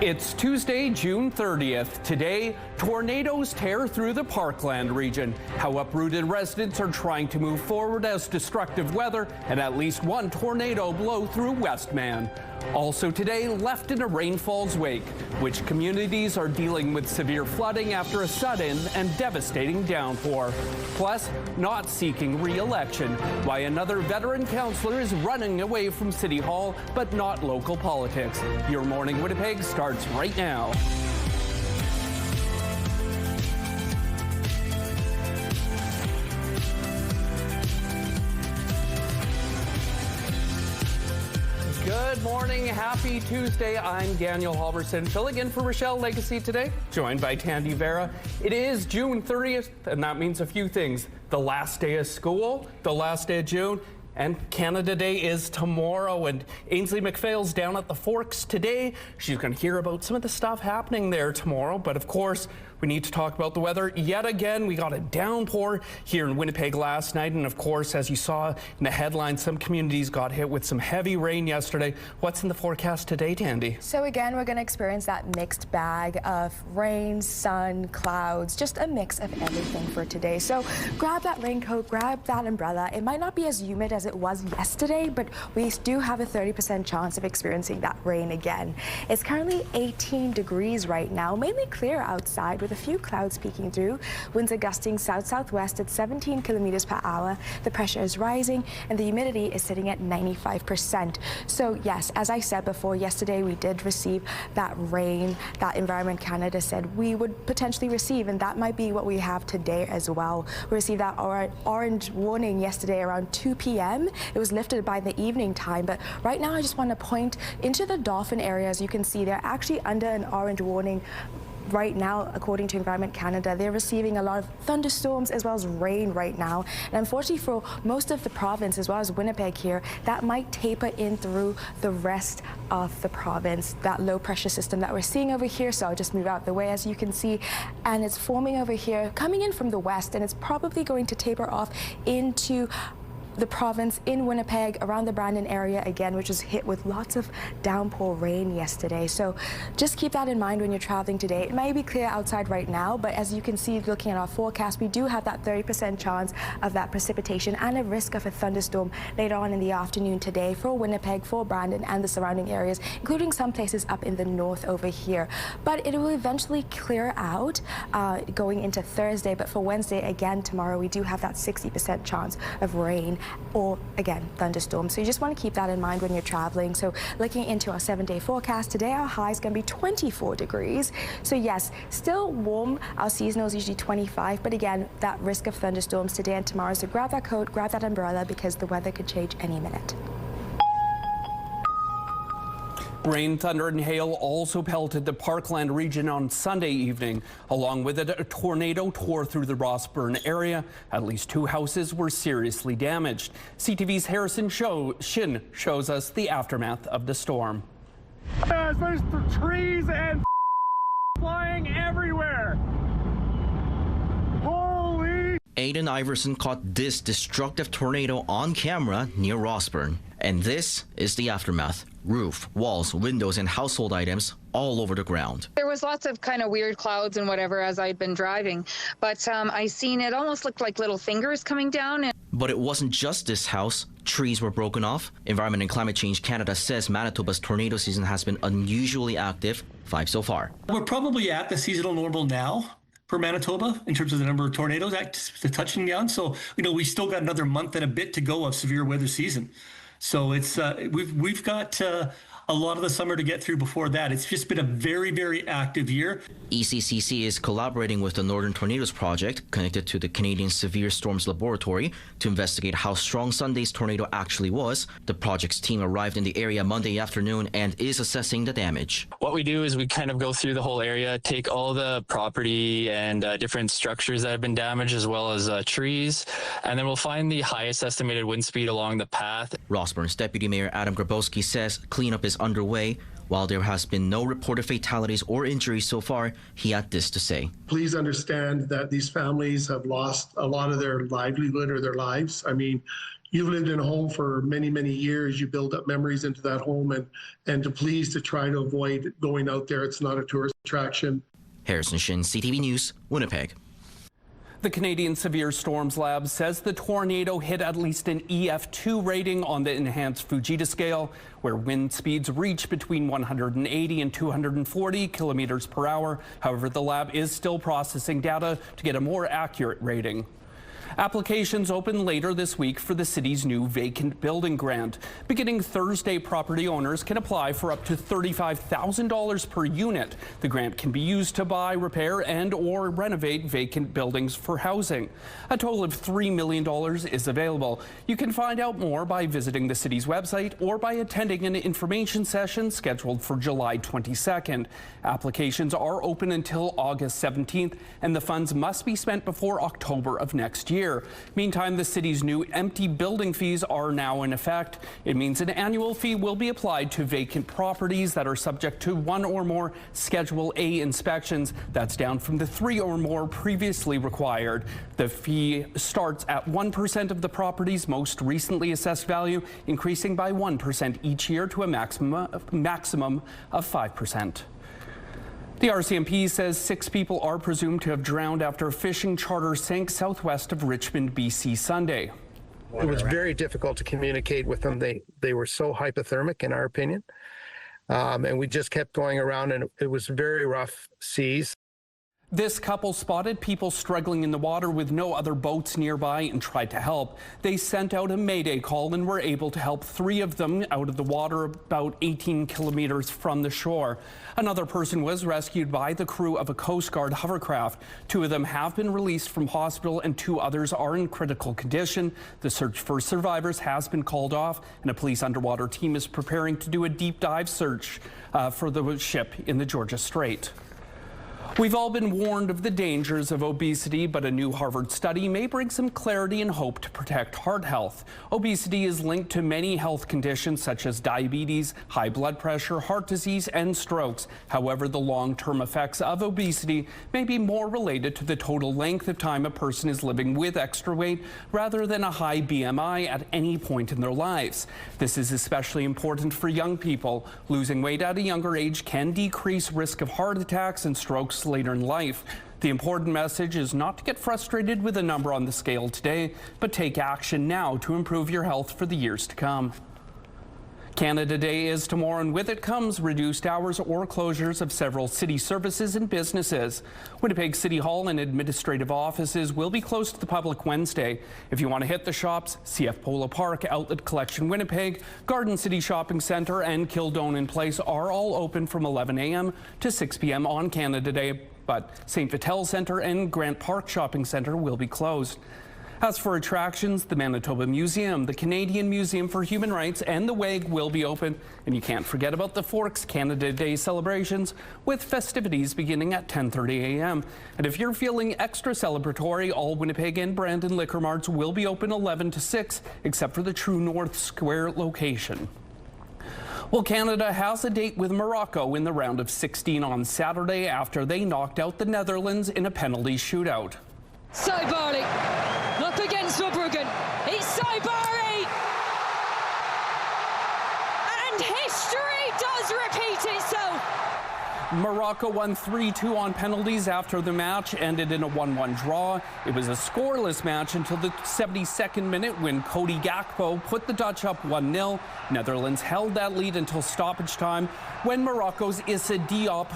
It's Tuesday, June 30th. Today, tornadoes tear through the Parkland region. How uprooted residents are trying to move forward as destructive weather and at least one tornado blow through Westman. Also today, left in a rainfall's wake, which communities are dealing with severe flooding after a sudden and devastating downpour. Plus, not seeking re-election, why another veteran councillor is running away from City Hall, but not local politics. Your Morning Winnipeg starts right now. Good morning, happy Tuesday. I'm Daniel Halverson, filling in for Rochelle Legacy today, joined by Tandy Vera. It is June 30th, and that means a few things. The last day of school, the last day of June, and Canada Day is tomorrow, and Ainsley McPhail's down at the Forks today. She's going to hear about some of the stuff happening there tomorrow, but of course, we need to talk about the weather yet again. We got a downpour here in Winnipeg last night, and of course, as you saw in the headlines, some communities got hit with some heavy rain yesterday. What's in the forecast today, Tandy? So again, we're going to experience that mixed bag of rain, sun, clouds, just a mix of everything for today. So grab that raincoat, grab that umbrella. It might not be as humid as it was yesterday, but we do have a 30% chance of experiencing that rain again. It's currently 18 degrees right now, mainly clear outside with a few clouds peeking through. Winds are gusting south-southwest at 17 kilometers per hour. The pressure is rising and the humidity is sitting at 95%. So yes, as I said before, yesterday we did receive that rain that Environment Canada said we would potentially receive, and that might be what we have today as well. We received that orange warning yesterday around 2 p.m. It was lifted by the evening time, but right now I just want to point into the Dauphin area. As you can see, they're actually under an orange warning right now. According to Environment Canada, they're receiving a lot of thunderstorms as well as rain right now, and unfortunately for most of the province as well as Winnipeg here, that might taper in through the rest of the province, that low pressure system that we're seeing over here. So I'll just move out the way, as you can see, and it's forming over here coming in from the west, and it's probably going to taper off into the province in Winnipeg, around the Brandon area again, which was hit with lots of downpour rain yesterday. So just keep that in mind when you're traveling today. It may be clear outside right now, but as you can see, looking at our forecast, we do have that 30% chance of that precipitation and a risk of a thunderstorm later on in the afternoon today for Winnipeg, for Brandon and the surrounding areas, including some places up in the north over here. But it will eventually clear out going into Thursday. But for Wednesday, again, tomorrow, we do have that 60% chance of rain or, again, thunderstorms. So you just want to keep that in mind when you're traveling. So looking into our 7-day forecast, today our high is going to be 24 degrees. So yes, still warm. Our seasonal is usually 25, but again, that risk of thunderstorms today and tomorrow. So grab that coat, grab that umbrella, because the weather could change any minute. Rain, thunder, and hail also pelted the Parkland region on Sunday evening. Along with it, a tornado tore through the Rossburn area. At least 2 houses were seriously damaged. CTV's Harrison Shin shows us the aftermath of the storm. There's trees and flying everywhere. Holy! Aidan Iverson caught this destructive tornado on camera near Rossburn. And this is the aftermath. Roof, walls, windows, and household items all over the ground. There was lots of kind of weird clouds and whatever as I'd been driving, but I seen it almost looked like little fingers coming down. But it wasn't just this house. Trees were broken off. Environment and Climate Change Canada says Manitoba's tornado season has been unusually active, 5 so far. We're probably at the seasonal normal now for Manitoba in terms of the number of tornadoes touching down. So, we still got another month and a bit to go of severe weather season. So it's we've got a lot of the summer to get through before that. It's just been a very, very active year. ECCC is collaborating with the Northern Tornadoes Project, connected to the Canadian Severe Storms Laboratory, to investigate how strong Sunday's tornado actually was. The project's team arrived in the area Monday afternoon and is assessing the damage. What we do is we kind of go through the whole area, take all the property and different structures that have been damaged, as well as trees, and then we'll find the highest estimated wind speed along the path. Rossburn's Deputy Mayor Adam Grabowski says cleanup is underway. While there has been no reported fatalities or injuries so far, he had this to say. Please understand that these families have lost a lot of their livelihood or their lives. I mean, you've lived in a home for many, many years. You build up memories into that home, and to try to avoid going out there. It's not a tourist attraction. Harrison Shin, CTV News, Winnipeg. The Canadian Severe Storms Lab says the tornado hit at least an EF2 rating on the enhanced Fujita scale, where wind speeds reach between 180 and 240 kilometers per hour. However, the lab is still processing data to get a more accurate rating. Applications open later this week for the city's new vacant building grant. Beginning Thursday, property owners can apply for up to $35,000 per unit. The grant can be used to buy, repair, and/or renovate vacant buildings for housing. A total of $3 million is available. You can find out more by visiting the city's website or by attending an information session scheduled for July 22nd. Applications are open until August 17th, and the funds must be spent before October of next year. Meantime, the city's new empty building fees are now in effect. It means an annual fee will be applied to vacant properties that are subject to one or more Schedule A inspections. That's down from the 3 or more previously required. The fee starts at 1% of the property's most recently assessed value, increasing by 1% each year to a maximum of 5%. The RCMP says 6 people are presumed to have drowned after a fishing charter sank southwest of Richmond, BC Sunday. It was very difficult to communicate with them. They were so hypothermic, in our opinion. And we just kept going around, and it was very rough seas. This couple spotted people struggling in the water with no other boats nearby and tried to help. They sent out a mayday call and were able to help 3 of them out of the water about 18 kilometers from the shore. Another person was rescued by the crew of a Coast Guard hovercraft. 2 of them have been released from hospital and 2 others are in critical condition. The search for survivors has been called off, and a police underwater team is preparing to do a deep dive search for the ship in the Georgia Strait. We've all been warned of the dangers of obesity, but a new Harvard study may bring some clarity and hope to protect heart health. Obesity is linked to many health conditions such as diabetes, high blood pressure, heart disease, and strokes. However, the long-term effects of obesity may be more related to the total length of time a person is living with extra weight rather than a high BMI at any point in their lives. This is especially important for young people. Losing weight at a younger age can decrease risk of heart attacks and strokes later in life. The important message is not to get frustrated with a number on the scale today, but take action now to improve your health for the years to come. Canada Day is tomorrow, and with it comes reduced hours or closures of several city services and businesses. Winnipeg City Hall and administrative offices will be closed to the public Wednesday. If you want to hit the shops, CF Polo Park, Outlet Collection Winnipeg, Garden City Shopping Centre and Kildonan Place are all open from 11 a.m. to 6 p.m. on Canada Day, but St. Vital Centre and Grant Park Shopping Centre will be closed. As for attractions, the Manitoba Museum, the Canadian Museum for Human Rights, and the WAG will be open. And you can't forget about the Forks Canada Day celebrations, with festivities beginning at 10:30 a.m. And if you're feeling extra celebratory, all Winnipeg and Brandon liquor marts will be open 11 to 6, except for the True North Square location. Well, Canada has a date with Morocco in the round of 16 on Saturday after they knocked out the Netherlands in a penalty shootout. Saibari up against Verbruggen. It's Saibari! And history does repeat itself. Morocco won 3-2 on penalties after the match ended in a 1-1 draw. It was a scoreless match until the 72nd minute when Cody Gakpo put the Dutch up 1-0. Netherlands held that lead until stoppage time when Morocco's Issa Diop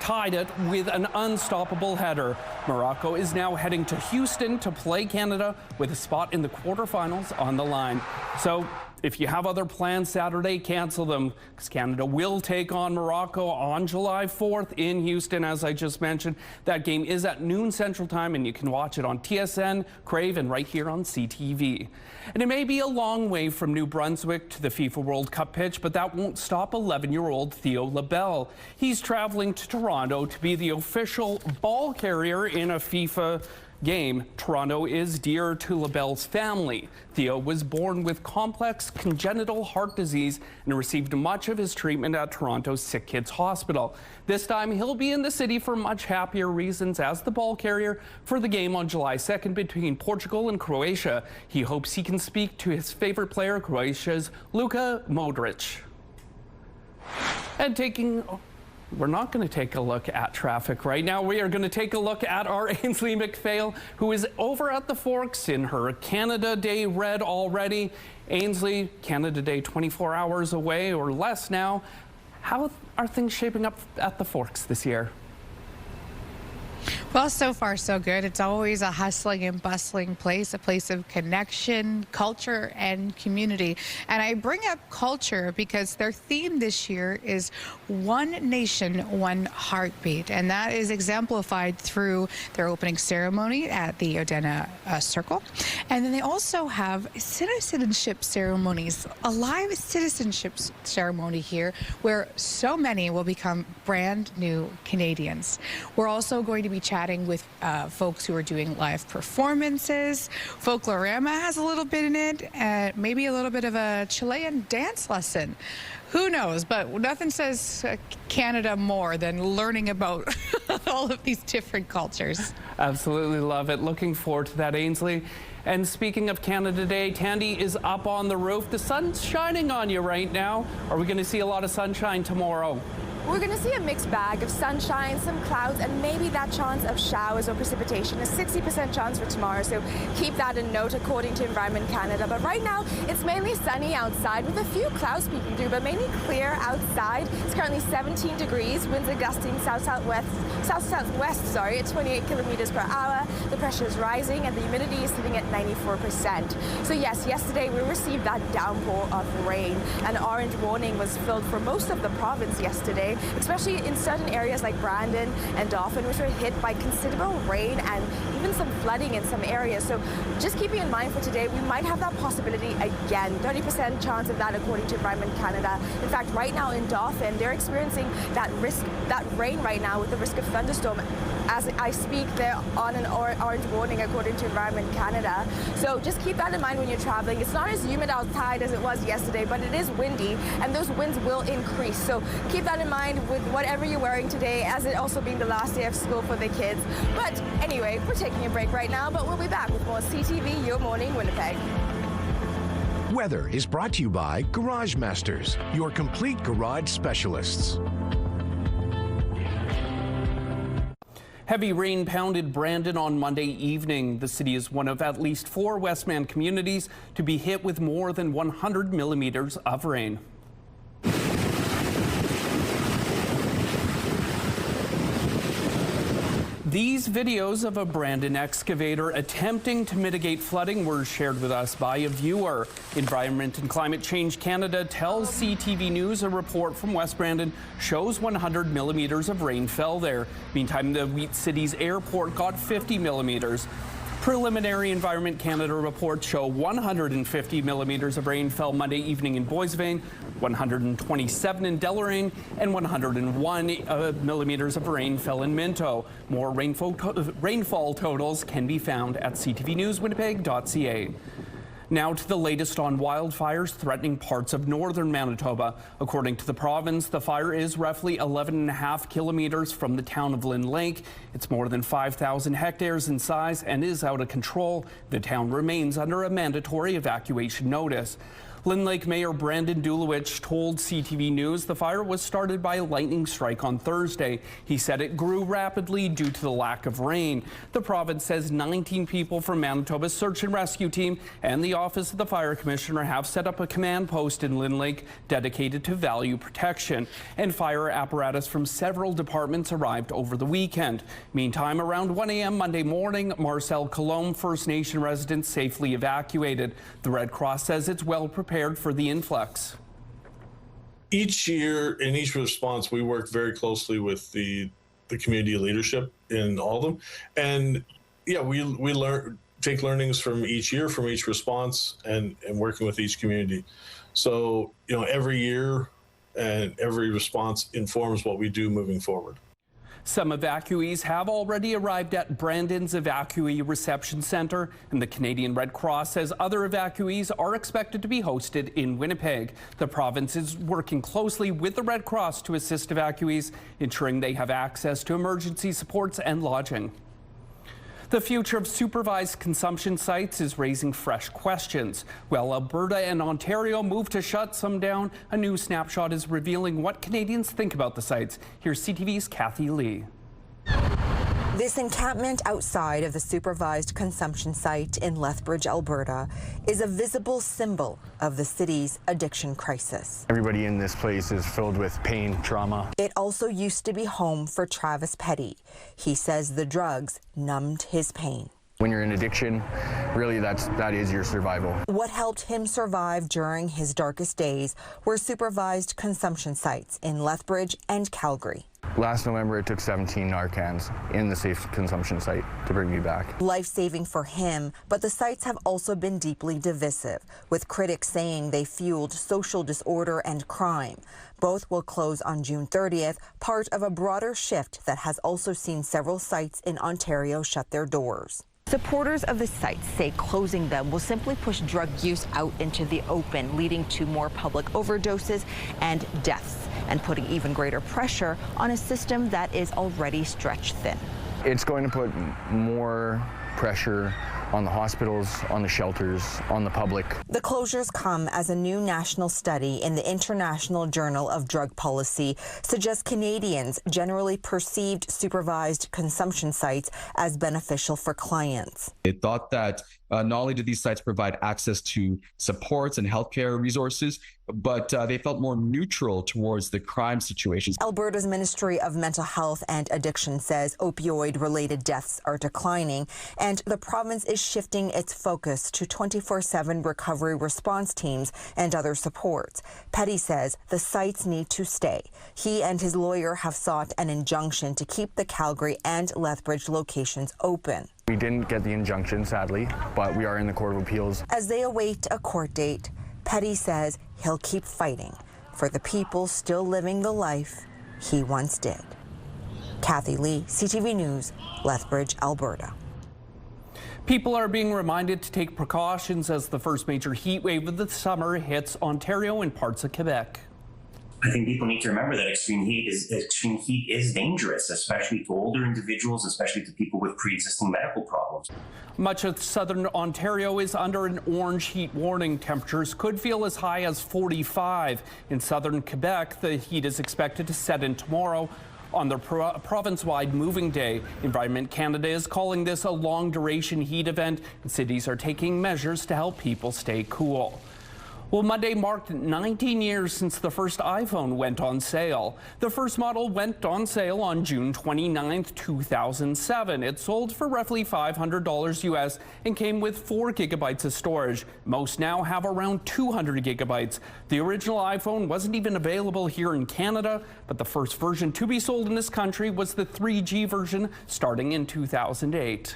tied it with an unstoppable header. Morocco is now heading to Houston to play Canada with a spot in the quarterfinals on the line. So if you have other plans Saturday, cancel them, because Canada will take on Morocco on July 4th in Houston, as I just mentioned. That game is at noon Central Time, and you can watch it on TSN, Crave, and right here on CTV. And it may be a long way from New Brunswick to the FIFA World Cup pitch, but that won't stop 11-year-old Theo Labelle. He's traveling to Toronto to be the official ball carrier in a FIFA game. Toronto is dear to LaBelle's family. Theo was born with complex congenital heart disease and received much of his treatment at Toronto's Sick Kids Hospital. This time he'll be in the city for much happier reasons as the ball carrier for the game on July 2nd between Portugal and Croatia. He hopes he can speak to his favorite player, Croatia's Luka Modric. And we're not going to take a look at traffic right now. We are going to take a look at our Ainsley McPhail, who is over at the Forks in her Canada Day red already. Ainsley, Canada Day 24 hours away or less now. How are things shaping up at the Forks this year? Well, so far so good. It's always a hustling and bustling place, a place of connection, culture, and community. And I bring up culture because their theme this year is One Nation, One Heartbeat. And that is exemplified through their opening ceremony at the Odena Circle. And then they also have citizenship ceremonies, a live citizenship ceremony here where so many will become brand new Canadians. We're also going to be chatting with folks who are doing live performances. Folklorama has a little bit in it, maybe a little bit of a Chilean dance lesson. Who knows? But nothing says Canada more than learning about all of these different cultures. Absolutely love it. Looking forward to that, Ainsley. And speaking of Canada Day, Tandy is up on the roof. The sun's shining on you right now. Are we going to see a lot of sunshine tomorrow? We're going to see a mixed bag of sunshine, some clouds, and maybe that chance of showers or precipitation. A 60% chance for tomorrow, so keep that in note according to Environment Canada. But right now, it's mainly sunny outside with a few clouds peeking through, but mainly clear outside. It's currently 17 degrees, winds are gusting south-southwest at 28 kilometers per hour. The pressure is rising and the humidity is sitting at 94%. So yes, yesterday we received that downpour of rain. An orange warning was filled for most of the province yesterday, especially in certain areas like Brandon and Dauphin, which were hit by considerable rain and even some flooding in some areas. So just keeping in mind for today, we might have that possibility again. 30% chance of that according to Environment Canada. In fact, right now in Dauphin, they're experiencing that rain right now with the risk of thunderstorm. As I speak, they're on an orange warning according to Environment Canada. So just keep that in mind when you're traveling. It's not as humid outside as it was yesterday, but it is windy, and those winds will increase. So keep that in mind with whatever you're wearing today, as it also being the last day of school for the kids. But anyway, we're taking a break right now, but we'll be back with more CTV Your Morning Winnipeg. Weather is brought to you by Garage Masters, your complete garage specialists. Heavy rain pounded Brandon on Monday evening. The city is one of at least 4 Westman communities to be hit with more than 100 millimeters of rain. These videos of a Brandon excavator attempting to mitigate flooding were shared with us by a viewer. Environment and Climate Change Canada tells CTV News a report from West Brandon shows 100 millimeters of rain fell there. Meantime, the Wheat City's airport got 50 millimeters. Preliminary Environment Canada reports show 150 millimeters of rain fell Monday evening in Boissevain, 127 in Deloraine, and 101 millimeters of rain fell in Minto. More rainfall totals can be found at ctvnewswinnipeg.ca. Now to the latest on wildfires threatening parts of northern Manitoba. According to the province, the fire is roughly 11.5 kilometers from the town of Lynn Lake. It's more than 5,000 hectares in size and is out of control. The town remains under a mandatory evacuation notice. Lynn Lake Mayor Brandon Dulowich told CTV News the fire was started by a lightning strike on Thursday. He said it grew rapidly due to the lack of rain. The province says 19 people from Manitoba's search and rescue team and the Office of the Fire Commissioner have set up a command post in Lynn Lake dedicated to value protection. And fire apparatus from several departments arrived over the weekend. Meantime, around 1 a.m. Monday morning, Marcel Colombe First Nation residents safely evacuated. The Red Cross says it's well prepared for the influx. Each year in each response, we work very closely with the community leadership in all of them. And yeah, we take learnings from each year, from each response, and working with each community. So, every year and every response informs what we do moving forward. Some evacuees have already arrived at Brandon's Evacuee Reception Centre, and the Canadian Red Cross says other evacuees are expected to be hosted in Winnipeg. The province is working closely with the Red Cross to assist evacuees, ensuring they have access to emergency supports and lodging. The future of supervised consumption sites is raising fresh questions. While Alberta and Ontario move to shut some down, a new snapshot is revealing what Canadians think about the sites. Here's CTV's Kathy Lee. This encampment outside of the supervised consumption site in Lethbridge, Alberta, is a visible symbol of the city's addiction crisis. Everybody in this place is filled with pain, trauma. It also used to be home for Travis Petty. He says the drugs numbed his pain. When you're in addiction, really that is your survival. What helped him survive during his darkest days were supervised consumption sites in Lethbridge and Calgary. Last November, it took 17 Narcans in the safe consumption site to bring me back. Life-saving for him, but the sites have also been deeply divisive, with critics saying they fueled social disorder and crime. Both will close on June 30th, part of a broader shift that has also seen several sites in Ontario shut their doors. Supporters of the sites say closing them will simply push drug use out into the open, leading to more public overdoses and deaths, and putting even greater pressure on a system that is already stretched thin. It's going to put more pressure on the hospitals, on the shelters, on the public. The closures come as a new national study in the International Journal of Drug Policy suggests Canadians generally perceived supervised consumption sites as beneficial for clients. It thought that not only did these sites provide access to supports and healthcare resources, but they felt more neutral towards the crime situations. Alberta's Ministry of Mental Health and Addiction says opioid-related deaths are declining, and the province is shifting its focus to 24/7 recovery response teams and other supports. Petty says the sites need to stay. He and his lawyer have sought an injunction to keep the Calgary and Lethbridge locations open. We didn't get the injunction, sadly, but we are in the Court of Appeals. As they await a court date, Petty says he'll keep fighting for the people still living the life he once did. Kathy Lee, CTV News, Lethbridge, Alberta. People are being reminded to take precautions as the first major heat wave of the summer hits Ontario and parts of Quebec. I think people need to remember that extreme heat is dangerous, especially to older individuals, especially to people with pre-existing medical problems. Much of southern Ontario is under an orange heat warning. Temperatures could feel as high as 45. In southern Quebec, the heat is expected to set in tomorrow on the province-wide moving day. Environment Canada is calling this a long-duration heat event, and cities are taking measures to help people stay cool. Well, Monday marked 19 years since the first iPhone went on sale. The first model went on sale on June 29, 2007. It sold for roughly $500 US and came with 4 gigabytes of storage. Most now have around 200 gigabytes. The original iPhone wasn't even available here in Canada, but the first version to be sold in this country was the 3G version starting in 2008.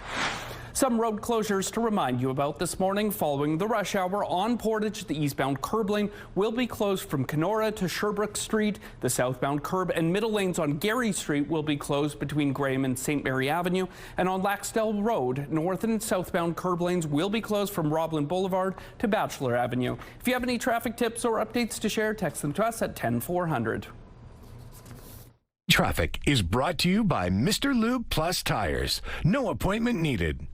Some road closures to remind you about this morning. Following the rush hour on Portage, the eastbound curb lane will be closed from Kenora to Sherbrooke Street. The southbound curb and middle lanes on Gary Street will be closed between Graham and St. Mary Avenue. And on Laxdale Road, north and southbound curb lanes will be closed from Roblin Boulevard to Bachelor Avenue. If you have any traffic tips or updates to share, text them to us at 10400. Traffic is brought to you by Mr. Lube Plus Tires. No appointment needed.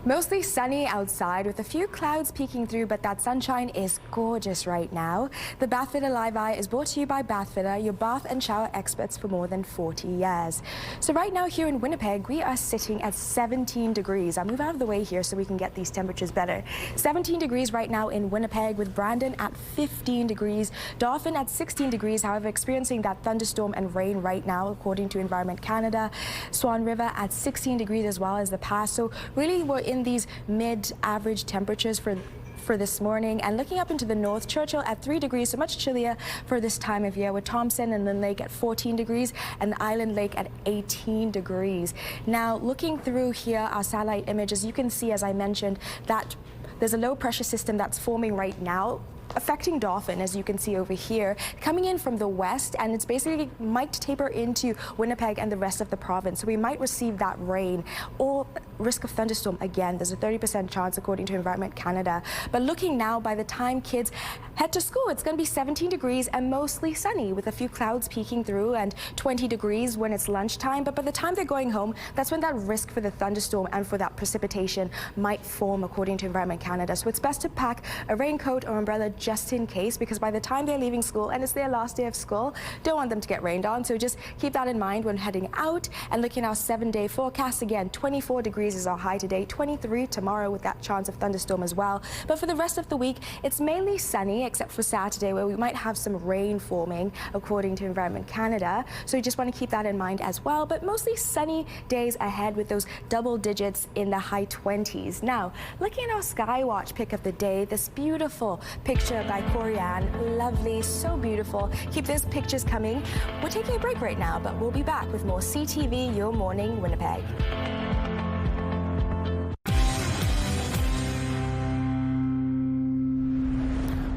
Mostly sunny outside with a few clouds peeking through, but that sunshine is gorgeous right now. The Bathfitter Live Eye is brought to you by Bathfitter, your bath and shower experts for more than 40 years. So right now here in Winnipeg, we are sitting at 17 degrees. I'll move out of the way here so we can get these temperatures better. 17 degrees right now in Winnipeg, with Brandon at 15 degrees, Dauphin at 16 degrees, however experiencing that thunderstorm and rain right now according to Environment Canada. Swan River at 16 degrees as well as the Pass. So really we're in these mid-average temperatures for this morning. And looking up into the north, Churchill at 3 degrees, so much chillier for this time of year, with Thompson and Lynn Lake at 14 degrees and the Island Lake at 18 degrees. Now looking through here, our satellite images, you can see, as I mentioned, that there's a low pressure system that's forming right now affecting Dauphin, as you can see over here, coming in from the west, and it's basically might taper into Winnipeg and the rest of the province. So we might receive that rain or risk of thunderstorm again. There's a 30% chance according to Environment Canada. But looking now, by the time kids head to school, it's going to be 17 degrees and mostly sunny with a few clouds peeking through, and 20 degrees when it's lunchtime. But by the time they're going home, that's when that risk for the thunderstorm and for that precipitation might form according to Environment Canada. So it's best to pack a raincoat or umbrella just in case, because by the time they're leaving school and it's their last day of school, don't want them to get rained on. So just keep that in mind when heading out. And looking at our 7-day forecast, again, 24 degrees is our high today, 23 tomorrow with that chance of thunderstorm as well. But for the rest of the week, it's mainly sunny except for Saturday, where we might have some rain forming according to Environment Canada. So you just want to keep that in mind as well. But mostly sunny days ahead with those double digits in the high 20s. Now, looking at our Skywatch pick of the day, this beautiful picture by Corianne. Lovely, so beautiful. Keep those pictures coming. We're taking a break right now, but we'll be back with more CTV Your Morning Winnipeg.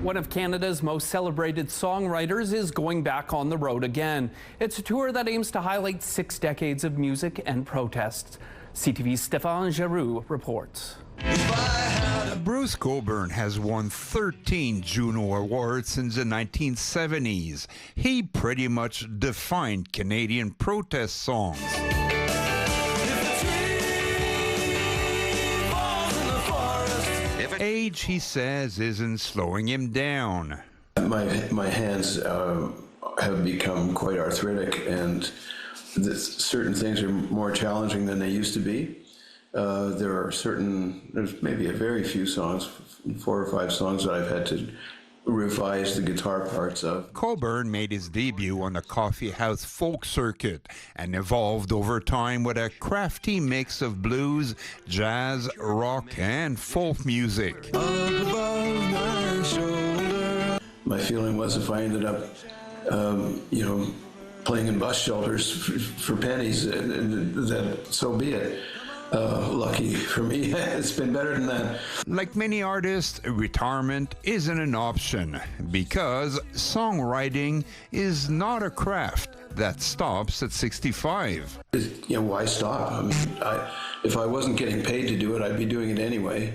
One of Canada's most celebrated songwriters is going back on the road again. It's a tour that aims to highlight 6 decades of music and protests. CTV's Stéphane Giroux reports. Bruce Cockburn has won 13 Juno Awards since the 1970s. He pretty much defined Canadian protest songs. Age, he says, isn't slowing him down. My hands have become quite arthritic, and certain things are more challenging than they used to be. There's maybe a very few songs, 4 or 5 songs that I've had to revise the guitar parts of. Cockburn made his debut on the coffee house folk circuit and evolved over time with a crafty mix of blues, jazz, rock, and folk music. My feeling was if I ended up, playing in bus shelters for pennies, that so be it. Lucky for me, it's been better than that. Like many artists, retirement isn't an option because songwriting is not a craft that stops at 65. Why stop? I mean, if I wasn't getting paid to do it, I'd be doing it anyway.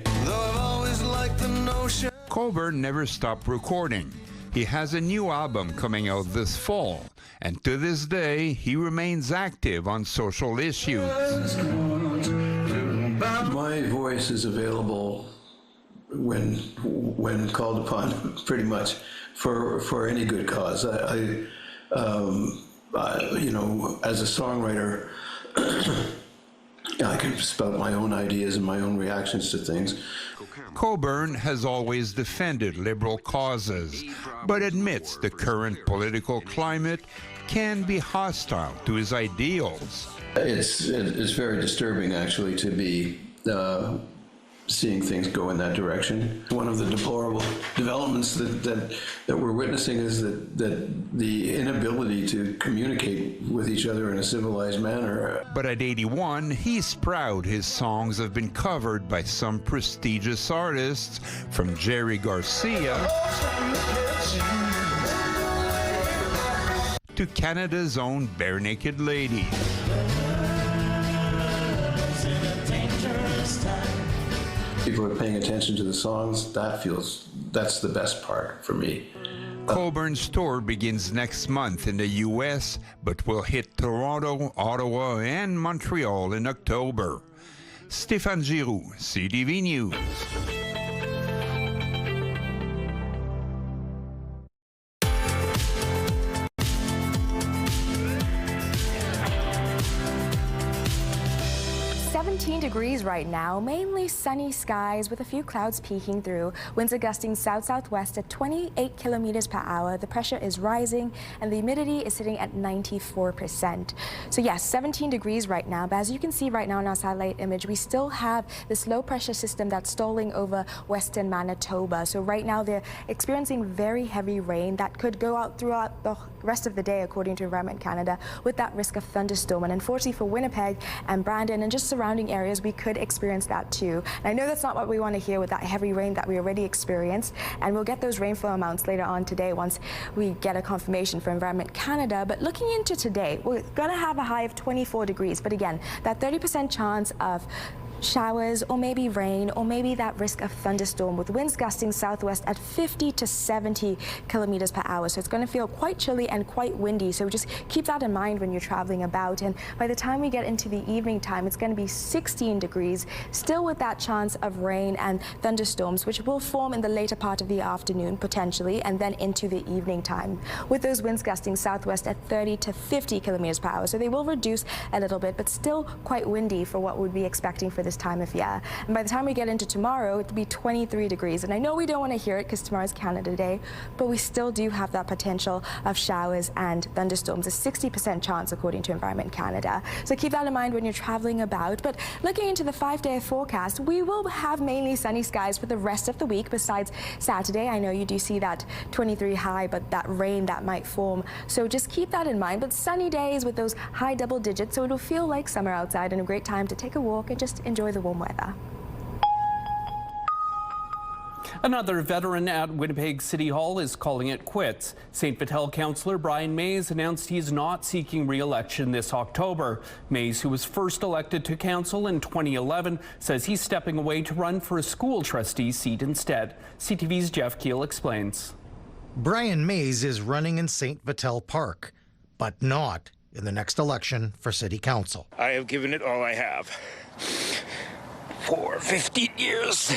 Cockburn never stopped recording. He has a new album coming out this fall, and to this day, he remains active on social issues. My voice is available when called upon, pretty much, for any good cause. As a songwriter, I can spout my own ideas and my own reactions to things. Cockburn has always defended liberal causes, but admits the current political climate can be hostile to his ideals. It's very disturbing, actually, to be seeing things go in that direction. One of the deplorable developments that we're witnessing is that the inability to communicate with each other in a civilized manner. But at 81, he's proud his songs have been covered by some prestigious artists, from Jerry Garcia to Canada's own Bare Naked Ladies. People are paying attention to the songs. That's the best part for me. Cockburn's tour begins next month in the U.S., but will hit Toronto, Ottawa, and Montreal in October. Stéphane Giroux, CTV News. Degrees right now, mainly sunny skies with a few clouds peeking through. Winds are gusting south-southwest at 28 kilometers per hour. The pressure is rising and the humidity is sitting at 94%. So yes, 17 degrees right now, but as you can see right now in our satellite image, we still have this low pressure system that's stalling over western Manitoba. So right now they're experiencing very heavy rain that could go out throughout the rest of the day according to Environment Canada, with that risk of thunderstorm. And unfortunately for Winnipeg and Brandon and just surrounding surrounding areas, we could experience that too. And I know that's not what we want to hear with that heavy rain that we already experienced, and we'll get those rainfall amounts later on today once we get a confirmation from Environment Canada. But looking into today, we're going to have a high of 24 degrees, but again, that 30% chance of showers or maybe rain or maybe that risk of thunderstorm with winds gusting southwest at 50 to 70 kilometers per hour. So it's going to feel quite chilly and quite windy. So just keep that in mind when you're traveling about. And by the time we get into the evening time, it's going to be 16 degrees, still with that chance of rain and thunderstorms, which will form in the later part of the afternoon potentially, and then into the evening time, with those winds gusting southwest at 30 to 50 kilometers per hour. So they will reduce a little bit, but still quite windy for what we'd be expecting for this time of year. And by the time we get into tomorrow, it'll be 23 degrees. And I know we don't want to hear it because tomorrow's Canada Day, but we still do have that potential of showers and thunderstorms, a 60% chance according to Environment Canada. So keep that in mind when you're traveling about. But looking into the 5-day forecast, we will have mainly sunny skies for the rest of the week besides Saturday. I know you do see that 23 high, but that rain that might form. So just keep that in mind. But sunny days with those high double digits, so it'll feel like summer outside and a great time to take a walk and just enjoy the warm weather. Another veteran at Winnipeg City Hall is calling it quits. St. Vital councillor Brian Mays announced he is not seeking re-election this October. Mays, who was first elected to council in 2011, says he's stepping away to run for a school trustee seat instead. CTV's Jeff Keel explains. Brian Mays is running in St. Vital Park, but not in the next election for City Council. I have given it all I have for 15 years.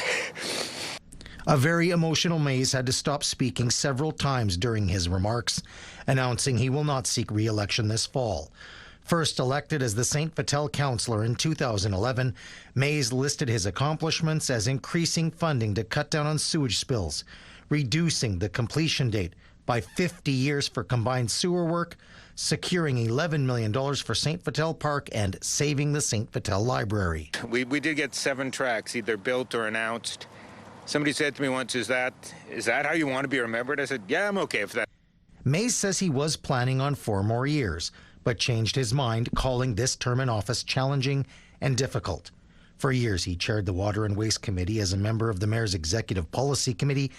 A very emotional Mays had to stop speaking several times during his remarks, announcing he will not seek re-election this fall. First elected as the St. Vital councillor in 2011, Mays listed his accomplishments as increasing funding to cut down on sewage spills, reducing the completion date by 50 years for combined sewer work, securing $11 million for St. Vital Park, and saving the St. Vital Library. We did get 7 tracks either built or announced. Somebody said to me once, is that how you want to be remembered? I said, yeah, I'm okay with that. Mays says he was planning on 4 more years, but changed his mind, calling this term in office challenging and difficult. For years, he chaired the Water and Waste Committee as a member of the Mayor's Executive Policy Committee,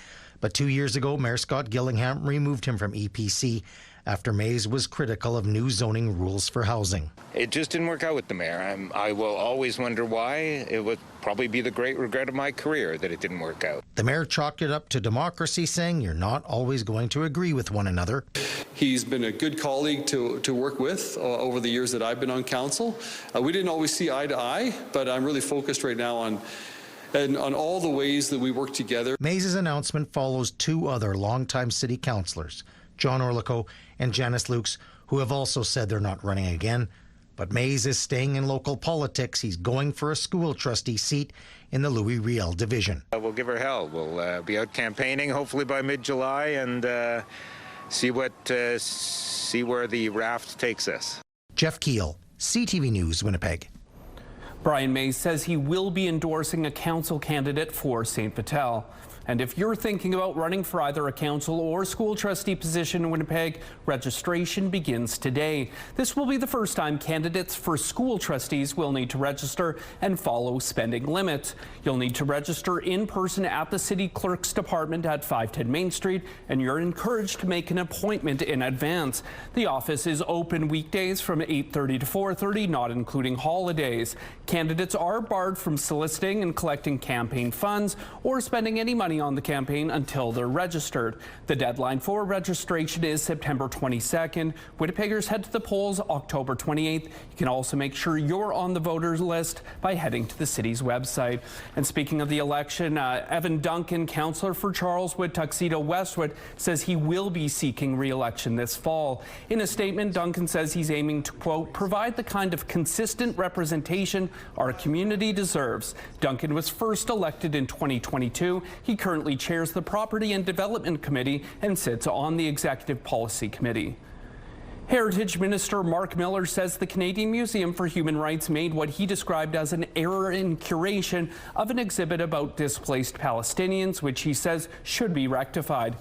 but 2 years ago, Mayor Scott Gillingham removed him from EPC after Mays was critical of new zoning rules for housing. It just didn't work out with the mayor. I will always wonder why. It would probably be the great regret of my career that it didn't work out. The mayor chalked it up to democracy, saying you're not always going to agree with one another. He's been a good colleague to work with over the years that I've been on council. We didn't always see eye to eye, but I'm really focused right now on all the ways that we work together. Mays' announcement follows 2 other longtime city councillors, John Orlico and Janice Lukes, who have also said they're not running again. But Mays is staying in local politics. He's going for a school trustee seat in the Louis Riel division. We'll give her hell. We'll be out campaigning hopefully by mid-July and see where the raft takes us. Jeff Keel, CTV News, Winnipeg. Brian Mays says he will be endorsing a council candidate for St. Vital. And if you're thinking about running for either a council or school trustee position in Winnipeg, registration begins today. This will be the first time candidates for school trustees will need to register and follow spending limits. You'll need to register in person at the City Clerk's Department at 510 Main Street, and you're encouraged to make an appointment in advance. The office is open weekdays from 8:30 to 4:30, not including holidays. Candidates are barred from soliciting and collecting campaign funds or spending any money on the campaign until they're registered. The deadline for registration is September 22nd. Winnipeggers head to the polls October 28th. You can also make sure you're on the voters list by heading to the city's website. And speaking of the election, Evan Duncan, councillor for Charleswood, Tuxedo Westwood, says he will be seeking re-election this fall. In a statement, Duncan says he's aiming to, quote, provide the kind of consistent representation our community deserves. Duncan was first elected in 2022. He currently chairs the Property and Development Committee and sits on the Executive Policy Committee. Heritage Minister Mark Miller says the Canadian Museum for Human Rights made what he described as an error in curation of an exhibit about displaced Palestinians, which he says should be rectified.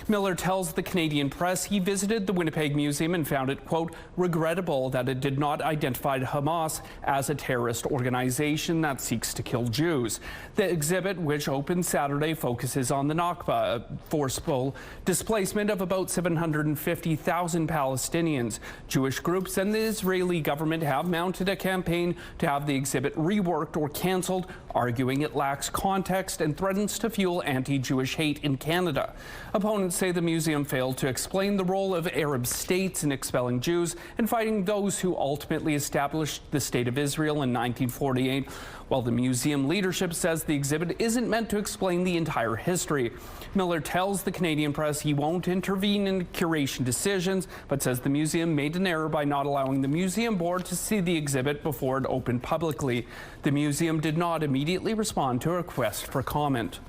Miller tells the Canadian Press he visited the Winnipeg Museum and found it, quote, regrettable that it did not identify Hamas as a terrorist organization that seeks to kill Jews. The exhibit, which opened Saturday, focuses on the Nakba, forceful displacement of about 750,000 Palestinians. Jewish groups and the Israeli government have mounted a campaign to have the exhibit reworked or cancelled, arguing it lacks context and threatens to fuel anti-Jewish hate in Canada. Opponents say the museum failed to explain the role of Arab states in expelling Jews and fighting those who ultimately established the State of Israel in 1948, while the museum leadership says the exhibit isn't meant to explain the entire history. Miller tells the Canadian Press he won't intervene in curation decisions, but says the museum made an error by not allowing the museum board to see the exhibit before it opened publicly. The museum did not immediately respond to a request for comment.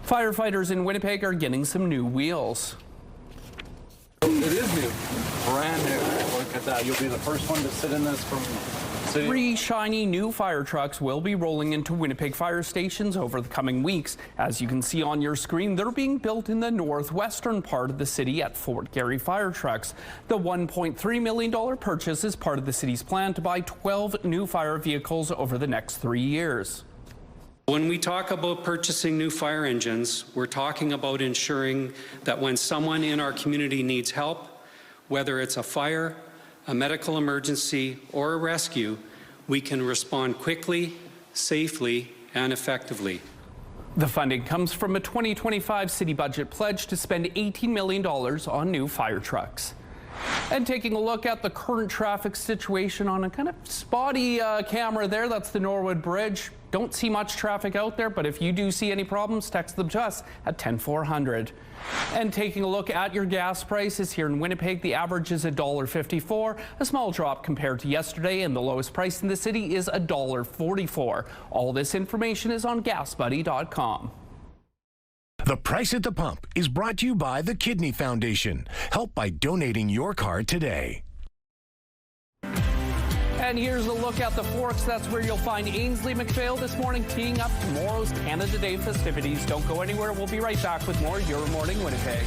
Firefighters in Winnipeg are getting some new wheels. It is new, brand new. Look at that. You'll be the first one to sit in this from city. 3 shiny new fire trucks will be rolling into Winnipeg fire stations over the coming weeks. As you can see on your screen, they're being built in the northwestern part of the city at Fort Garry Fire Trucks. The $1.3 million purchase is part of the city's plan to buy 12 new fire vehicles over the next 3 years. When we talk about purchasing new fire engines, we're talking about ensuring that when someone in our community needs help, whether it's a fire, a medical emergency, or a rescue, we can respond quickly, safely, and effectively. The funding comes from a 2025 city budget pledge to spend $18 million on new fire trucks. And taking a look at the current traffic situation on a kind of spotty camera there, that's the Norwood Bridge. Don't see much traffic out there, but if you do see any problems, text them to us at 10400. And taking a look at your gas prices here in Winnipeg, the average is $1.54, a small drop compared to yesterday, and the lowest price in the city is $1.44. All this information is on gasbuddy.com. The Price at the Pump is brought to you by the Kidney Foundation. Help by donating your card today. And here's a look at the Forks. That's where you'll find Ainsley McPhail this morning teeing up tomorrow's Canada Day festivities. Don't go anywhere. We'll be right back with more Your Morning Winnipeg.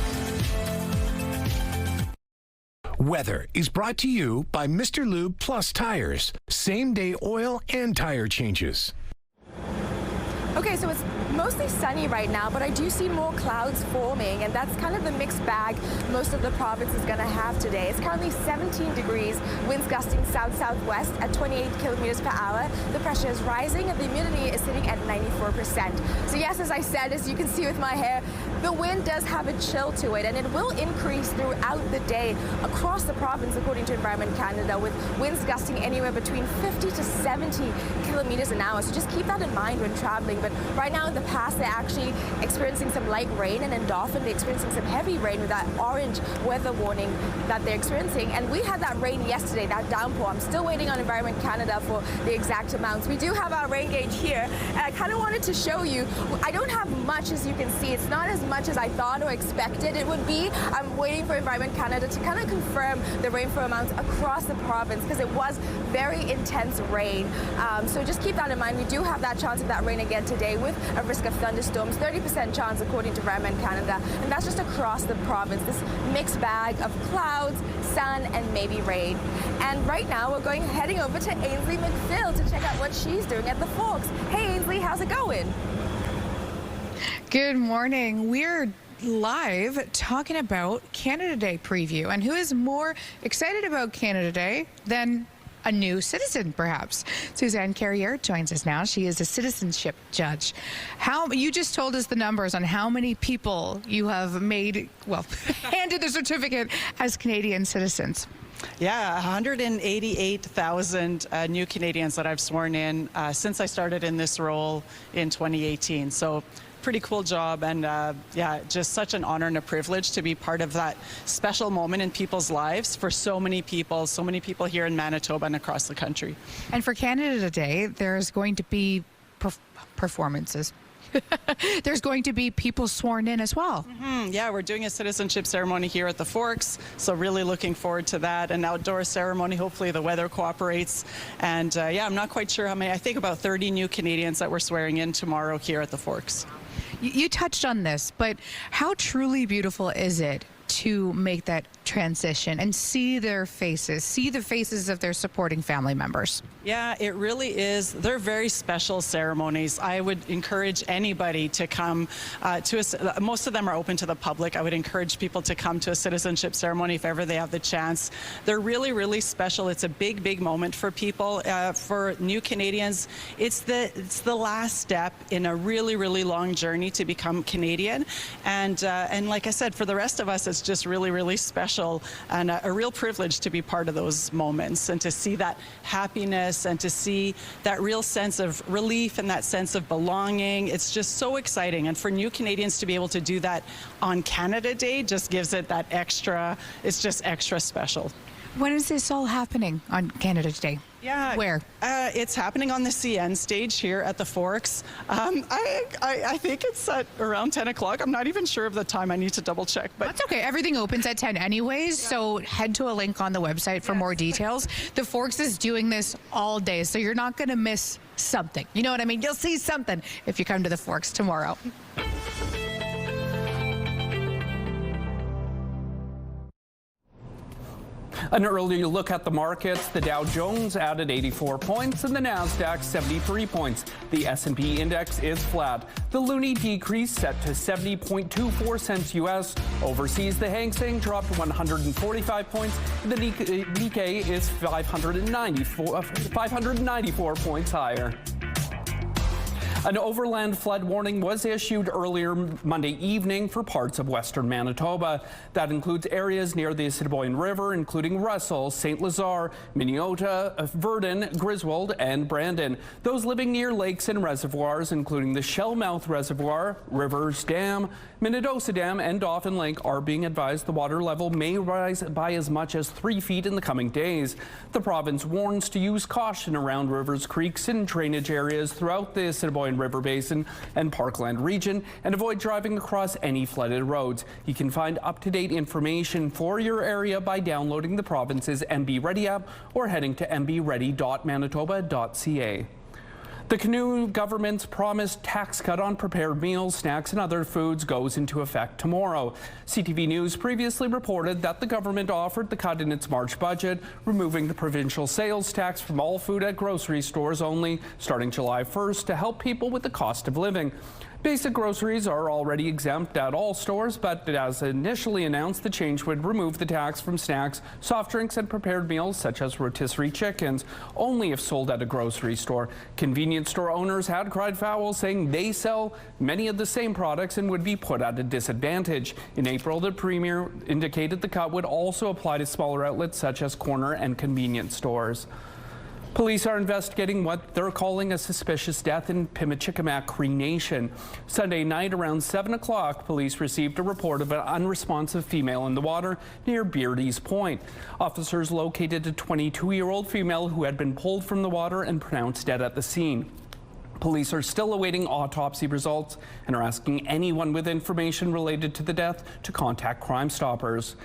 Weather is brought to you by Mr. Lube Plus Tires. Same-day oil and tire changes. Okay, so it's mostly sunny right now, but I do see more clouds forming, and that's kind of the mixed bag most of the province is going to have today. It's currently 17 degrees, winds gusting south-southwest at 28 kilometers per hour. The pressure is rising, and the humidity is sitting at 94%. So yes, as I said, as you can see with my hair, the wind does have a chill to it, and it will increase throughout the day across the province, according to Environment Canada, with winds gusting anywhere between 50 to 70 kilometers an hour. So just keep that in mind when traveling. But right now in the past, they're actually experiencing some light rain, and in Dauphin, they're experiencing some heavy rain with that orange weather warning that they're experiencing. And we had that rain yesterday, that downpour. I'm still waiting on Environment Canada for the exact amounts. We do have our rain gauge here, and I kind of wanted to show you. I don't have much, as you can see. It's not as much as I thought or expected it would be. I'm waiting for Environment Canada to kind of confirm the rainfall amounts across the province, because it was very intense rain. So just keep that in mind. We do have that chance of that rain again today with a risk of thunderstorms, 30% chance according to Environment Canada, and that's just across the province. This mixed bag of clouds, sun, and maybe rain. And right now we're heading over to Ainsley McPhail to check out what she's doing at the Forks. Hey Ainsley, how's it going? Good morning. We're live talking about Canada Day preview, and who is more excited about Canada Day than a new citizen, perhaps? Suzanne Carrier joins us now. She is a citizenship judge. You just told us the numbers on how many people you have made, well, handed the certificate as Canadian citizens. Yeah, 188,000 new Canadians that I've sworn in since I started in this role in 2018. So pretty cool job, and yeah, just such an honor and a privilege to be part of that special moment in people's lives for so many people here in Manitoba and across the country. And for Canada Day, there's going to be performances. There's going to be people sworn in as well. Yeah, we're doing a citizenship ceremony here at the Forks, so really looking forward to that. An outdoor ceremony, hopefully the weather cooperates. And yeah, I'm not quite sure how many, I think about 30 new Canadians that we're swearing in tomorrow here at the Forks. You touched on this, but how truly beautiful is it to make that transition and see their faces, see the faces of their supporting family members? Yeah, it really is. They're very special ceremonies. I would encourage anybody to come to a, most of them are open to the public. I would encourage people to come to a citizenship ceremony if ever they have the chance. They're really, really special. It's a big, big moment for people. For new Canadians, it's the last step in a really, really long journey to become Canadian. And like I said, for the rest of us, it's just really, really special and a real privilege to be part of those moments and to see that happiness and to see that real sense of relief and that sense of belonging. It's just so exciting. And for new Canadians to be able to do that on Canada Day just gives it that extra, it's just extra special. When is this all happening on Canada Day? Yeah. Where? It's happening on the CN stage here at the Forks. I think it's at around 10 o'clock. I'm not even sure of the time. I need to double check. But that's okay. Everything opens at 10 anyways, so head to a link on the website for more details. The Forks is doing this all day, so you're not going to miss something. You know what I mean? You'll see something if you come to the Forks tomorrow. An earlier look at the markets, the Dow Jones added 84 points and the Nasdaq 73 points. The S&P index is flat. The loonie decrease set to 70.24 cents US. Overseas, the Hang Seng dropped 145 points. The Nikkei is 594 points higher. An overland flood warning was issued earlier Monday evening for parts of western Manitoba. That includes areas near the Assiniboine River, including Russell, St. Lazare, Minneota, Verdun, Griswold, and Brandon. Those living near lakes and reservoirs, including the Shellmouth Reservoir, Rivers Dam, Minnedosa Dam, and Dauphin Lake, are being advised the water level may rise by as much as 3 feet in the coming days. The province warns to use caution around rivers, creeks, and drainage areas throughout the Assiniboine River Basin and Parkland region, and avoid driving across any flooded roads. You can find up-to-date information for your area by downloading the province's MB Ready app or heading to mbready.manitoba.ca. The Canoe government's promised tax cut on prepared meals, snacks, and other foods goes into effect tomorrow. CTV News previously reported that the government offered the cut in its March budget, removing the provincial sales tax from all food at grocery stores only starting July 1st to help people with the cost of living. Basic groceries are already exempt at all stores, but as initially announced, the change would remove the tax from snacks, soft drinks, and prepared meals such as rotisserie chickens, only if sold at a grocery store. Convenience store owners had cried foul, saying they sell many of the same products and would be put at a disadvantage. In April, the Premier indicated the cut would also apply to smaller outlets such as corner and convenience stores. Police are investigating what they're calling a suspicious death in Pimicikamak Cree Nation. Sunday night around 7 o'clock, police received a report of an unresponsive female in the water near Beardy's Point. Officers located a 22-year-old female who had been pulled from the water and pronounced dead at the scene. Police are still awaiting autopsy results and are asking anyone with information related to the death to contact Crime Stoppers.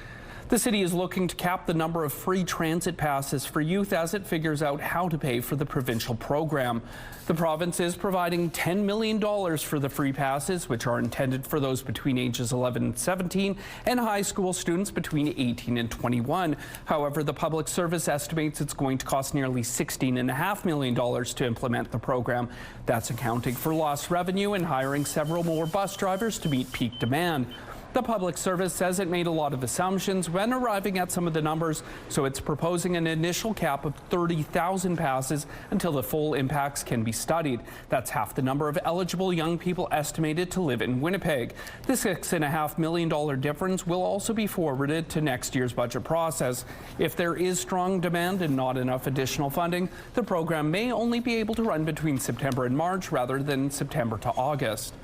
The city is looking to cap the number of free transit passes for youth as it figures out how to pay for the provincial program. The province is providing $10 million for the free passes, which are intended for those between ages 11 and 17 and high school students between 18 and 21. However, the public service estimates it's going to cost nearly $16.5 million to implement the program. That's accounting for lost revenue and hiring several more bus drivers to meet peak demand. The Public Service says it made a lot of assumptions when arriving at some of the numbers, so it's proposing an initial cap of 30,000 passes until the full impacts can be studied. That's half the number of eligible young people estimated to live in Winnipeg. The $6.5 million difference will also be forwarded to next year's budget process. If there is strong demand and not enough additional funding, the program may only be able to run between September and March rather than September to August.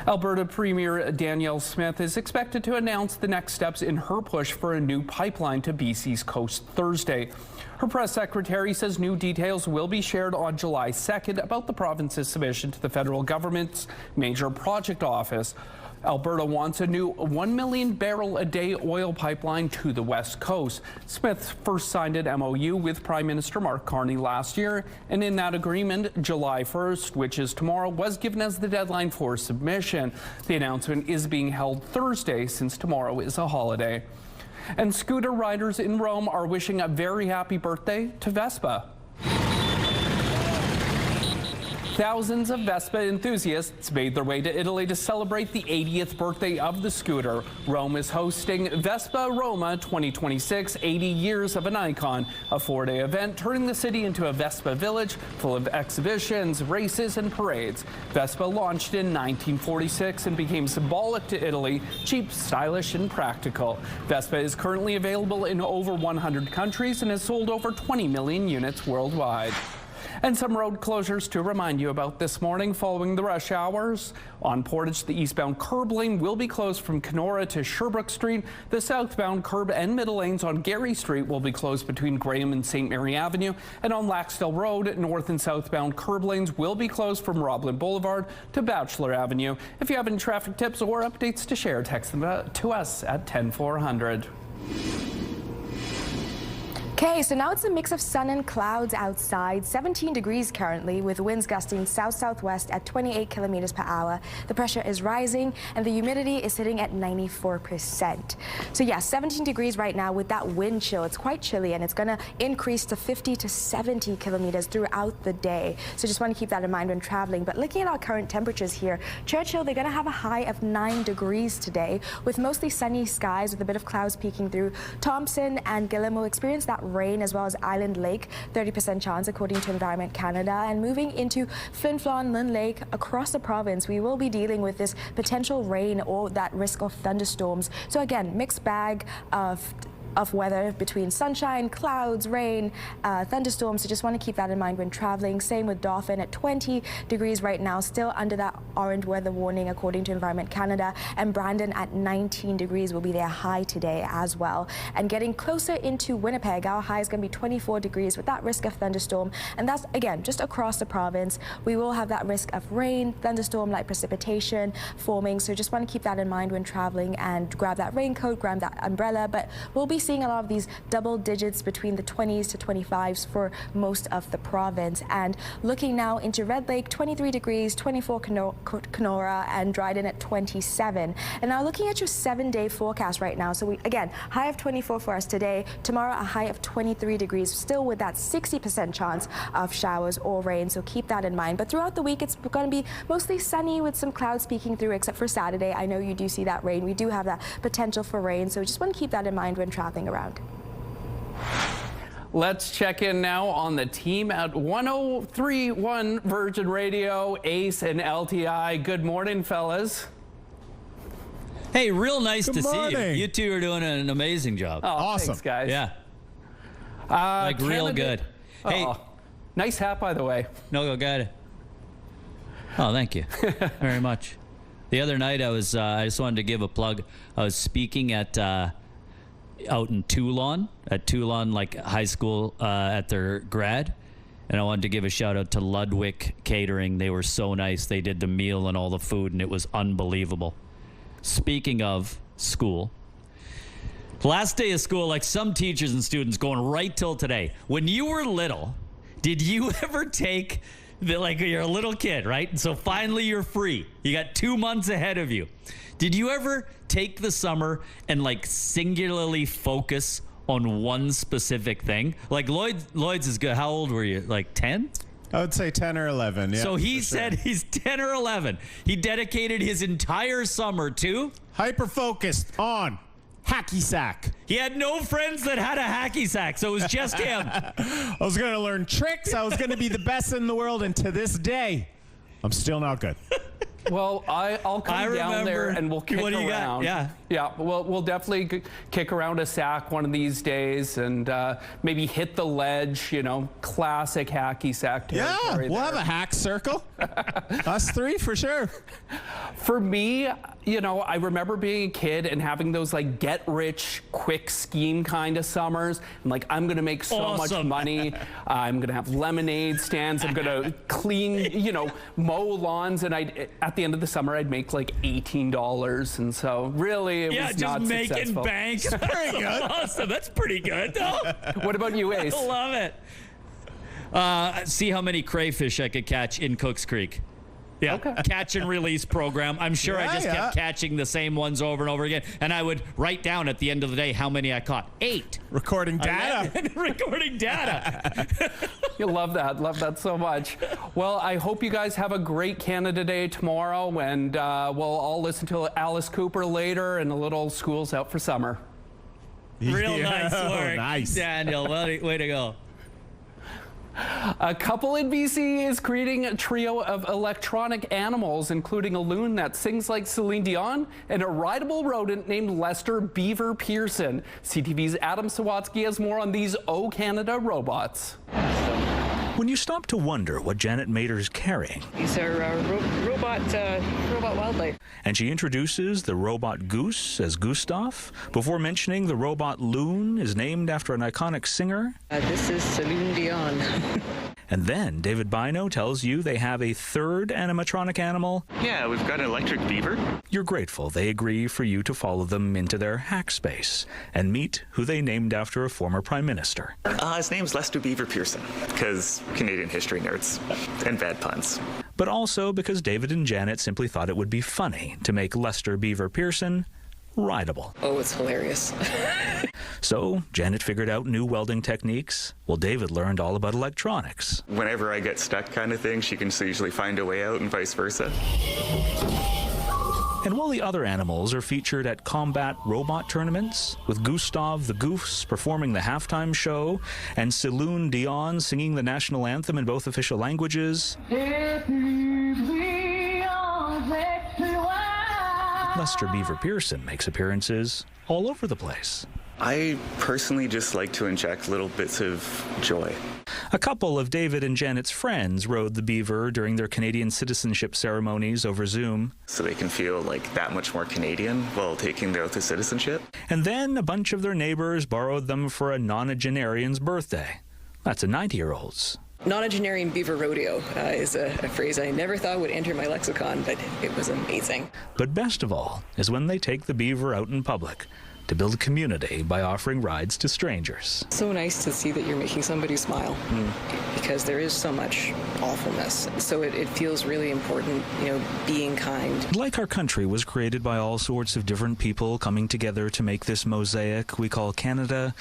Alberta Premier Danielle Smith is expected to announce the next steps in her push for a new pipeline to BC's coast Thursday. Her press secretary says new details will be shared on July 2nd about the province's submission to the federal government's major project office. Alberta wants a new 1 million barrel a day oil pipeline to the west coast. Smith first signed an MOU with Prime Minister Mark Carney last year, and in that agreement, July 1st, which is tomorrow, was given as the deadline for submission. The announcement is being held Thursday since tomorrow is a holiday. And scooter riders in Rome are wishing a very happy birthday to Vespa. Thousands of Vespa enthusiasts made their way to Italy to celebrate the 80th birthday of the scooter. Rome is hosting Vespa Roma 2026, 80 years of an icon, a 4-day event turning the city into a Vespa village full of exhibitions, races, and parades. Vespa launched in 1946 and became symbolic to Italy, cheap, stylish, and practical. Vespa is currently available in over 100 countries and has sold over 20 million units worldwide. And some road closures to remind you about this morning following the rush hours. On Portage, the eastbound curb lane will be closed from Kenora to Sherbrooke Street. The southbound curb and middle lanes on Gary Street will be closed between Graham and St. Mary Avenue. And on Laxdale Road, north and southbound curb lanes will be closed from Roblin Boulevard to Bachelor Avenue. If you have any traffic tips or updates to share, text them to us at 10400. Okay, so now it's a mix of sun and clouds outside. 17 degrees currently, with winds gusting south-southwest at 28 kilometers per hour. The pressure is rising and the humidity is sitting at 94%. So yeah, 17 degrees right now with that wind chill. It's quite chilly and it's going to increase to 50 to 70 kilometers throughout the day. So just want to keep that in mind when traveling. But looking at our current temperatures here, Churchill, they're going to have a high of 9 degrees today with mostly sunny skies with a bit of clouds peeking through. Thompson and Gillam will experience that rain as well as Island Lake, 30% chance according to Environment Canada. And moving into Flin Flon, Lynn Lake, across the province, we will be dealing with this potential rain or that risk of thunderstorms. So again, mixed bag of weather between sunshine, clouds, rain, thunderstorms. So just want to keep that in mind when traveling. Same with Dauphin at 20 degrees right now, still under that orange weather warning according to Environment Canada. And Brandon at 19 degrees will be their high today as well. And getting closer into Winnipeg, our high is going to be 24 degrees with that risk of thunderstorm. And that's, again, just across the province. We will have that risk of rain, thunderstorm, light precipitation forming. So just want to keep that in mind when traveling and grab that raincoat, grab that umbrella. But we'll be seeing a lot of these double digits between the 20s to 25s for most of the province. And looking now into Red Lake, 23 degrees, 24 Kenora, and Dryden at 27. And now looking at your 7-day forecast right now. So we, again, high of 24 for us today. Tomorrow, a high of 23 degrees, still with that 60% chance of showers or rain. So keep that in mind. But throughout the week, it's going to be mostly sunny with some clouds peeking through, except for Saturday. I know you do see that rain. We do have that potential for rain. So just want to keep that in mind when traveling around. Let's check in now on the team at 103.1 Virgin Radio, Ace and LTI. Good morning, fellas. Hey, real nice to see you. You two are doing an amazing job. Oh, awesome. Thanks, guys. Yeah. Like real good. Hey, nice hat, by the way. No, go got it. Oh, thank you very much. The other night, I just wanted to give a plug. I was speaking at out in Toulon, like high school at their grad. And I wanted to give a shout out to Ludwig Catering. They were so nice. They did the meal and all the food, and it was unbelievable. Speaking of school, last day of school, like some teachers and students going right till today. When you were little, did you ever take like you're a little kid, right? And so finally you're free. You got 2 months ahead of you. Did you ever take the summer and like singularly focus on one specific thing? Like Lloyd's is good. How old were you? Like 10? I would say 10 or 11. Yeah. So he said he's 10 or 11. He dedicated his entire summer to hyper-focused on hacky sack. He had no friends that had a hacky sack, so it was just him. I was going to learn tricks. I was going to be the best in the world, and to this day, I'm still not good. Well, I'll come down there and we'll kick what do you around. Got? Yeah. Yeah, we'll definitely kick around a sack one of these days and maybe hit the ledge, you know, classic hacky sack territory. Yeah, we'll have a hack circle. Us three for sure. For me, you know, I remember being a kid and having those like get rich quick scheme kind of summers. And like, I'm going to make so much money. I'm going to have lemonade stands. I'm going to clean, you know, mow lawns. And at the end of the summer, I'd make like $18. And so really, it was not just making successful. bank. Very good. Awesome. That's pretty good, though. What about you, Ace? I love it. See how many crayfish I could catch in Cooks Creek. Yeah, okay. Catch and release program. I'm sure I just kept catching the same ones over and over again. And I would write down at the end of the day how many I caught. 8. Recording data. Recording data. You love that so much. Well, I hope you guys have a great Canada Day tomorrow, and we'll all listen to Alice Cooper later and a little School's Out for Summer. Real nice work, nice. Daniel. Way to go. A couple in BC is creating a trio of electronic animals, including a loon that sings like Celine Dion and a rideable rodent named Lester Beaver Pearson. CTV's Adam Sawatsky has more on these O Canada robots. When you stop to wonder what Janet Mader's carrying. These are robot wildlife. And she introduces the robot goose as Gustav, before mentioning the robot loon is named after an iconic singer. This is Celine Dion. And then David Bino tells you they have a third animatronic animal. Yeah, we've got an electric beaver. You're grateful they agree for you to follow them into their hack space and meet who they named after a former prime minister. His name's Lester Beaver Pearson, because Canadian history nerds and bad puns. But also because David and Janet simply thought it would be funny to make Lester Beaver Pearson rideable. Oh, it's hilarious. So Janet figured out new welding techniques, while David learned all about electronics. Whenever I get stuck kind of thing, she can usually find a way out and vice versa. And while the other animals are featured at combat robot tournaments, with Gustav the Goose performing the halftime show and Celine Dion singing the national anthem in both official languages, Lester Beaver Pearson makes appearances all over the place. I personally just like to inject little bits of joy. A couple of David and Janet's friends rode the Beaver during their Canadian citizenship ceremonies over Zoom. So they can feel like that much more Canadian while taking their oath of citizenship. And then a bunch of their neighbors borrowed them for a nonagenarian's birthday. That's a 90-year-old's. Nonagenarian beaver rodeo is a phrase I never thought would enter my lexicon, but it was amazing. But best of all is when they take the beaver out in public to build a community by offering rides to strangers. So nice to see that you're making somebody smile, because there is so much awfulness. So it feels really important, you know, being kind. Like our country was created by all sorts of different people coming together to make this mosaic we call Canada,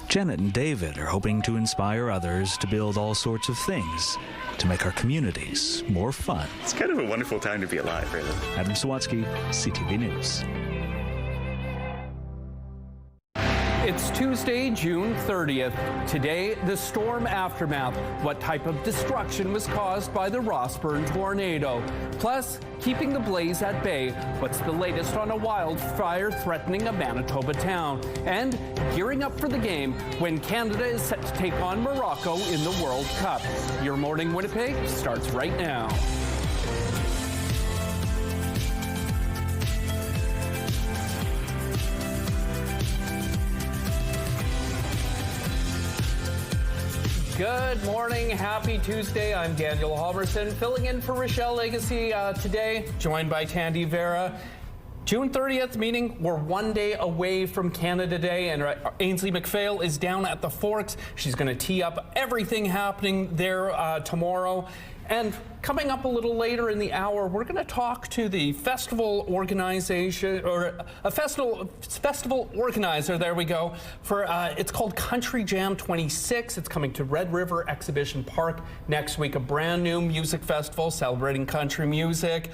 Janet and David are hoping to inspire others to build all sorts of things to make our communities more fun. It's kind of a wonderful time to be alive, really. Adam Sawatsky, CTV News. It's Tuesday, June 30th. Today, the storm aftermath. What type of destruction was caused by the Rossburn tornado? Plus, keeping the blaze at bay. What's the latest on a wildfire threatening a Manitoba town? And gearing up for the game when Canada is set to take on Morocco in the World Cup. Your Morning Winnipeg starts right now. Good morning, happy Tuesday. I'm Daniel Halverson, filling in for Rochelle Legacy today, joined by Tandy Vera. June 30th, meaning we're one day away from Canada Day, and Ainsley McPhail is down at the Forks. She's going to tee up everything happening there tomorrow. And coming up a little later in the hour, we're going to talk to the festival organization, or a festival organizer, there we go, for it's called Country Jam 26. It's coming to Red River Exhibition Park next week, a brand new music festival celebrating country music.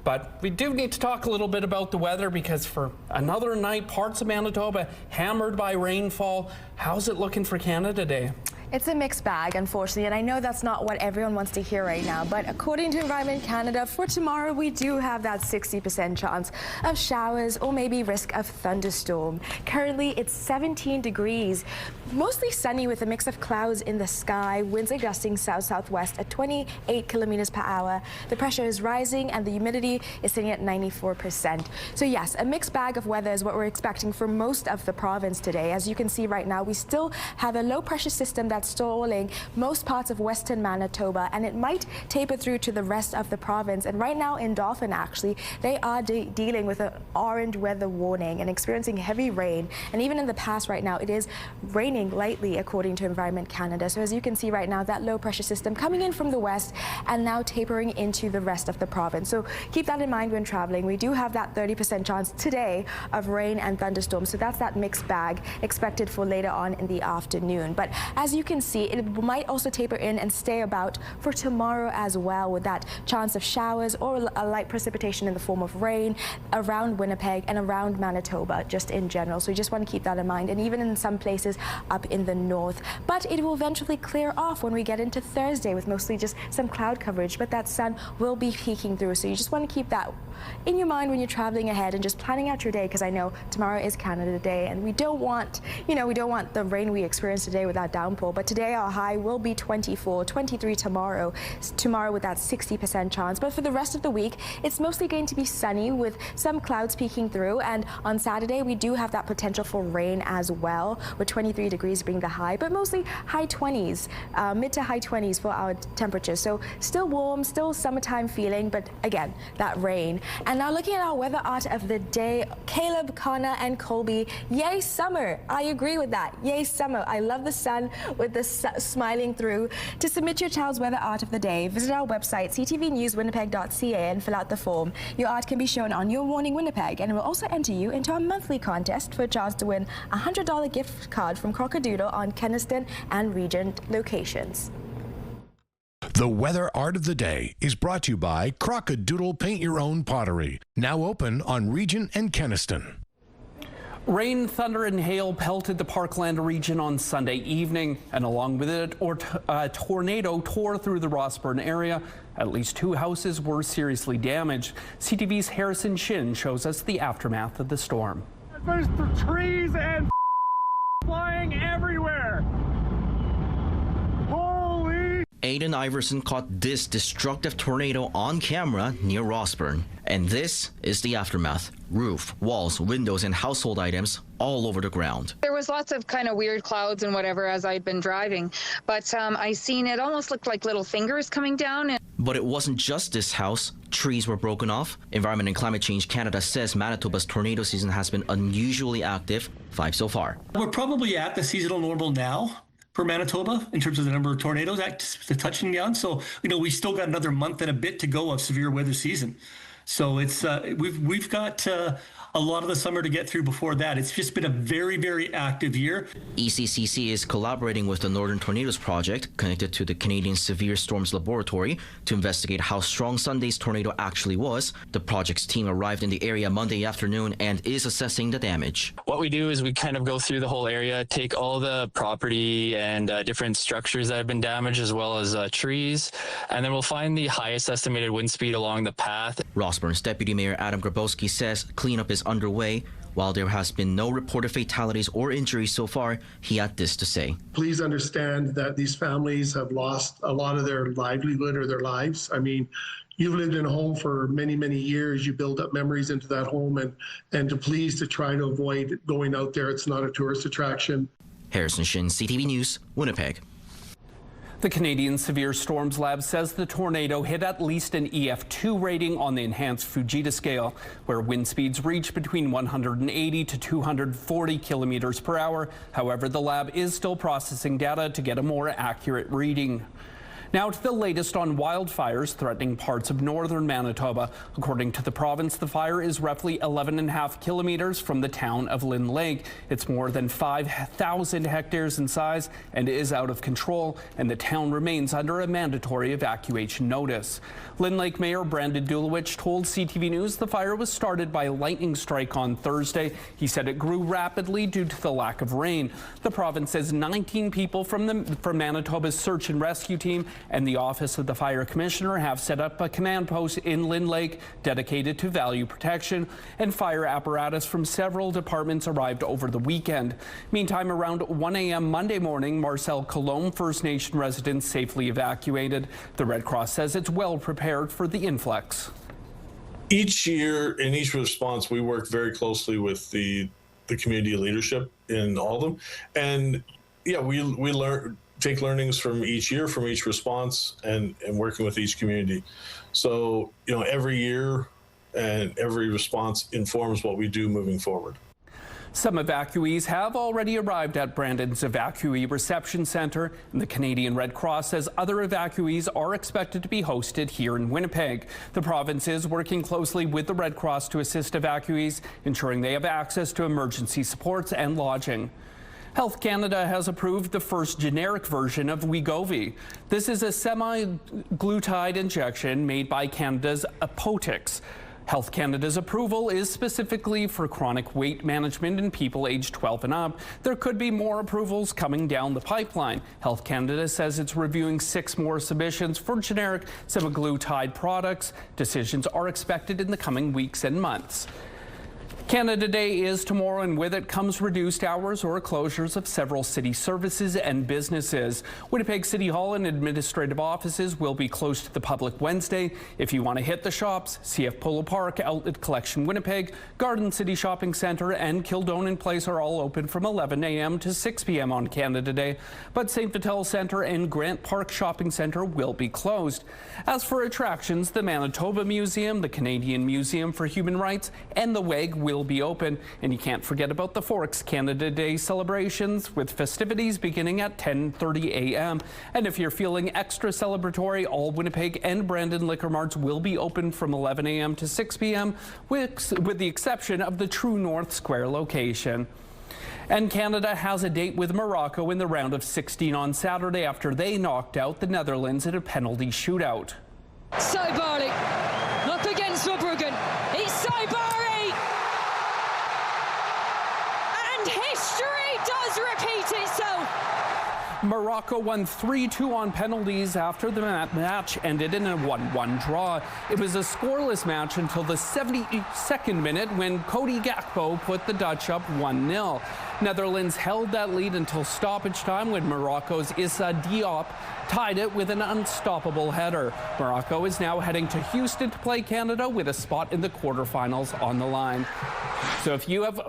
But we do need to talk a little bit about the weather, because for another night, parts of Manitoba hammered by rainfall. How's it looking for Canada Day? It's a mixed bag, unfortunately, and I know that's not what everyone wants to hear right now, but according to Environment Canada, for tomorrow we do have that 60% chance of showers or maybe risk of thunderstorm. Currently, it's 17 degrees, mostly sunny with a mix of clouds in the sky, winds are gusting south-southwest at 28 kilometers per hour. The pressure is rising and the humidity is sitting at 94%. So yes, a mixed bag of weather is what we're expecting for most of the province today. As you can see right now, we still have a low pressure system that's stalling most parts of western Manitoba, and it might taper through to the rest of the province. And right now in Dauphin, actually, they are dealing with an orange weather warning and experiencing heavy rain. And even in the past right now, it is raining lightly according to Environment Canada. So as you can see right now, that low pressure system coming in from the west and now tapering into the rest of the province. So keep that in mind when traveling. We do have that 30% chance today of rain and thunderstorms. So that's that mixed bag expected for later on in the afternoon. But as you can see, it might also taper in and stay about for tomorrow as well, with that chance of showers or a light precipitation in the form of rain around Winnipeg and around Manitoba just in general. So you just want to keep that in mind, and even in some places up in the north. But it will eventually clear off when we get into Thursday with mostly just some cloud coverage, but that sun will be peeking through. So you just want to keep that in your mind when you're traveling ahead and just planning out your day, because I know tomorrow is Canada Day and we don't want, we don't want the rain we experienced today with that downpour. But today our high will be 24, 23 tomorrow with that 60% chance. But for the rest of the week, it's mostly going to be sunny with some clouds peeking through. And on Saturday, we do have that potential for rain as well, with 23 degrees being the high, but mostly high 20s, mid to high 20s for our temperatures. So still warm, still summertime feeling, but again, that rain. And now looking at our weather art of the day, Caleb, Connor, and Colby, yay summer. I agree with that. Yay summer. I love the sun with the smiling through. To submit your child's weather art of the day, visit our website, ctvnewswinnipeg.ca, and fill out the form. Your art can be shown on Your Morning Winnipeg, and it will also enter you into our monthly contest for a chance to win a $100 gift card from Crocodile on Keniston and Regent locations. The weather art of the day is brought to you by Crocodile Paint Your Own Pottery, now open on Regent and Keniston. Rain, thunder, and hail pelted the Parkland region on Sunday evening, and along with it, a tornado tore through the Rossburn area. At least 2 houses were seriously damaged. CTV's Harrison Shin shows us the aftermath of the storm. There's trees and flying everywhere. Aidan Iverson caught this destructive tornado on camera near Rossburn. And this is the aftermath. Roof, walls, windows, and household items all over the ground. There was lots of kind of weird clouds and whatever as I'd been driving, but I seen it almost looked like little fingers coming down. But it wasn't just this house. Trees were broken off. Environment and Climate Change Canada says Manitoba's tornado season has been unusually active, 5 so far. We're probably at the seasonal normal now for Manitoba in terms of the number of tornadoes touching down. So, we still got another month and a bit to go of severe weather season. So it's we've got a lot of the summer to get through before that. It's just been a very, very active year. ECCC is collaborating with the Northern Tornadoes Project, connected to the Canadian Severe Storms Laboratory, to investigate how strong Sunday's tornado actually was. The project's team arrived in the area Monday afternoon and is assessing the damage. What we do is we kind of go through the whole area, take all the property and different structures that have been damaged, as well as trees, and then we'll find the highest estimated wind speed along the path. Rossburn's Deputy Mayor Adam Grabowski says cleanup is underway. While there has been no reported fatalities or injuries so far, he had this to say. Please understand that these families have lost a lot of their livelihood or their lives. I mean, you've lived in a home for many, many years. You build up memories into that home, and to try to avoid going out there. It's not a tourist attraction. Harrison Shin, CTV News, Winnipeg. The Canadian Severe Storms Lab says the tornado hit at least an EF2 rating on the enhanced Fujita scale, where wind speeds reach between 180 to 240 kilometers per hour. However, the lab is still processing data to get a more accurate reading. Now to the latest on wildfires threatening parts of northern Manitoba. According to the province, the fire is roughly 11.5 kilometers from the town of Lynn Lake. It's more than 5,000 hectares in size and is out of control, and the town remains under a mandatory evacuation notice. Lynn Lake Mayor Brandon Dulowich told CTV News the fire was started by a lightning strike on Thursday. He said it grew rapidly due to the lack of rain. The province says 19 people from Manitoba's search and rescue team and the Office of the Fire Commissioner have set up a command post in Lynn Lake dedicated to value protection, and fire apparatus from several departments arrived over the weekend. Meantime, around 1 a.m. Monday morning, Marcel Colombe First Nation residents safely evacuated. The Red Cross says it's well prepared for the influx. Each year, in each response, we work very closely with the community leadership in all of them. And yeah, we take learnings from each year, from each response, and working with each community. So, every year and every response informs what we do moving forward. Some evacuees have already arrived at Brandon's Evacuee Reception Centre, and the Canadian Red Cross says other evacuees are expected to be hosted here in Winnipeg. The province is working closely with the Red Cross to assist evacuees, ensuring they have access to emergency supports and lodging. Health Canada has approved the first generic version of Wegovy. This is a semi-glutide injection made by Canada's Outage. Health Canada's approval is specifically for chronic weight management in people aged 12 and up. There could be more approvals coming down the pipeline. Health Canada says it's reviewing 6 more submissions for generic semaglutide products. Decisions are expected in the coming weeks and months. Canada Day is tomorrow, and with it comes reduced hours or closures of several city services and businesses. Winnipeg City Hall and administrative offices will be closed to the public Wednesday. If you want to hit the shops, CF Polo Park, Outlet Collection Winnipeg, Garden City Shopping Centre and Kildonan Place are all open from 11 a.m. to 6 p.m. on Canada Day, but St. Vital Centre and Grant Park Shopping Centre will be closed. As for attractions, the Manitoba Museum, the Canadian Museum for Human Rights and the WEG will be open, and you can't forget about the Forks Canada Day celebrations with festivities beginning at 10:30 a.m. And if you're feeling extra celebratory, all Winnipeg and Brandon liquor marts will be open from 11 a.m. to 6 p.m. with the exception of the True North Square location. And Canada has a date with Morocco in the round of 16 on Saturday after they knocked out the Netherlands in a penalty shootout. Saibari up against Verbruggen. It's Saibari! And history does repeat itself. Morocco won 3-2 on penalties after the match ended in a 1-1 draw. It was a scoreless match until the 72nd minute when Cody Gakpo put the Dutch up 1-0. Netherlands held that lead until stoppage time when Morocco's Issa Diop tied it with an unstoppable header. Morocco is now heading to Houston to play Canada with a spot in the quarterfinals on the line. So if you have...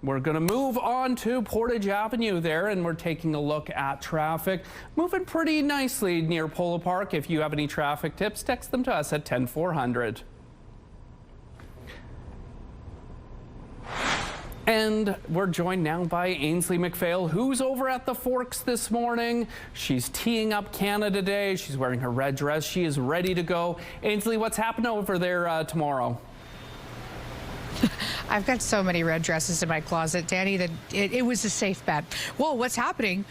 we're going to move on to Portage Avenue there, and we're taking a look at traffic. Moving pretty nicely near Polo Park. If you have any traffic tips, text them to us at 10400. And we're joined now by Ainsley McPhail, who's over at the Forks this morning. She's teeing up Canada Day. She's wearing her red dress. She is ready to go. Ainsley, what's happening over there tomorrow? I've got so many red dresses in my closet, Danny, that it was a safe bet. Well, what's happening?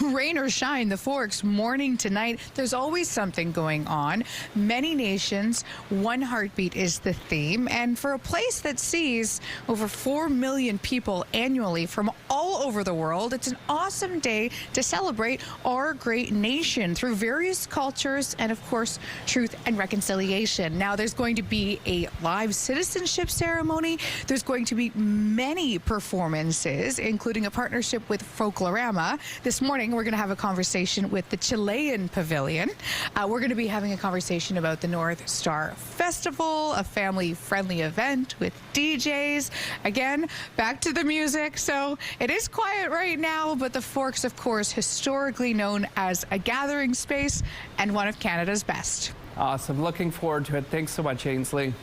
Rain or shine, the Forks, morning to night, there's always something going on. Many nations, one heartbeat is the theme. And for a place that sees over 4 million people annually from all over the world, it's an awesome day to celebrate our great nation through various cultures and, of course, truth and reconciliation. Now, there's going to be a live citizenship ceremony. There's going to be many performances, including a partnership with Folklorama. This morning, we're going to have a conversation with the Chilean Pavilion. We're going to be having a conversation about the North Star Festival, a family-friendly event with DJs. Again, back to the music. So it is quiet right now, but the Forks, of course, historically known as a gathering space and one of Canada's best. Awesome. Looking forward to it. Thanks so much, Ainsley.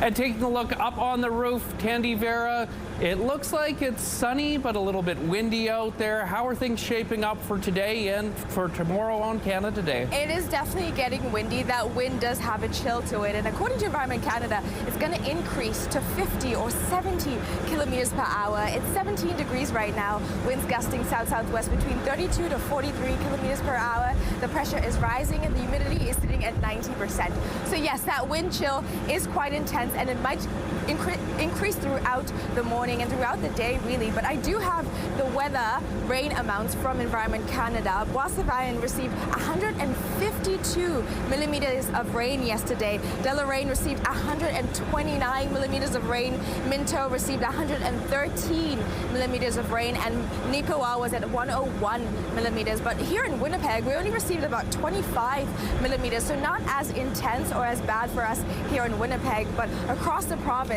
And taking a look up on the roof, Tandy Vera, it looks like it's sunny but a little bit windy out there. How are things shaping up for today and for tomorrow on Canada Day? It is definitely getting windy. That wind does have a chill to it, and according to Environment Canada, it's going to increase to 50 or 70 kilometers per hour. It's 17 degrees right now. Winds gusting south-southwest between 32 to 43 kilometers per hour. The pressure is rising and the humidity is sitting at 90%. So yes, that wind chill is quite intense, and it might increase throughout the morning and throughout the day, really. But I do have the weather rain amounts from Environment Canada. Bois-Savarin received 152 millimeters of rain yesterday. Deloraine received 129 millimeters of rain. Minto received 113 millimeters of rain, and Neepawa was at 101 millimeters. But here in Winnipeg, we only received about 25 millimeters, so not as intense or as bad for us here in Winnipeg. But across the province,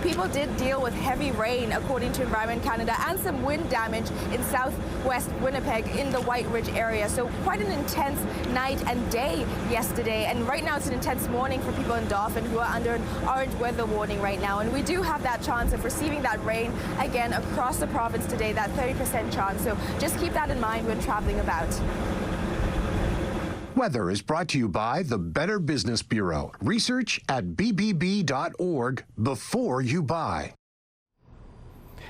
people did deal with heavy rain, according to Environment Canada, and some wind damage in southwest Winnipeg in the White Ridge area. So quite an intense night and day yesterday, and right now it's an intense morning for people in Dauphin who are under an orange weather warning right now. And we do have that chance of receiving that rain again across the province today, that 30% chance. So just keep that in mind when traveling about. Weather is brought to you by the Better Business Bureau. Research at bbb.org before you buy.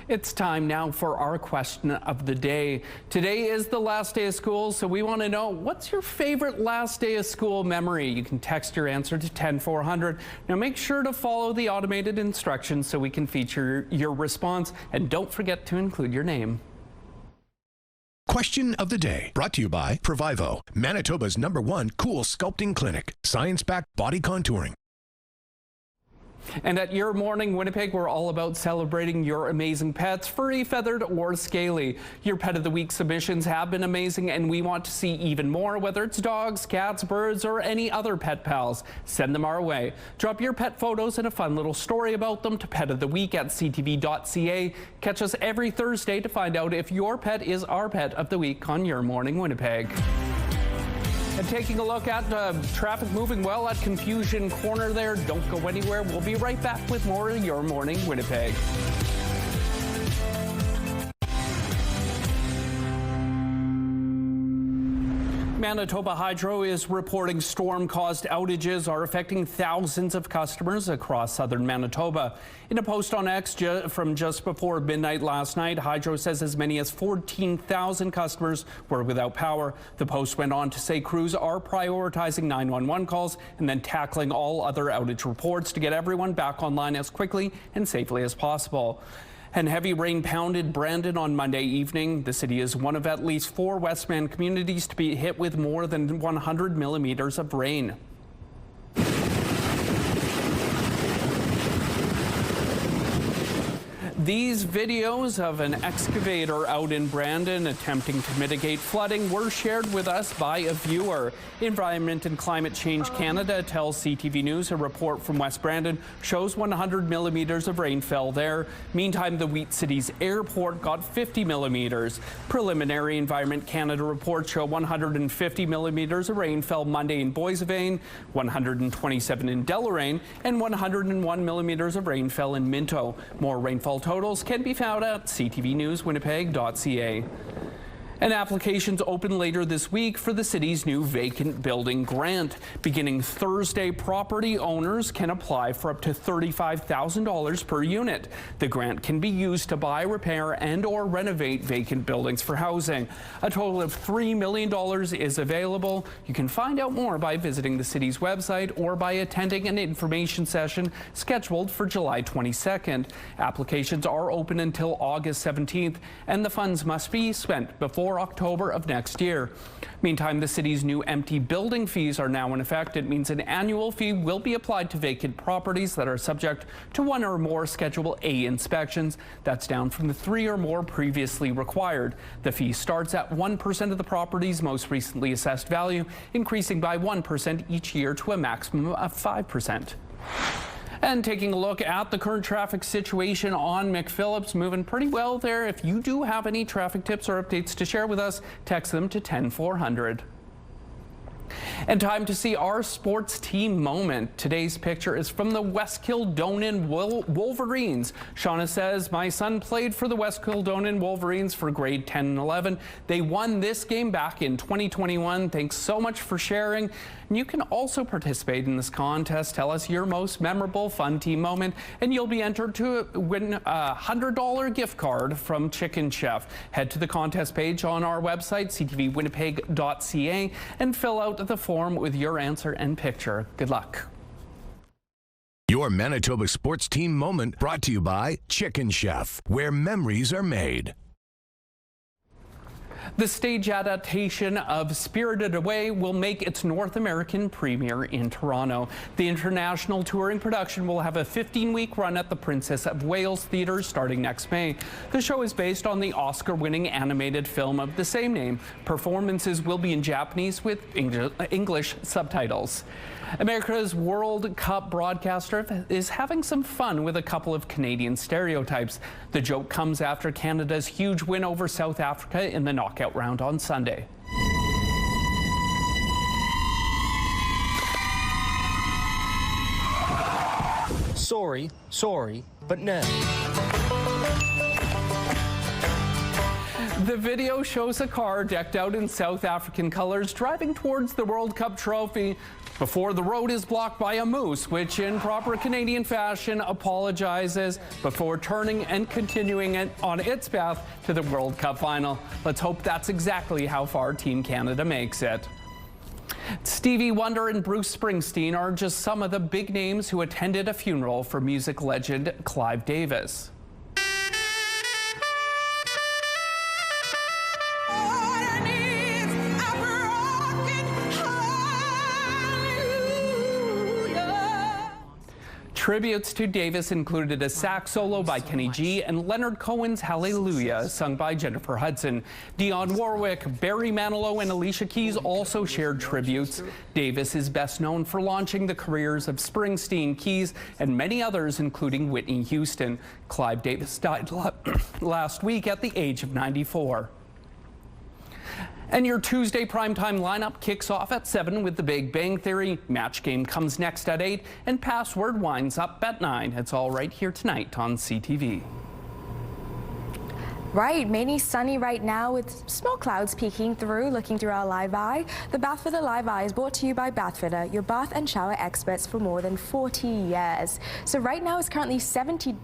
It's time now for our question of the day. Today is the last day of school, so we want to know, what's your favorite last day of school memory? You can text your answer to 10400. Now make sure to follow the automated instructions so we can feature your response, and don't forget to include your name. Question of the day, brought to you by Provivo, Manitoba's #1 cool sculpting clinic, science-backed body contouring. And at Your Morning Winnipeg, we're all about celebrating your amazing pets, furry, feathered, or scaly. Your Pet of the Week submissions have been amazing, and we want to see even more, whether it's dogs, cats, birds, or any other pet pals. Send them our way. Drop your pet photos and a fun little story about them to petoftheweek@ctv.ca. Catch us every Thursday to find out if your pet is our Pet of the Week on Your Morning Winnipeg. And taking a look at traffic moving well at Confusion Corner there. Don't go anywhere. We'll be right back with more of Your Morning Winnipeg. Manitoba Hydro is reporting storm-caused outages are affecting thousands of customers across southern Manitoba. In a post on X from just before midnight last night, Hydro says as many as 14,000 customers were without power. The post went on to say crews are prioritizing 911 calls and then tackling all other outage reports to get everyone back online as quickly and safely as possible. And heavy rain pounded Brandon on Monday evening. The city is one of at least 4 Westman communities to be hit with more than 100 millimeters of rain. These videos of an excavator out in Brandon attempting to mitigate flooding were shared with us by a viewer. Environment and Climate Change Canada tells CTV News a report from West Brandon shows 100 millimeters of rain fell there. Meantime, the Wheat Cities Airport got 50 millimeters. Preliminary Environment Canada reports show 150 millimeters of rain fell Monday in Boissevain, 127 in Deloraine, and 101 millimeters of rain fell in Minto. More rainfall totals can be found at ctvnewswinnipeg.ca. And applications open later this week for the city's new vacant building grant. Beginning Thursday, property owners can apply for up to $35,000 per unit. The grant can be used to buy, repair, and or renovate vacant buildings for housing. A total of $3 million is available. You can find out more by visiting the city's website or by attending an information session scheduled for July 22nd. Applications are open until August 17th, and the funds must be spent before October of next year. Meantime, the city's new empty building fees are now in effect. It means an annual fee will be applied to vacant properties that are subject to 1 or more Schedule A inspections. That's down from the 3 or more previously required. The fee starts at 1% of the property's most recently assessed value, increasing by 1% each year to a maximum of 5%. And taking a look at the current traffic situation on McPhillips, moving pretty well there. If you do have any traffic tips or updates to share with us, text them to 10400. And time to see our sports team moment. Today's picture is from the West Kildonan Wolverines. Shauna says, my son played for the West Kildonan Wolverines for grade 10 and 11. They won this game back in 2021. Thanks so much for sharing. And you can also participate in this contest. Tell us your most memorable fun team moment, and you'll be entered to win a $100 gift card from Chicken Chef. Head to the contest page on our website, ctvwinnipeg.ca, and fill out the form with your answer and picture. Good luck. Your Manitoba sports team moment brought to you by Chicken Chef, where memories are made. The stage adaptation of Spirited Away will make its North American premiere in Toronto. The international touring production will have a 15-week run at the Princess of Wales Theatre starting next May. The show is based on the Oscar-winning animated film of the same name. Performances will be in Japanese with English subtitles. America's World Cup broadcaster is having some fun with a couple of Canadian stereotypes. The joke comes after Canada's huge win over South Africa in the knockout round on Sunday. Sorry, but no. The video shows a car decked out in South African colors driving towards the World Cup trophy before the road is blocked by a moose, which in proper Canadian fashion apologizes before turning and continuing it on its path to the World Cup final. Let's hope that's exactly how far Team Canada makes it. Stevie Wonder and Bruce Springsteen are just some of the big names who attended a funeral for music legend Clive Davis. Tributes to Davis included a sax solo by Kenny G and Leonard Cohen's Hallelujah, sung by Jennifer Hudson. Dionne Warwick, Barry Manilow, and Alicia Keys also shared tributes. Davis is best known for launching the careers of Springsteen, Keys, and many others, including Whitney Houston. Clive Davis died last week at the age of 94. And your Tuesday primetime lineup kicks off at 7 with The Big Bang Theory. Match Game comes next at 8, and Password winds up at 9. It's all right here tonight on CTV. Right, mainly sunny right now with small clouds peeking through, looking through our live eye. The Bathfitter Live Eye is brought to you by Bathfitter, your bath and shower experts for more than 40 years. So right now it's currently 17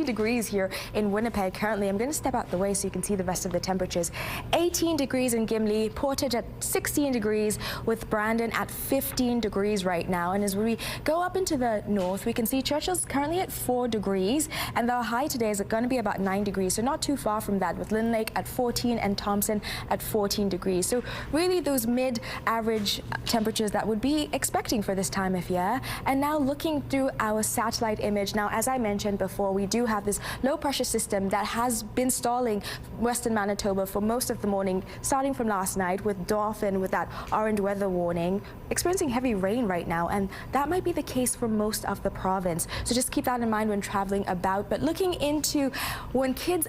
degrees here in Winnipeg currently. I'm going to step out the way so you can see the rest of the temperatures. 18 degrees in Gimli, Portage at 16 degrees, with Brandon at 15 degrees right now. And as we go up into the north, we can see Churchill's currently at 4 degrees, and the high today is going to be about 9 degrees, so not too far from that, with Lynn Lake at 14 and Thompson at 14 degrees. So really those mid-average temperatures that would be expecting for this time of year. And now looking through our satellite image, now as I mentioned before, we do have this low pressure system that has been stalling western Manitoba for most of the morning, starting from last night with Dauphin with that orange weather warning, experiencing heavy rain right now, and that might be the case for most of the province. So just keep that in mind when traveling about. But looking into when kids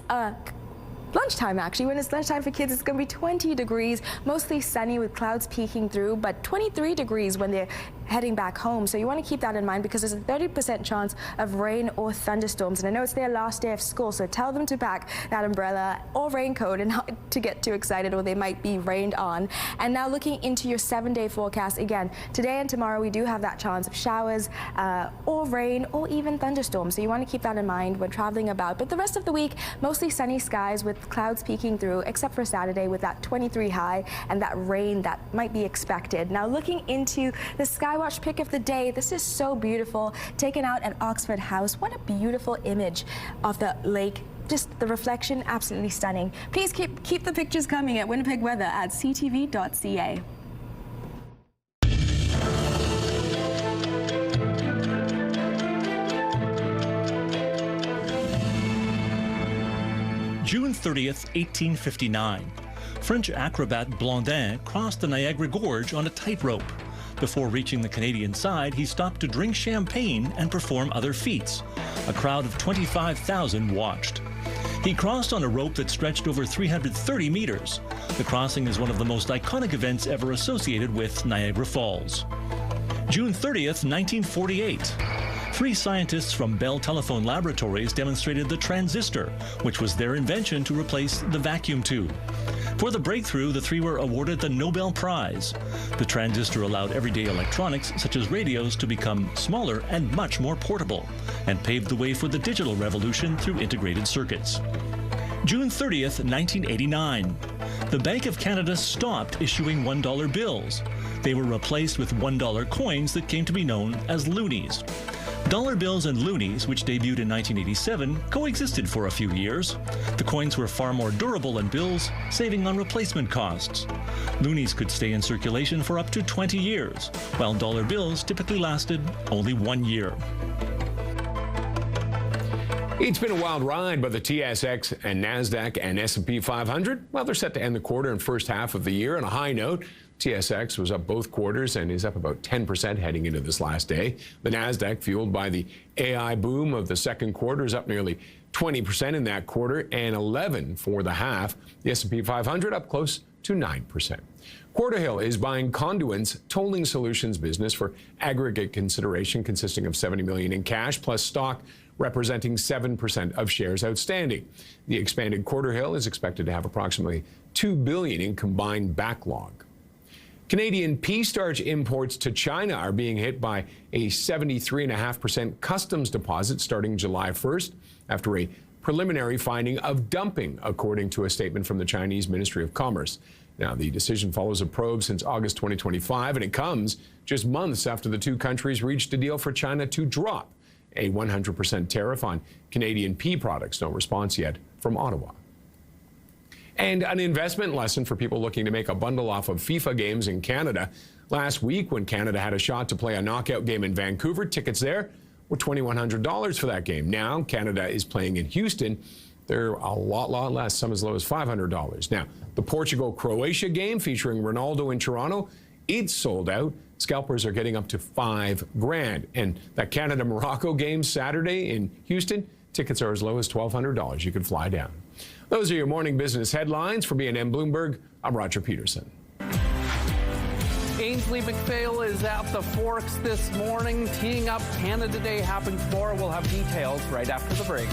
lunchtime, actually, when it's lunchtime for kids, it's going to be 20 degrees, mostly sunny with clouds peeking through, but 23 degrees when they're heading back home. So you want to keep that in mind because there's a 30% chance of rain or thunderstorms. And I know it's their last day of school, so tell them to pack that umbrella or raincoat and not to get too excited, or they might be rained on. And now looking into your 7-day forecast, again, today and tomorrow we do have that chance of showers or rain or even thunderstorms. So you want to keep that in mind when traveling about. But the rest of the week, mostly sunny skies with clouds peeking through, except for Saturday with that 23 high and that rain that might be expected. Now looking into the Skywatch pick of the day, this is so beautiful, taken out at Oxford House. What a beautiful image of the lake. Just the reflection, absolutely stunning. Please keep the pictures coming at Winnipeg Weather at ctv.ca. June 30th, 1859. French acrobat Blondin crossed the Niagara Gorge on a tightrope. Before reaching the Canadian side, he stopped to drink champagne and perform other feats. A crowd of 25,000 watched. He crossed on a rope that stretched over 330 meters. The crossing is one of the most iconic events ever associated with Niagara Falls. June 30th, 1948. 3 scientists from Bell Telephone Laboratories demonstrated the transistor, which was their invention to replace the vacuum tube. For the breakthrough, the 3 were awarded the Nobel Prize. The transistor allowed everyday electronics, such as radios, to become smaller and much more portable, and paved the way for the digital revolution through integrated circuits. June 30th, 1989. The Bank of Canada stopped issuing $1 bills. They were replaced with $1 coins that came to be known as loonies. Dollar bills and loonies, which debuted in 1987, coexisted for a few years. The coins were far more durable than bills, saving on replacement costs. Loonies could stay in circulation for up to 20 years, while dollar bills typically lasted only 1 year. It's been a wild ride, but the TSX and NASDAQ and S&P 500, well, they're set to end the quarter and first half of the year on a high note. TSX was up both quarters and is up about 10% heading into this last day. The NASDAQ, fueled by the AI boom of the second quarter, is up nearly 20% in that quarter and 11% for the half. The S&P 500 up close to 9%. Quarterhill is buying Conduent's tolling solutions business for aggregate consideration consisting of $70 million in cash plus stock representing 7% of shares outstanding. The expanded Quarterhill is expected to have approximately $2 billion in combined backlog. Canadian pea starch imports to China are being hit by a 73.5% customs deposit starting July 1st after a preliminary finding of dumping, according to a statement from the Chinese Ministry of Commerce. Now, the decision follows a probe since August 2025, and it comes just months after the two countries reached a deal for China to drop a 100% tariff on Canadian pea products. No response yet from Ottawa. And an investment lesson for people looking to make a bundle off of FIFA games in Canada. Last week, when Canada had a shot to play a knockout game in Vancouver, tickets there were $2,100 for that game. Now, Canada is playing in Houston. They're a lot less, some as low as $500. Now, the Portugal-Croatia game featuring Ronaldo in Toronto, it's sold out. Scalpers are getting up to $5,000. And that Canada-Morocco game Saturday in Houston, tickets are as low as $1,200. You can fly down. Those are your morning business headlines. For B&M Bloomberg, I'm Roger Peterson. Ainsley McPhail is at the Forks this morning, teeing up Canada Day happening tomorrow. We'll have details right after the break.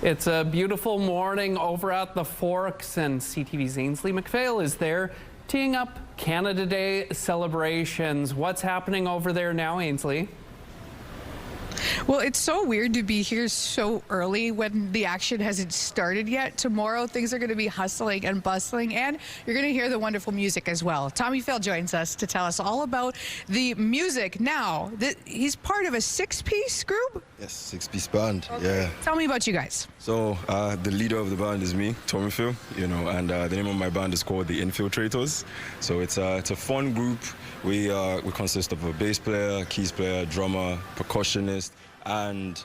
It's a beautiful morning over at the Forks, and CTV's Ainsley McPhail is there teeing up Canada Day celebrations. What's happening over there now, Ainsley? Well, it's so weird to be here so early when the action hasn't started yet. Tomorrow, things are going to be hustling and bustling, and you're going to hear the wonderful music as well. Tommy Phil joins us to tell us all about the music. Now, he's part of a 6-piece group? Yes, 6-piece band, Okay. yeah. Tell me about you guys. So, the leader of the band is me, Tommy Phil, and the name of my band is called The Infiltrators. So it's a fun group. We consist of a bass player, keys player, drummer, percussionist, and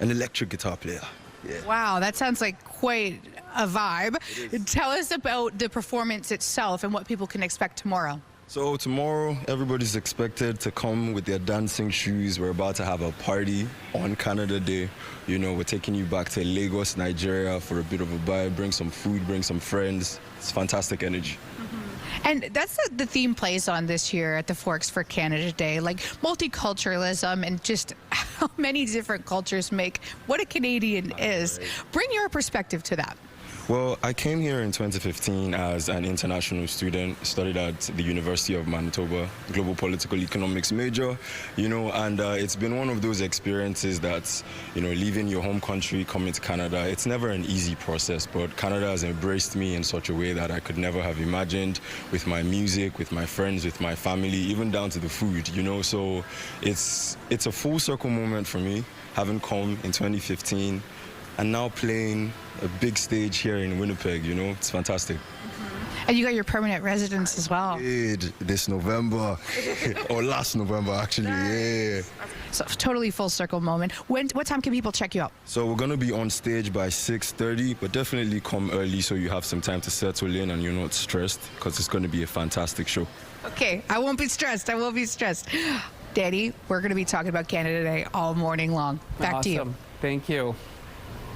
an electric guitar player. Yeah. Wow, that sounds like quite a vibe. Tell us about the performance itself and what people can expect tomorrow. So tomorrow, everybody's expected to come with their dancing shoes. We're about to have a party on Canada Day. We're taking you back to Lagos, Nigeria for a bit of a vibe, bring some food, bring some friends. It's fantastic energy. And that's the theme plays on this year at the Forks for Canada Day, like multiculturalism and just how many different cultures make what a Canadian is. Bring your perspective to that. Well, I came here in 2015 as an international student, studied at the University of Manitoba, global political economics major, and it's been one of those experiences that's, leaving your home country, coming to Canada. It's never an easy process, but Canada has embraced me in such a way that I could never have imagined, with my music, with my friends, with my family, even down to the food, So it's a full circle moment for me, having come in 2015 and now playing a big stage here in Winnipeg, it's fantastic. And you got your permanent residence as well. This November, or last November actually, yeah. So totally full circle moment. What time can people check you out? So we're gonna be on stage by 6:30, but definitely come early so you have some time to settle in and you're not stressed, because it's gonna be a fantastic show. Okay, I won't be stressed. Danny, we're going to be talking about Canada Day all morning long. Back to you. Thank you.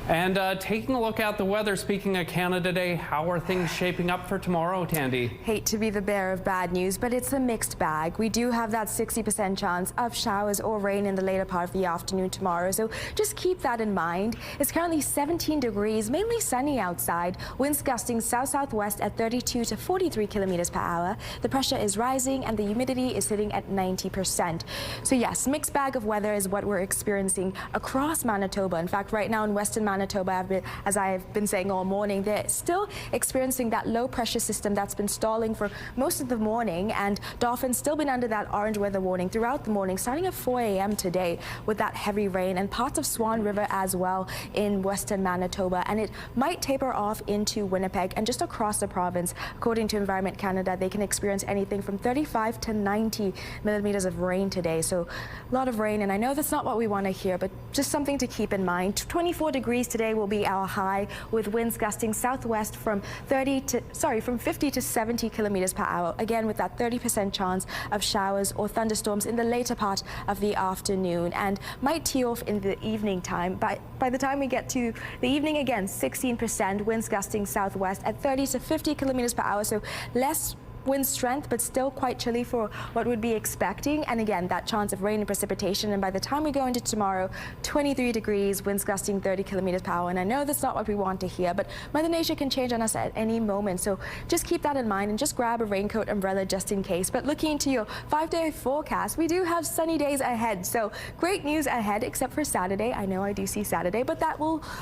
And taking a look at the weather, speaking of Canada Day, how are things shaping up for tomorrow, Tandy? Hate to be the bearer of bad news, but it's a mixed bag. We do have that 60% chance of showers or rain in the later part of the afternoon tomorrow, so just keep that in mind. It's currently 17 degrees, mainly sunny outside. Winds gusting south-southwest at 32 to 43 kilometers per hour. The pressure is rising and the humidity is sitting at 90%. So yes, mixed bag of weather is what we're experiencing across Manitoba. In fact, right now in western Manitoba, as I've been saying all morning, they're still experiencing that low pressure system that's been stalling for most of the morning, and Dauphins still been under that orange weather warning throughout the morning, starting at 4 a.m. today with that heavy rain, and parts of Swan River as well in western Manitoba, and it might taper off into Winnipeg and just across the province. According to Environment Canada, they can experience anything from 35 to 90 millimeters of rain today, so a lot of rain, and I know that's not what we want to hear, but just something to keep in mind. 24 degrees today will be our high, with winds gusting southwest from 50 to 70 kilometers per hour, again with that 30% chance of showers or thunderstorms in the later part of the afternoon, and might tee off in the evening time. By the time we get to the evening, again 16%, winds gusting southwest at 30 to 50 kilometers per hour, so less wind strength, but still quite chilly for what we'd be expecting. And again, that chance of rain and precipitation. And by the time we go into tomorrow, 23 degrees, winds gusting 30 kilometers per hour. And I know that's not what we want to hear, but Mother Nature can change on us at any moment. So just keep that in mind and just grab a raincoat, umbrella just in case. But looking into your 5-day forecast, we do have sunny days ahead. So great news ahead, except for Saturday. I know I do see Saturday, but that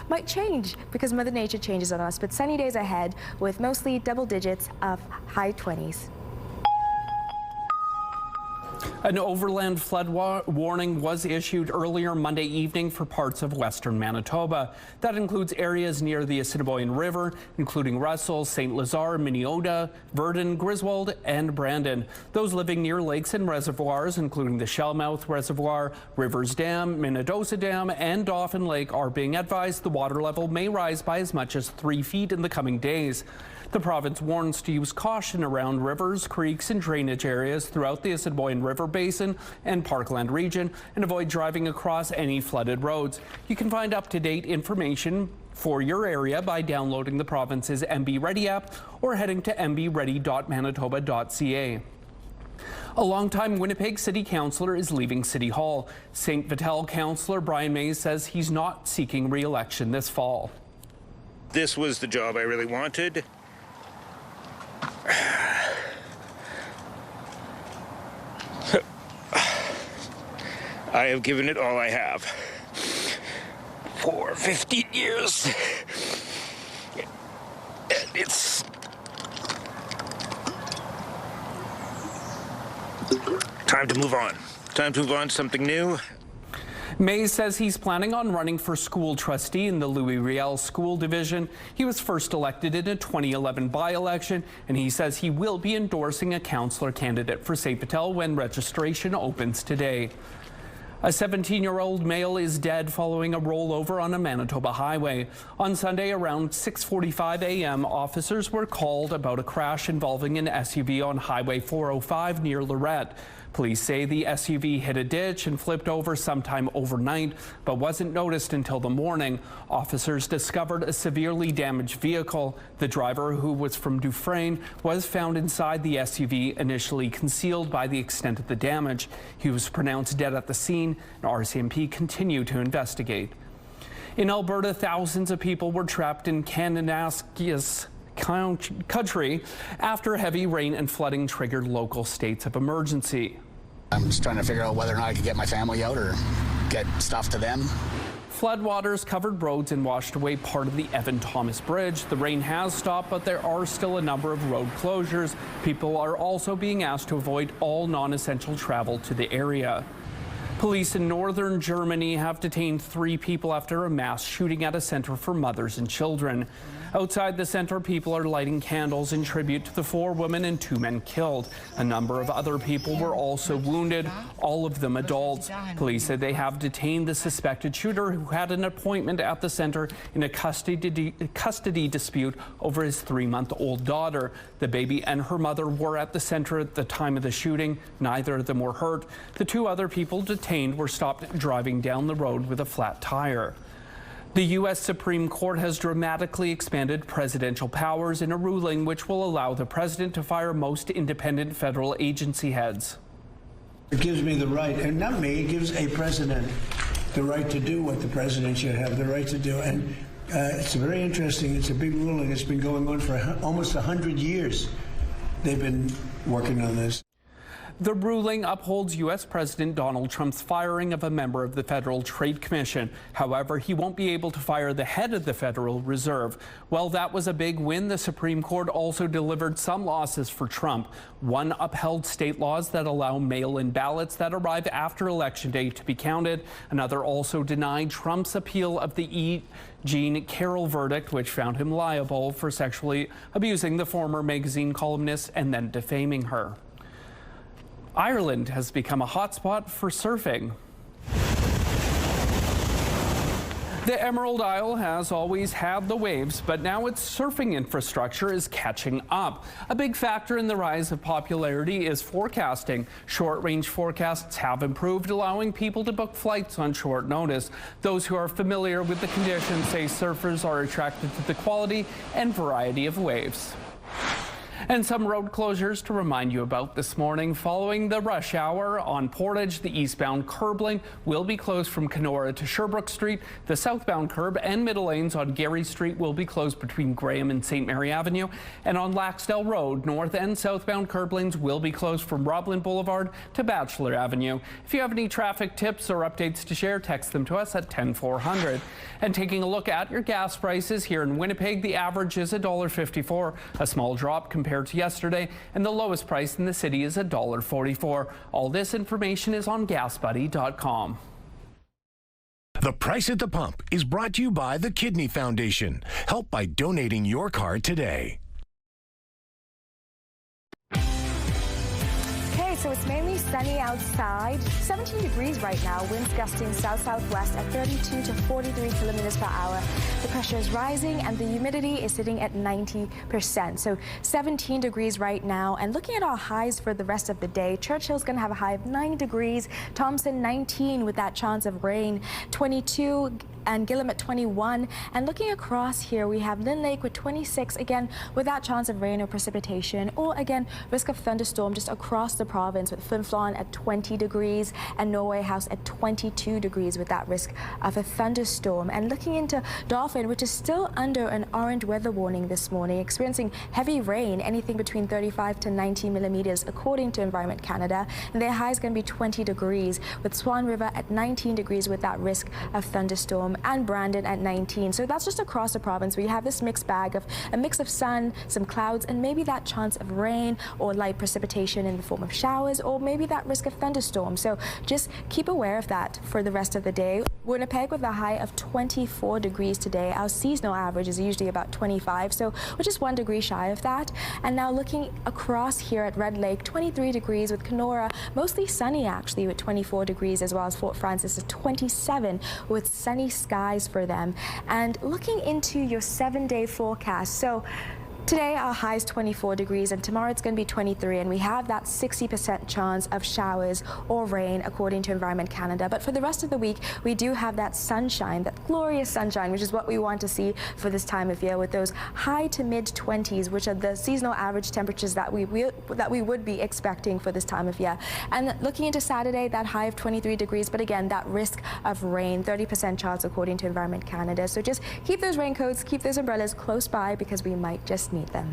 might change because Mother Nature changes on us. But sunny days ahead with mostly double digits of high 20s. An overland flood warning was issued earlier Monday evening for parts of western Manitoba. That includes areas near the Assiniboine River, including Russell, St. Lazare, Minneota, Verdun, Griswold, and Brandon. Those living near lakes and reservoirs, including the Shellmouth Reservoir, Rivers Dam, Minnedosa Dam, and Dauphin Lake, are being advised the water level may rise by as much as 3 feet in the coming days. The province warns to use caution around rivers, creeks, and drainage areas throughout the Assiniboine River Basin and Parkland region, and avoid driving across any flooded roads. You can find up-to-date information for your area by downloading the province's MB Ready app or heading to mbready.manitoba.ca. A longtime Winnipeg City Councillor is leaving City Hall. St. Vital Councillor Brian Mays says he's not seeking re-election this fall. This was the job I really wanted. I have given it all I have for 15 years. And it's time to move on. Time to move on to something new. Mays says he's planning on running for school trustee in the Louis Riel School Division. He was first elected in a 2011 by-election, and he says he will be endorsing a councillor candidate for St. Vital when registration opens today. A 17-year-old male is dead following a rollover on a Manitoba highway. On Sunday around 6:45 a.m., officers were called about a crash involving an SUV on Highway 405 near Lorette. Police say the SUV hit a ditch and flipped over sometime overnight, but wasn't noticed until the morning. Officers discovered a severely damaged vehicle. The driver, who was from Dufresne, was found inside the SUV, initially concealed by the extent of the damage. He was pronounced dead at the scene, and RCMP continue to investigate. In Alberta, thousands of people were trapped in Kananaskis country after heavy rain and flooding triggered local states of emergency. I'm just trying to figure out whether or not I could get my family out or get stuff to them. Floodwaters covered roads and washed away part of the Evan Thomas Bridge. The rain has stopped, but there are still a number of road closures. People are also being asked to avoid all non-essential travel to the area. Police in northern Germany have detained 3 people after a mass shooting at a center for mothers and children. Outside the center, people are lighting candles in tribute to the 4 women and 2 men killed. A number of other people were also wounded, all of them adults. Police said they have detained the suspected shooter who had an appointment at the center in a custody dispute over his 3-month-old daughter. The baby and her mother were at the center at the time of the shooting. Neither of them were hurt. The 2 other people detained were stopped driving down the road with a flat tire. The U.S. Supreme Court has dramatically expanded presidential powers in a ruling which will allow the president to fire most independent federal agency heads. It gives me the right, and not me, it gives a president the right to do what the president should have the right to do. And it's very interesting. It's a big ruling. It's been going on for almost 100 years. They've been working on this. The ruling upholds U.S. President Donald Trump's firing of a member of the Federal Trade Commission. However, he won't be able to fire the head of the Federal Reserve. Well, that was a big win. The Supreme Court also delivered some losses for Trump. One upheld state laws that allow mail-in ballots that arrive after Election Day to be counted. Another also denied Trump's appeal of the E. Jean Carroll verdict, which found him liable for sexually abusing the former magazine columnist and then defaming her. Ireland has become a hotspot for surfing. The Emerald Isle has always had the waves, but now its surfing infrastructure is catching up. A big factor in the rise of popularity is forecasting. Short-range forecasts have improved, allowing people to book flights on short notice. Those who are familiar with the conditions say surfers are attracted to the quality and variety of waves. And some road closures to remind you about this morning. Following the rush hour on Portage, the eastbound curb lane will be closed from Kenora to Sherbrooke Street. The southbound curb and middle lanes on Gary Street will be closed between Graham and St. Mary Avenue. And on Laxdale Road, north and southbound curb lanes will be closed from Roblin Boulevard to Bachelor Avenue. If you have any traffic tips or updates to share, text them to us at 10400. And taking a look at your gas prices here in Winnipeg, the average is $1.54, a small drop compared to yesterday, and the lowest price in the city is $1.44. All this information is on GasBuddy.com. The Price at the Pump is brought to you by the Kidney Foundation. Help by donating your card today. So it's mainly sunny outside, 17 degrees right now, winds gusting south-southwest at 32 to 43 kilometers per hour. The pressure is rising and the humidity is sitting at 90%. So 17 degrees right now. And looking at our highs for the rest of the day, Churchill's going to have a high of 9 degrees, Thompson 19 with that chance of rain, 22, and Gillam at 21. And looking across here, we have Lynn Lake with 26, again with that chance of rain or precipitation, or again risk of thunderstorm just across the province, with Flin Flon at 20 degrees and Norway House at 22 degrees with that risk of a thunderstorm. And looking into Dauphin, which is still under an orange weather warning this morning, experiencing heavy rain, anything between 35 to 90 millimeters according to Environment Canada, and their high is going to be 20 degrees with Swan River at 19 degrees with that risk of thunderstorm, and Brandon at 19. So that's just across the province where you have this mixed bag of a mix of sun, some clouds, and maybe that chance of rain or light precipitation in the form of showers, or maybe that risk of thunderstorm. So just keep aware of that for the rest of the day. Winnipeg with a high of 24 degrees today. Our seasonal average is usually about 25, so we're just 1 degree shy of that. And now looking across here at Red Lake, 23 degrees with Kenora, mostly sunny actually with 24 degrees, as well as Fort Francis is 27 with sunny skies for them. And looking into your 7-day forecast, so today our high is 24 degrees and tomorrow it's going to be 23, and we have that 60% chance of showers or rain according to Environment Canada. But for the rest of the week we do have that sunshine, that glorious sunshine, which is what we want to see for this time of year, with those high to mid 20s, which are the seasonal average temperatures that we would be expecting for this time of year. And looking into Saturday, that high of 23 degrees, but again that risk of rain, 30% chance according to Environment Canada. So just keep those raincoats, keep those umbrellas close by, because we might just need them.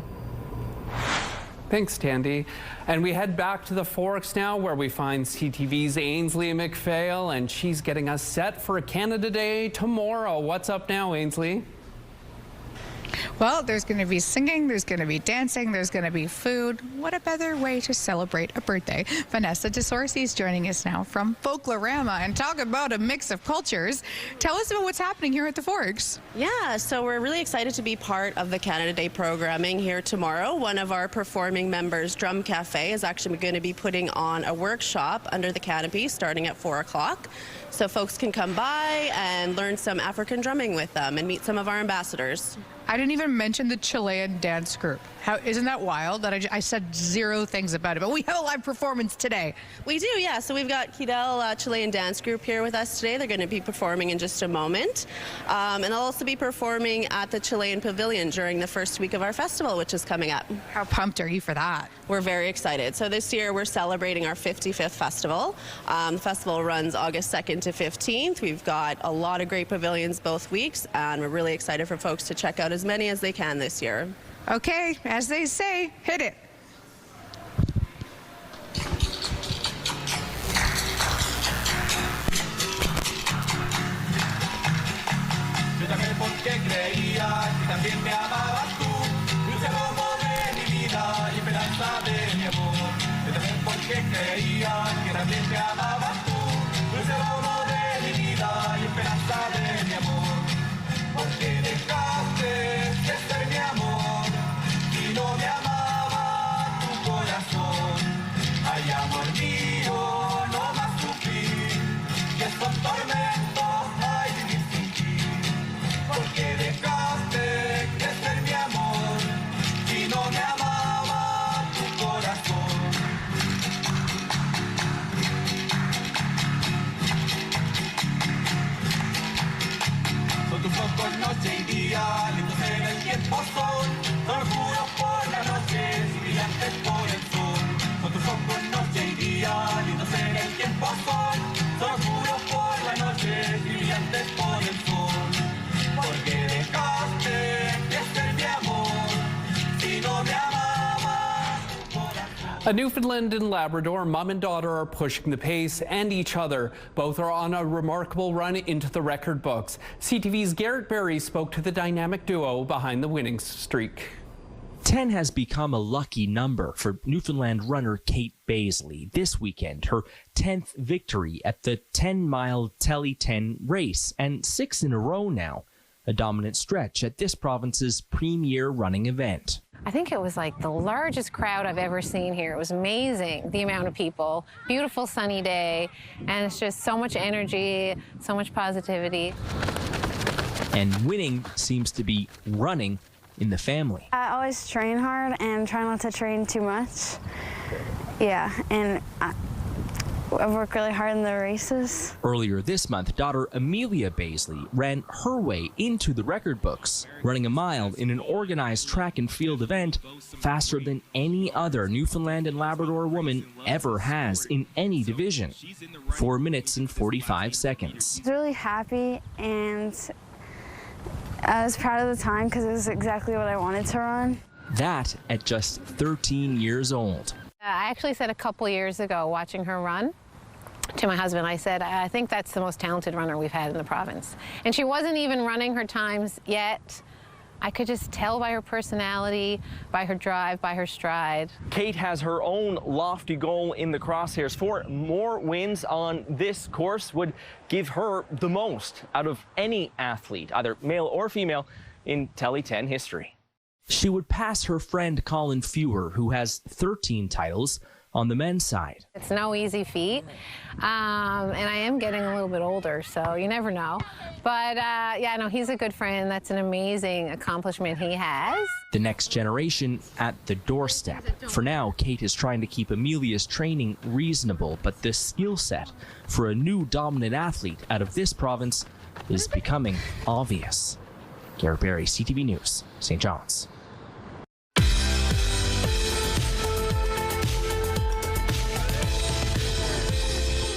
Thanks, Tandy. And we head back to the Forks now, where we find CTV's Ainsley McPhail, and she's getting us set for a Canada Day tomorrow. What's up now, Ainsley? Well, there's going to be singing, there's going to be dancing, there's going to be food. What a better way to celebrate a birthday? Vanessa DeSorsi is joining us now from Folklorama, and talk about a mix of cultures. Tell us about what's happening here at the Forks. Yeah, so we're really excited to be part of the Canada Day programming here tomorrow. One of our performing members, Drum Cafe, is actually going to be putting on a workshop under the canopy starting at 4 o'clock. So folks can come by and learn some African drumming with them and meet some of our ambassadors. I didn't even mention the Chilean dance group. Isn't that wild that I said zero things about it? But we have a live performance today. We do, yeah. So we've got Kidel Chilean dance group here with us today. They're going to be performing in just a moment. And they'll also be performing at the Chilean Pavilion during the first week of our festival, which is coming up. How pumped are you for that? We're very excited. So this year we're celebrating our 55th festival. The festival runs August 2nd to 15th. We've got a lot of great pavilions both weeks, and we're really excited for folks to check out as many as they can this year. Okay, as they say, hit it. A Newfoundland and Labrador, mom and daughter are pushing the pace and each other. Both are on a remarkable run into the record books. CTV's Garrett Berry spoke to the dynamic duo behind the winning streak. 10 has become a lucky number for Newfoundland runner Kate Baisley. This weekend, her 10th victory at the 10-mile Telly 10 race, and 6 in a row now. A dominant stretch at this province's premier running event. I think it was like the largest crowd I've ever seen here. It was amazing, the amount of people. Beautiful sunny day, and it's just so much energy, so much positivity. And winning seems to be running in the family. I always train hard and try not to train too much. Yeah, and I work really hard in the races. Earlier this month, daughter Amelia Baisley ran her way into the record books, running a mile in an organized track and field event faster than any other Newfoundland and Labrador woman ever has in any division. 4 minutes and 45 seconds. I was really happy, and I was proud of the time because it was exactly what I wanted to run. That at just 13 years old. I actually said a couple years ago, watching her run, to my husband, I said, I think that's the most talented runner we've had in the province. And she wasn't even running her times yet. I could just tell by her personality, by her drive, by her stride. Kate has her own lofty goal in the crosshairs. 4 more wins on this course would give her the most out of any athlete, either male or female, in Telly 10 history. She would pass her friend Colin Fewer, who has 13 titles on the men's side. It's no easy feat, and I am getting a little bit older, so you never know. But yeah, no, he's a good friend. That's an amazing accomplishment he has. The next generation at the doorstep. For now, Kate is trying to keep Amelia's training reasonable, but the skill set for a new dominant athlete out of this province is becoming obvious. Garrett Berry, CTV News, St. John's.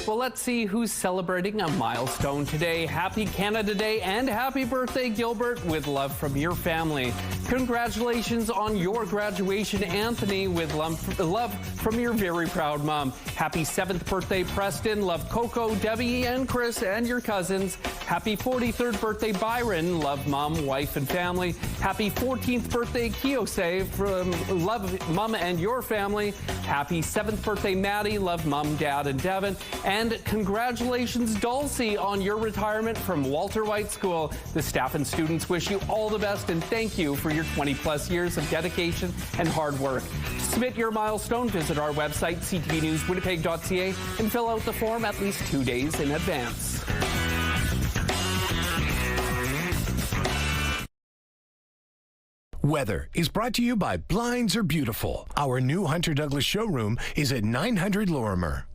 Well, let's see who's celebrating a milestone today. Happy Canada Day and happy birthday, Gilbert, with love from your family. Congratulations on your graduation, Anthony, with love from your very proud mom. Happy 7th birthday, Preston. Love Coco, Debbie, and Chris, and your cousins. Happy 43rd birthday, Byron. Love mom, wife, and family. Happy 14th birthday, Kiyose. From love mom and your family. Happy 7th birthday, Maddie. Love mom, dad, and Devin. And congratulations, Dulcie, on your retirement from Walter White School. The staff and students wish you all the best and thank you for your 20-plus years of dedication and hard work. To submit your milestone, visit our website, ctvnewswinnipeg.ca, and fill out the form at least 2 days in advance. Weather is brought to you by Blinds Are Beautiful. Our new Hunter Douglas showroom is at 900 Lorimer.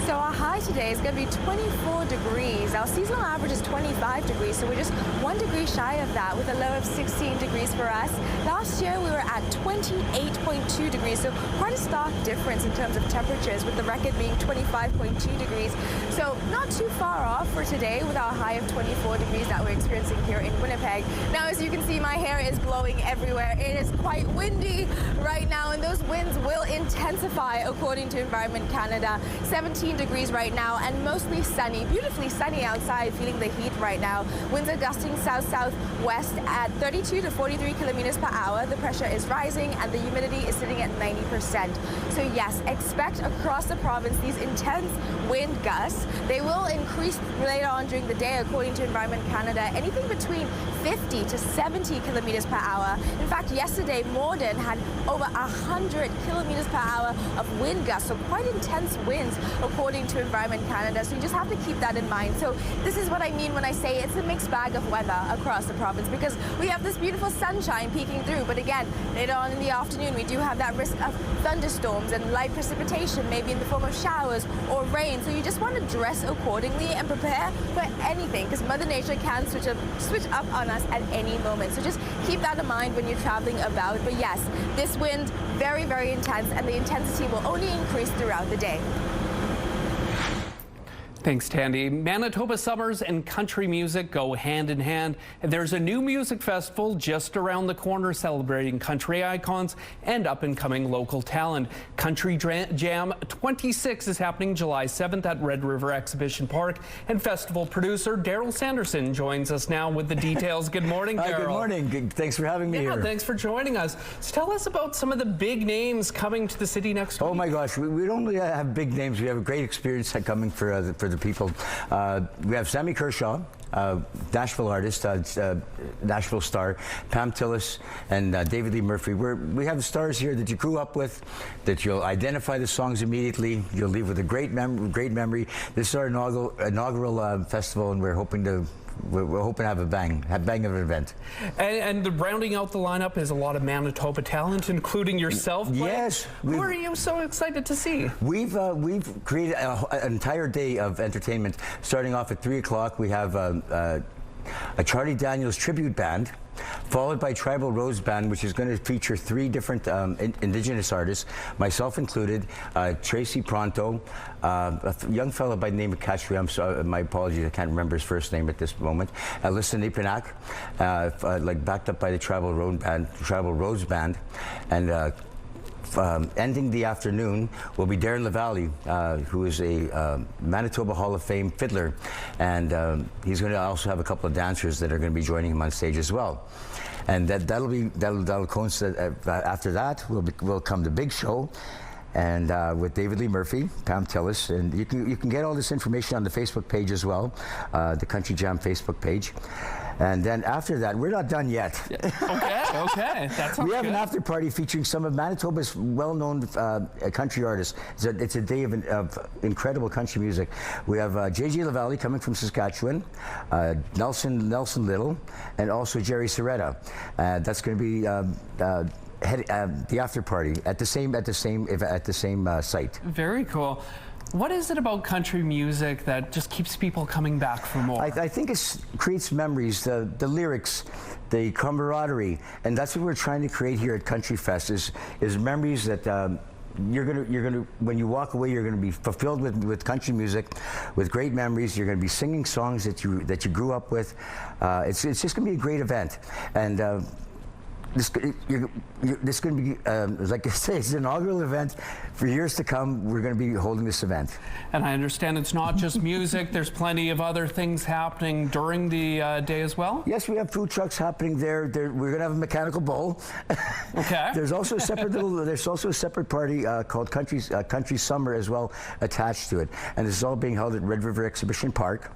So our high today is going to be 24 degrees. Our seasonal average is 25 degrees, so we're just 1 degree shy of that with a low of 16 degrees for us. Last year we were at 28.2 degrees, so quite a stark difference in terms of temperatures, with the record being 25.2 degrees. So not too far off for today with our high of 24 degrees that we're experiencing here in Winnipeg. Now, as you can see, my hair is blowing everywhere. It is quite windy right now, and those winds will intensify according to Environment Canada. 17 degrees right now and mostly sunny, beautifully sunny outside, feeling the heat right now. Winds are gusting south-southwest at 32 to 43 kilometers per hour. The pressure is rising and the humidity is sitting at 90%. So yes, expect across the province these intense wind gusts. They will increase later on during the day according to Environment Canada, anything between 50 to 70 kilometers per hour. In fact, yesterday Morden had over 100 kilometers per hour of wind gusts, so quite intense winds according to Environment Canada. So you just have to keep that in mind. So this is what I mean when I say it's a mixed bag of weather across the province, because we have this beautiful sunshine peeking through, but again, later on in the afternoon we do have that risk of thunderstorms and light precipitation, maybe in the form of showers or rain. So you just want to dress accordingly and prepare for anything, because Mother Nature can switch up on us at any moment. So just keep that in mind when you're traveling about. But yes, this wind, very, very intense, and the intensity will only increase throughout the day. Thanks, Tandy. Manitoba summers and country music go hand in hand. And there's a new music festival just around the corner celebrating country icons and up-and-coming local talent. Country Jam 26 is happening July 7th at Red River Exhibition Park. And festival producer Daryl Sanderson joins us now with the details. Good morning, Daryl. Good morning. Thanks for having me here. Thanks for joining us. So tell us about some of the big names coming to the city next week. Oh my gosh, we don't really have big names. We have a great experience coming for the people. We have Sammy Kershaw, Nashville artist, Nashville star, Pam Tillis, and David Lee Murphy. We have stars here that you grew up with, that you'll identify the songs immediately. You'll leave with a great memory. This is our inaugural festival, and we're hoping to have a bang of an event. And the rounding out the lineup is a lot of Manitoba talent, including yourself. Yes. Who are you so excited to see? We've created an entire day of entertainment. Starting off at 3 o'clock, we have a Charlie Daniels tribute band, followed by Tribal Rose Band, which is going to feature 3 different Indigenous artists, myself included, Tracy Pronto, a young fellow by the name of Kachri, I'm sorry, my apologies, I can't remember his first name at this moment, Alyssa Nipinak, backed up by the Tribal Rose Band, and ending the afternoon will be Darren LaValle, who is a Manitoba Hall of Fame fiddler, and he's going to also have a couple of dancers that are going to be joining him on stage as well. And that'll coincide. After that will come the big show, and with David Lee Murphy, Pam Tillis, and you can get all this information on the Facebook page as well, the Country Jam Facebook page. And then after that, we're not done yet. Okay, that sounds We have good. an after party featuring some of Manitoba's well-known country artists. It's a day of incredible country music. We have J.J. LaValle coming from Saskatchewan, Nelson Little, and also Jerry Soretta. That's going to be the after party at the same site. Very cool. What is it about country music that just keeps people coming back for more? I think it creates memories, the lyrics, the camaraderie, and that's what we're trying to create here at Country Fest is memories that you're gonna when you walk away, you're gonna be fulfilled with country music, with great memories. You're gonna be singing songs that you grew up with. It's just gonna be a great event, and this is going to be, like I say, it's an inaugural event. For years to come, we're going to be holding this event. And I understand it's not just music. There's plenty of other things happening during the day as well? Yes, we have food trucks happening there. We're going to have a mechanical bowl. Okay. There's also a separate party called Country Summer as well attached to it. And this is all being held at Red River Exhibition Park.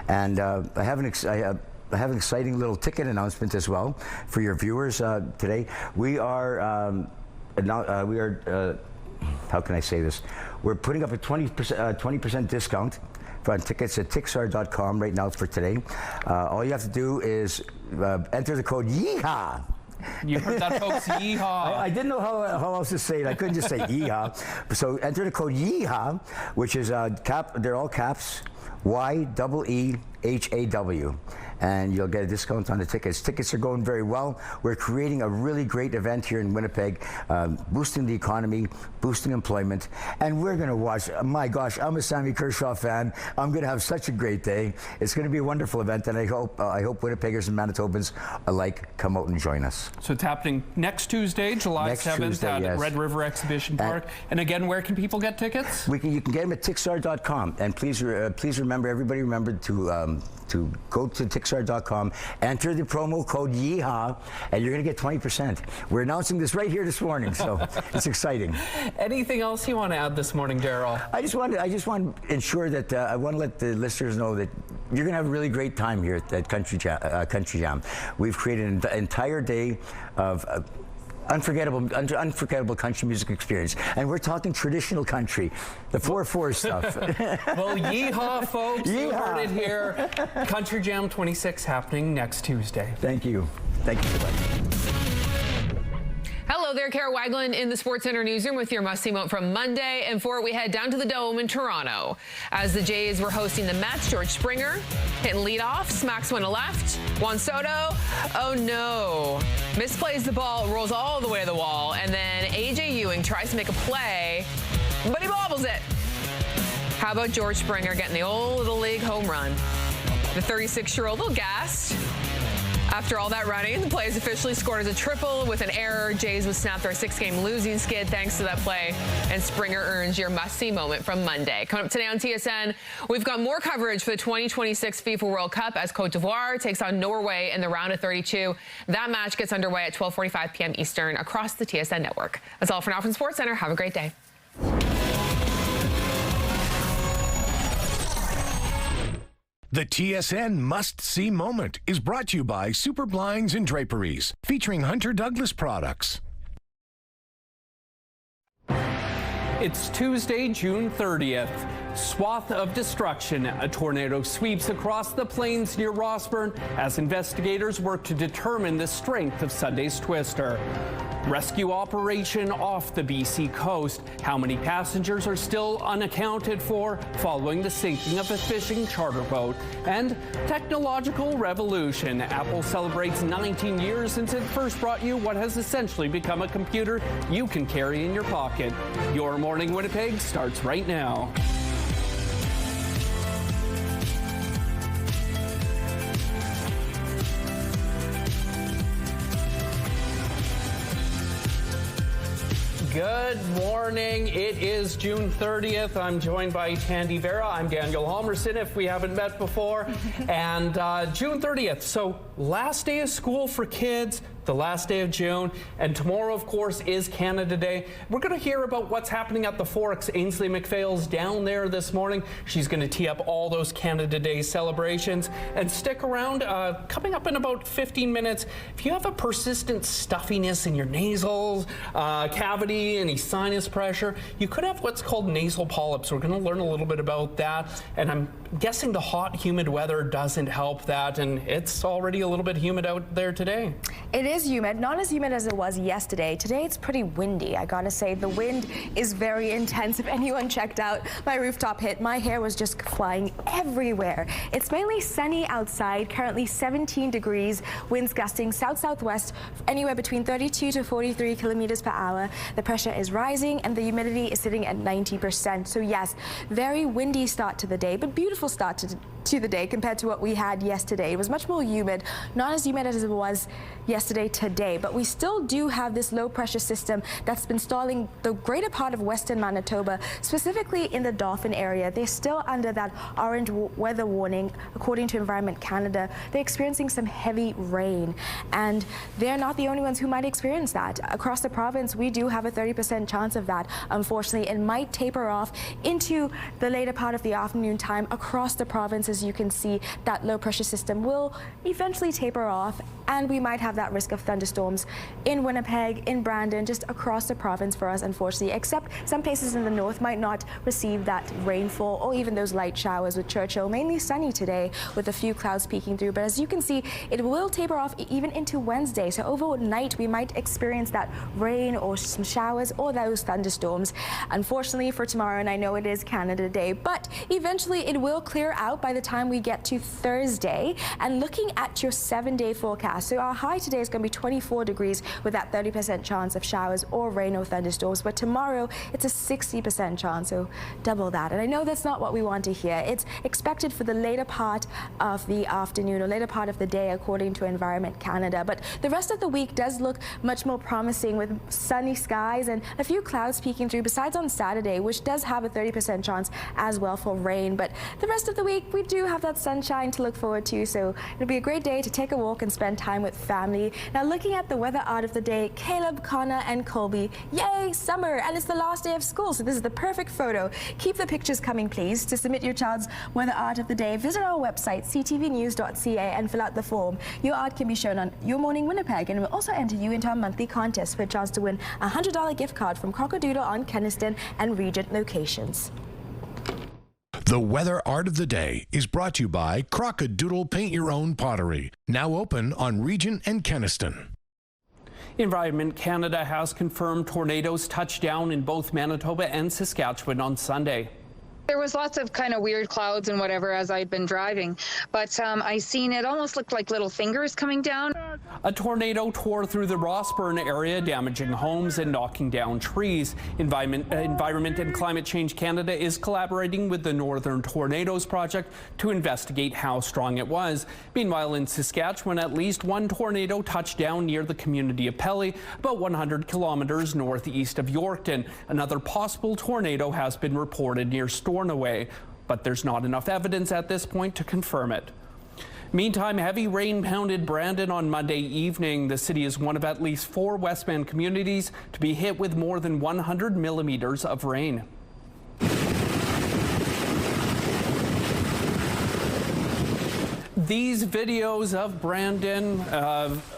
And I have an exciting little ticket announcement as well for your viewers today. We are, how can I say this? We're putting up a 20% discount on tickets at tixar.com right now for today. All you have to do is enter the code YEEHAW. You heard that, folks? Yeehaw. I didn't know how else to say it. I couldn't just say yeehaw. So enter the code YEEHAW, which is they're all caps, YEEHAW. And you'll get a discount on the tickets. Tickets are going very well. We're creating a really great event here in Winnipeg, boosting the economy, boosting employment, and we're going to watch. My gosh, I'm a Sammy Kershaw fan. I'm going to have such a great day. It's going to be a wonderful event, and I hope Winnipeggers and Manitobans alike come out and join us. So it's happening next Tuesday, July 7th at Red River Exhibition Park. And again, where can people get tickets? You can get them at tixar.com. And please remember, everybody remember to go to tixar.com, enter the promo code YEEHAW, and you're going to get 20%. We're announcing this right here this morning, so it's exciting. Anything else you want to add this morning, Daryl? I just want to ensure that I want to let the listeners know that you're going to have a really great time here at Country Jam. We've created an entire day of unforgettable country music experience, and we're talking traditional country, the 4/4 stuff. Well, yeehaw, folks! Yeehaw. You heard it here. Country Jam 26 happening next Tuesday. Thank you. Thank you so much. Hello there, Kara Wagland in the Sports Center newsroom with your must-see moment from Monday. And for it, we head down to the Dome in Toronto. As the Jays were hosting the Mets, George Springer hitting leadoff, smacks one to left. Juan Soto, oh no, misplays the ball, rolls all the way to the wall, and then A.J. Ewing tries to make a play, but he bobbles it. How about George Springer getting the old Little League home run? The 36-year-old, a little gassed. After all that running, the play is officially scored as a triple with an error. Jays would snap their 6-game losing skid thanks to that play, and Springer earns your must-see moment from Monday. Coming up today on TSN, we've got more coverage for the 2026 FIFA World Cup as Côte d'Ivoire takes on Norway in the round of 32. That match gets underway at 12:45 p.m. Eastern across the TSN network. That's all for now from Sports Center. Have a great day. The TSN Must-See Moment is brought to you by Super Blinds and Draperies, featuring Hunter Douglas products. It's Tuesday, June 30th. Swath of destruction. A tornado sweeps across the plains near Rossburn as investigators work to determine the strength of Sunday's twister. Rescue operation off the BC coast. How many passengers are still unaccounted for following the sinking of a fishing charter boat? And technological revolution. Apple celebrates 19 years since it first brought you what has essentially become a computer you can carry in your pocket. Your Morning Winnipeg starts right now. Good morning. It is June 30th. I'm joined by Tandy Vera. I'm Daniel Halmerson, if we haven't met before. And June 30th. So last day of school for kids, the last day of June, and tomorrow, of course, is Canada Day. We're going to hear about what's happening at the Forks. Ainsley McPhail's down there this morning. She's going to tee up all those Canada Day celebrations. And stick around. Coming up in about 15 minutes, if you have a persistent stuffiness in your nasals, cavity, any sinus pressure, you could have what's called nasal polyps. We're going to learn a little bit about that. And I'm guessing the hot, humid weather doesn't help that. And it's already a little bit humid out there today. It is humid, not as humid as it was yesterday. Today it's pretty windy. I gotta say, the wind is very intense. If anyone checked out my rooftop hit, my hair was just flying everywhere. It's mainly sunny outside, currently 17 degrees, winds gusting south-southwest anywhere between 32 to 43 kilometers per hour. The pressure is rising and the humidity is sitting at 90%. So yes, very windy start to the day, but beautiful start to to the day compared to what we had yesterday. It was much more humid, not as humid as it was yesterday today, but we still do have this low pressure system that's been stalling the greater part of western Manitoba, specifically in the Dauphin area. They're still under that orange weather warning. According to Environment Canada, they're experiencing some heavy rain, and they're not the only ones who might experience that. Across the province, we do have a 30% chance of that. Unfortunately, it might taper off into the later part of the afternoon time across the province. As you can see, that low pressure system will eventually taper off, and we might have that risk of thunderstorms in Winnipeg, in Brandon, just across the province for us, unfortunately, except some places in the north might not receive that rainfall or even those light showers, with Churchill mainly sunny today with a few clouds peeking through. But as you can see, it will taper off even into Wednesday. So overnight, we might experience that rain or some showers or those thunderstorms. Unfortunately for tomorrow, and I know it is Canada Day, but eventually it will clear out by the time we get to Thursday. And looking at your 7-day forecast, so our high today is going to be 24 degrees with that 30% chance of showers or rain or thunderstorms. But tomorrow, it's a 60% chance, so double that. And I know that's not what we want to hear. It's expected for the later part of the afternoon or later part of the day, according to Environment Canada. But the rest of the week does look much more promising, with sunny skies and a few clouds peeking through, besides on Saturday, which does have a 30% chance as well for rain. But the rest of the week, we do have that sunshine to look forward to, so it'll be a great day to take a walk and spend time with family. Now, looking at the weather out of the day, Caleb, Connor, and Colby, yay, summer, and it's the last day of school, so this is the perfect photo. Keep the pictures coming, please. To submit your child's weather art of the day, visit our website, ctvnews.ca, and fill out the form. Your art can be shown on Your Morning Winnipeg, and we'll also enter you into our monthly contest for a chance to win a $100 gift card from Crocodile on Keniston and Regent locations. The weather art of the day is brought to you by Crocodile Paint Your Own Pottery, now open on Regent and Keniston. Environment Canada has confirmed tornadoes touched down in both Manitoba and Saskatchewan on Sunday. There was lots of kind of weird clouds and whatever as I'd been driving, but I seen it almost looked like little fingers coming down. A tornado tore through the Rossburn area, damaging homes and knocking down trees. Environment and Climate Change Canada is collaborating with the Northern Tornadoes Project to investigate how strong it was. Meanwhile, in Saskatchewan, at least one tornado touched down near the community of Pelly, about 100 kilometers northeast of Yorkton. Another possible tornado has been reported near Stornoway, but there's not enough evidence at this point to confirm it. Meantime, heavy rain pounded Brandon on Monday evening. The city is one of at least 4 Westman communities to be hit with more than 100 millimeters of rain. These videos of Brandon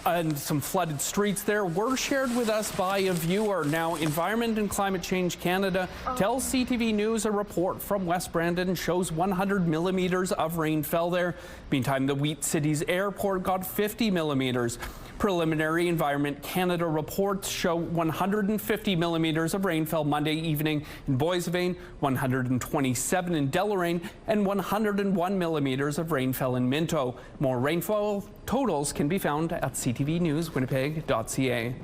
and some flooded streets there were shared with us by a viewer. Now, Environment and Climate Change Canada tells CTV News a report from West Brandon shows 100 millimeters of rain fell there. Meantime, the Wheat Cities Airport got 50 millimeters. Preliminary Environment Canada reports show 150 millimeters of rain fell Monday evening in Boissevain, 127 in Deloraine, and 101 millimeters of rain fell in Minto. More rainfall totals can be found at ctvnewswinnipeg.ca.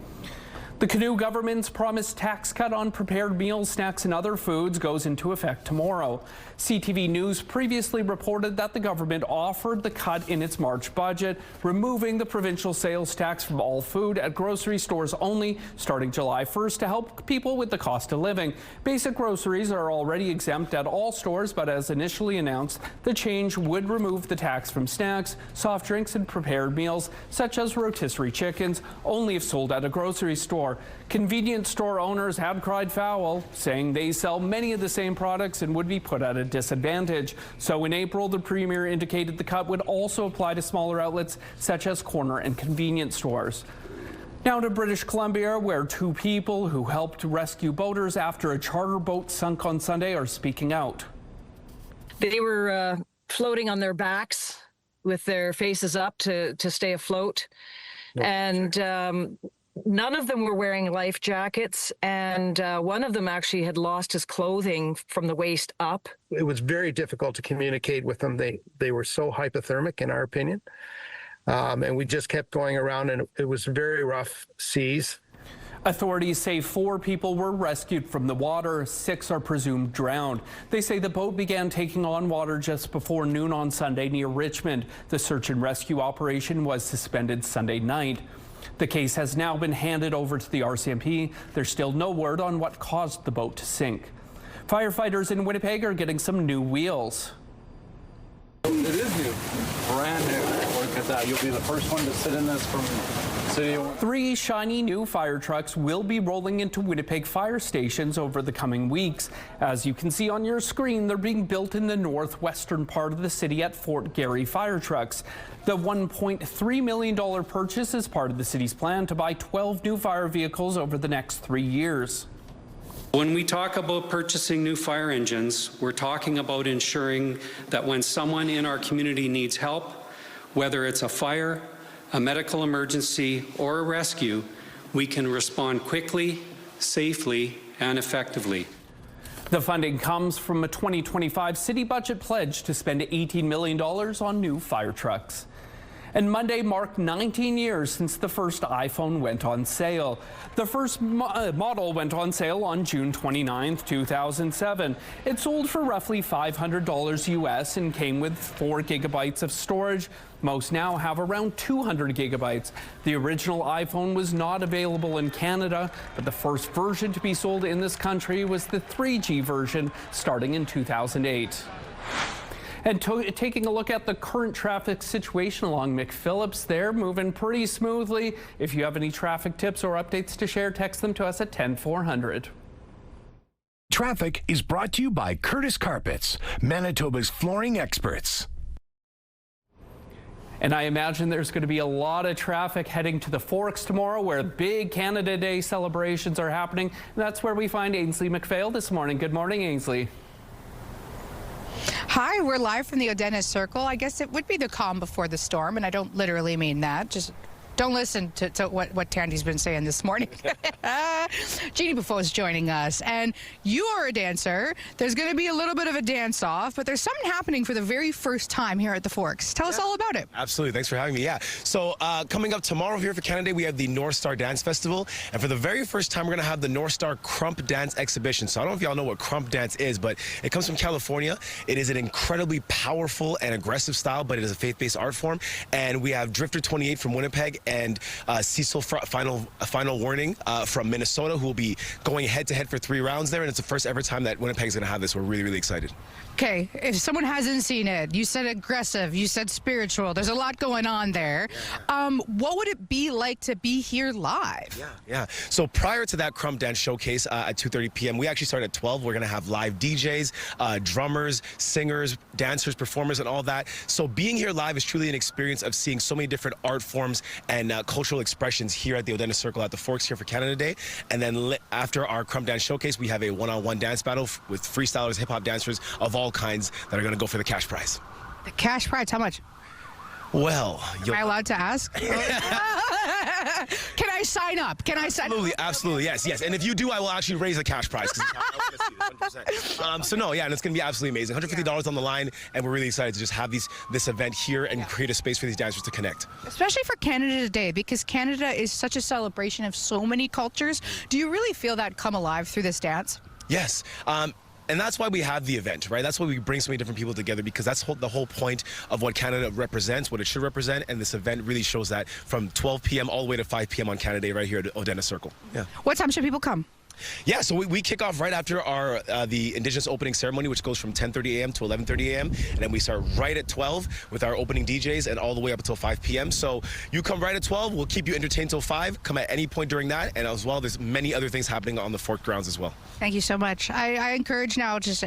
The Canoe government's promised tax cut on prepared meals, snacks and other foods goes into effect tomorrow. CTV News previously reported that the government offered the cut in its March budget, removing the provincial sales tax from all food at grocery stores only starting July 1st to help people with the cost of living. Basic groceries are already exempt at all stores, but as initially announced, the change would remove the tax from snacks, soft drinks and prepared meals, such as rotisserie chickens, only if sold at a grocery store. Convenience store owners have cried foul, saying they sell many of the same products and would be put at a disadvantage. So in April, the Premier indicated the cut would also apply to smaller outlets such as corner and convenience stores. Now to British Columbia, where 2 people who helped rescue boaters after a charter boat sunk on Sunday are speaking out. They were floating on their backs with their faces up to stay afloat. And none of them were wearing life jackets, and one of them actually had lost his clothing from the waist up. It was very difficult to communicate with them. They were so hypothermic, in our opinion. And we just kept going around, and it was very rough seas. Authorities say 4 people were rescued from the water. 6 are presumed drowned. They say the boat began taking on water just before noon on Sunday near Richmond. The search and rescue operation was suspended Sunday night. The case has now been handed over to the RCMP. There's still no word on what caused the boat to sink. Firefighters in Winnipeg are getting some new wheels. It is new, brand new. Look at that. You'll be the first one to sit in this from City. 3 shiny new fire trucks will be rolling into Winnipeg fire stations over the coming weeks. As you can see on your screen, they're being built in the northwestern part of the city at Fort Garry Fire Trucks. The $1.3 million purchase is part of the city's plan to buy 12 new fire vehicles over the next 3 years. When we talk about purchasing new fire engines, we're talking about ensuring that when someone in our community needs help, whether it's a fire, a medical emergency, or a rescue, we can respond quickly, safely, and effectively. The funding comes from a 2025 city budget pledge to spend $18 million on new fire trucks. And Monday marked 19 years since the first iPhone went on sale. The first model went on sale on June 29, 2007. It sold for roughly $500 US and came with 4 gigabytes of storage. Most now have around 200 gigabytes. The original iPhone was not available in Canada, but the first version to be sold in this country was the 3G version starting in 2008. And taking a look at the current traffic situation along McPhillips, they're moving pretty smoothly. If you have any traffic tips or updates to share, text them to us at 10400. Traffic is brought to you by Curtis Carpets, Manitoba's flooring experts. And I imagine there's going to be a lot of traffic heading to the Forks tomorrow, where big Canada Day celebrations are happening. And that's where we find Ainsley McPhail this morning. Good morning, Ainsley. Hi, we're live from the Odennis Circle. I guess it would be the calm before the storm, and I don't literally mean that. Just don't listen to what Tandy's been saying this morning. Jeannie Buffo is joining us, and you are a dancer. There's going to be a little bit of a dance-off, but there's something happening for the very first time here at the Forks. Tell us all about it. Absolutely. Thanks for having me. Yeah. So coming up tomorrow here for Canada Day, we have the North Star Dance Festival, and for the very first time, we're going to have the North Star Crump Dance Exhibition. So I don't know if y'all know what crump dance is, but it comes from California. It is an incredibly powerful and aggressive style, but it is a faith-based art form. And we have Drifter 28 from Winnipeg and Cecil Final Warning from Minnesota, who will be going head-to-head for 3 rounds there, and it's the first ever time that Winnipeg is going to have this. We're really, really excited. Okay, if someone hasn't seen it, you said aggressive, you said spiritual. There's a lot going on there. What would it be like to be here live? Yeah. So prior to that Crump Dance Showcase at 2:30 p.m., we actually start at 12. We're going to have live DJs, drummers, singers, dancers, performers, and all that. So being here live is truly an experience of seeing so many different art forms and cultural expressions here at the Odennis Circle at the Forks here for Canada Day. And then after our Crump Dance Showcase, we have a one-on-one dance battle with freestylers, hip-hop dancers of all kinds that are going to go for the cash prize. The cash prize, how much? Well, am I allowed to ask? Can I sign up? Can I sign up? Absolutely, yes. And if you do, I will actually raise the cash prize. So no, yeah, and it's going to be absolutely amazing. $150 on the line, and we're really excited to just have this event here and create a space for these dancers to connect. Especially for Canada Day, because Canada is such a celebration of so many cultures. Do you really feel that come alive through this dance? Yes. And that's why we have the event, right? That's why we bring so many different people together, because that's the whole point of what Canada represents, what it should represent, and this event really shows that from 12 p.m. all the way to 5 p.m. on Canada Day right here at Odennis Circle. Yeah. What time should people come? Yeah, so we kick off right after our the Indigenous opening ceremony, which goes from 10:30 a.m. to 11:30 a.m. And then we start right at 12 with our opening DJs and all the way up until 5 p.m. So you come right at 12. We'll keep you entertained till 5. Come at any point during that. And as well, there's many other things happening on the Fort grounds as well. Thank you so much. I encourage now just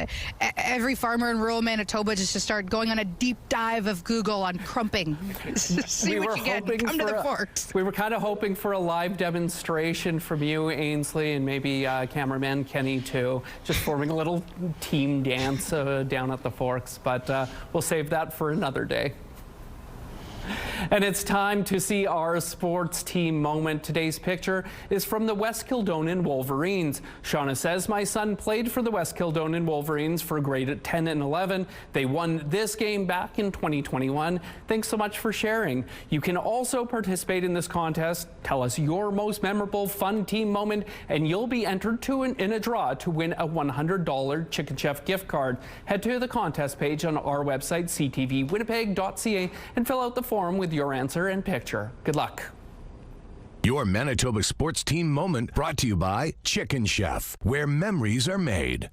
every farmer in rural Manitoba just to start going on a deep dive of Google on crumping. See what you get. Come to the Forks. We were kind of hoping for a live demonstration from you, Ainsley, and maybe cameraman Kenny too, just forming a little team dance down at the Forks, but we'll save that for another day. And it's time to see our sports team moment. Today's picture is from the West Kildonan Wolverines. Shauna says, my son played for the West Kildonan Wolverines for grade 10 and 11. They won this game back in 2021. Thanks so much for sharing. You can also participate in this contest. Tell us your most memorable fun team moment and you'll be entered in a draw to win a $100 Chicken Chef gift card. Head to the contest page on our website, ctvwinnipeg.ca, and fill out the form with your answer and picture. Good luck. Your Manitoba sports team moment brought to you by Chicken Chef, where memories are made.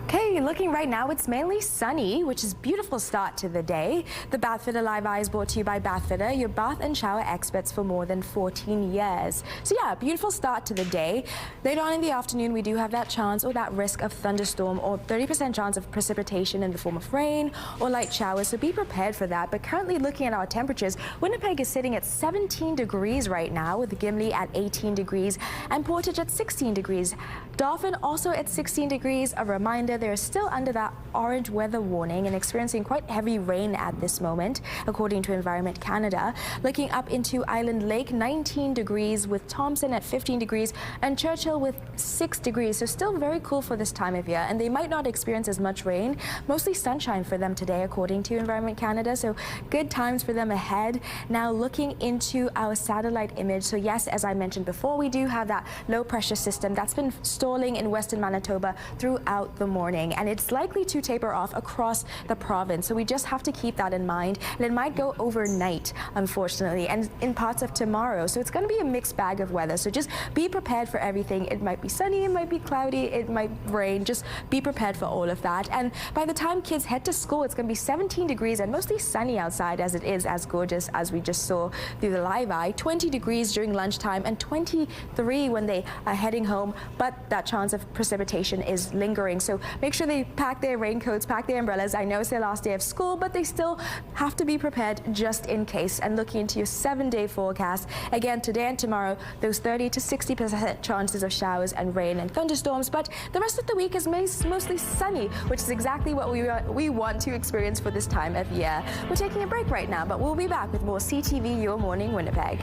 Okay, looking right now, it's mainly sunny, which is a beautiful start to the day. The Bathfitter Live Eye is brought to you by Bathfitter, your bath and shower experts for more than 14 years. So yeah, beautiful start to the day. Later on in the afternoon, we do have that chance or that risk of thunderstorm or 30% chance of precipitation in the form of rain or light showers, so be prepared for that. But currently looking at our temperatures, Winnipeg is sitting at 17 degrees right now, with Gimli at 18 degrees and Portage at 16 degrees. Dauphin also at 16 degrees. A reminder, they're still under that orange weather warning and experiencing quite heavy rain at this moment, according to Environment Canada. Looking up into Island Lake, 19 degrees, with Thompson at 15 degrees and Churchill with 6 degrees. So still very cool for this time of year, and they might not experience as much rain. Mostly sunshine for them today, according to Environment Canada. So good times for them ahead. Now looking into our satellite image. So yes, as I mentioned before, we do have that low pressure system that's been stalling in western Manitoba throughout the morning, and it's likely to taper off across the province. So we just have to keep that in mind, and it might go overnight, unfortunately, and in parts of tomorrow. So it's going to be a mixed bag of weather. So just be prepared for everything. It might be sunny, it might be cloudy, it might rain. Just be prepared for all of that. And by the time kids head to school, it's going to be 17 degrees and mostly sunny outside, as it is as gorgeous as we just saw through the live eye. 20 degrees during lunchtime and 23 when they are heading home, but that chance of precipitation is lingering. So make sure they pack their raincoats, pack their umbrellas. I know it's their last day of school, but they still have to be prepared just in case. And looking into your 7-day forecast, again, today and tomorrow, those 30 to 60% chances of showers and rain and thunderstorms, but the rest of the week is mostly sunny, which is exactly what we want to experience for this time of year. We're taking a break right now, but we'll be back with more CTV Your Morning Winnipeg.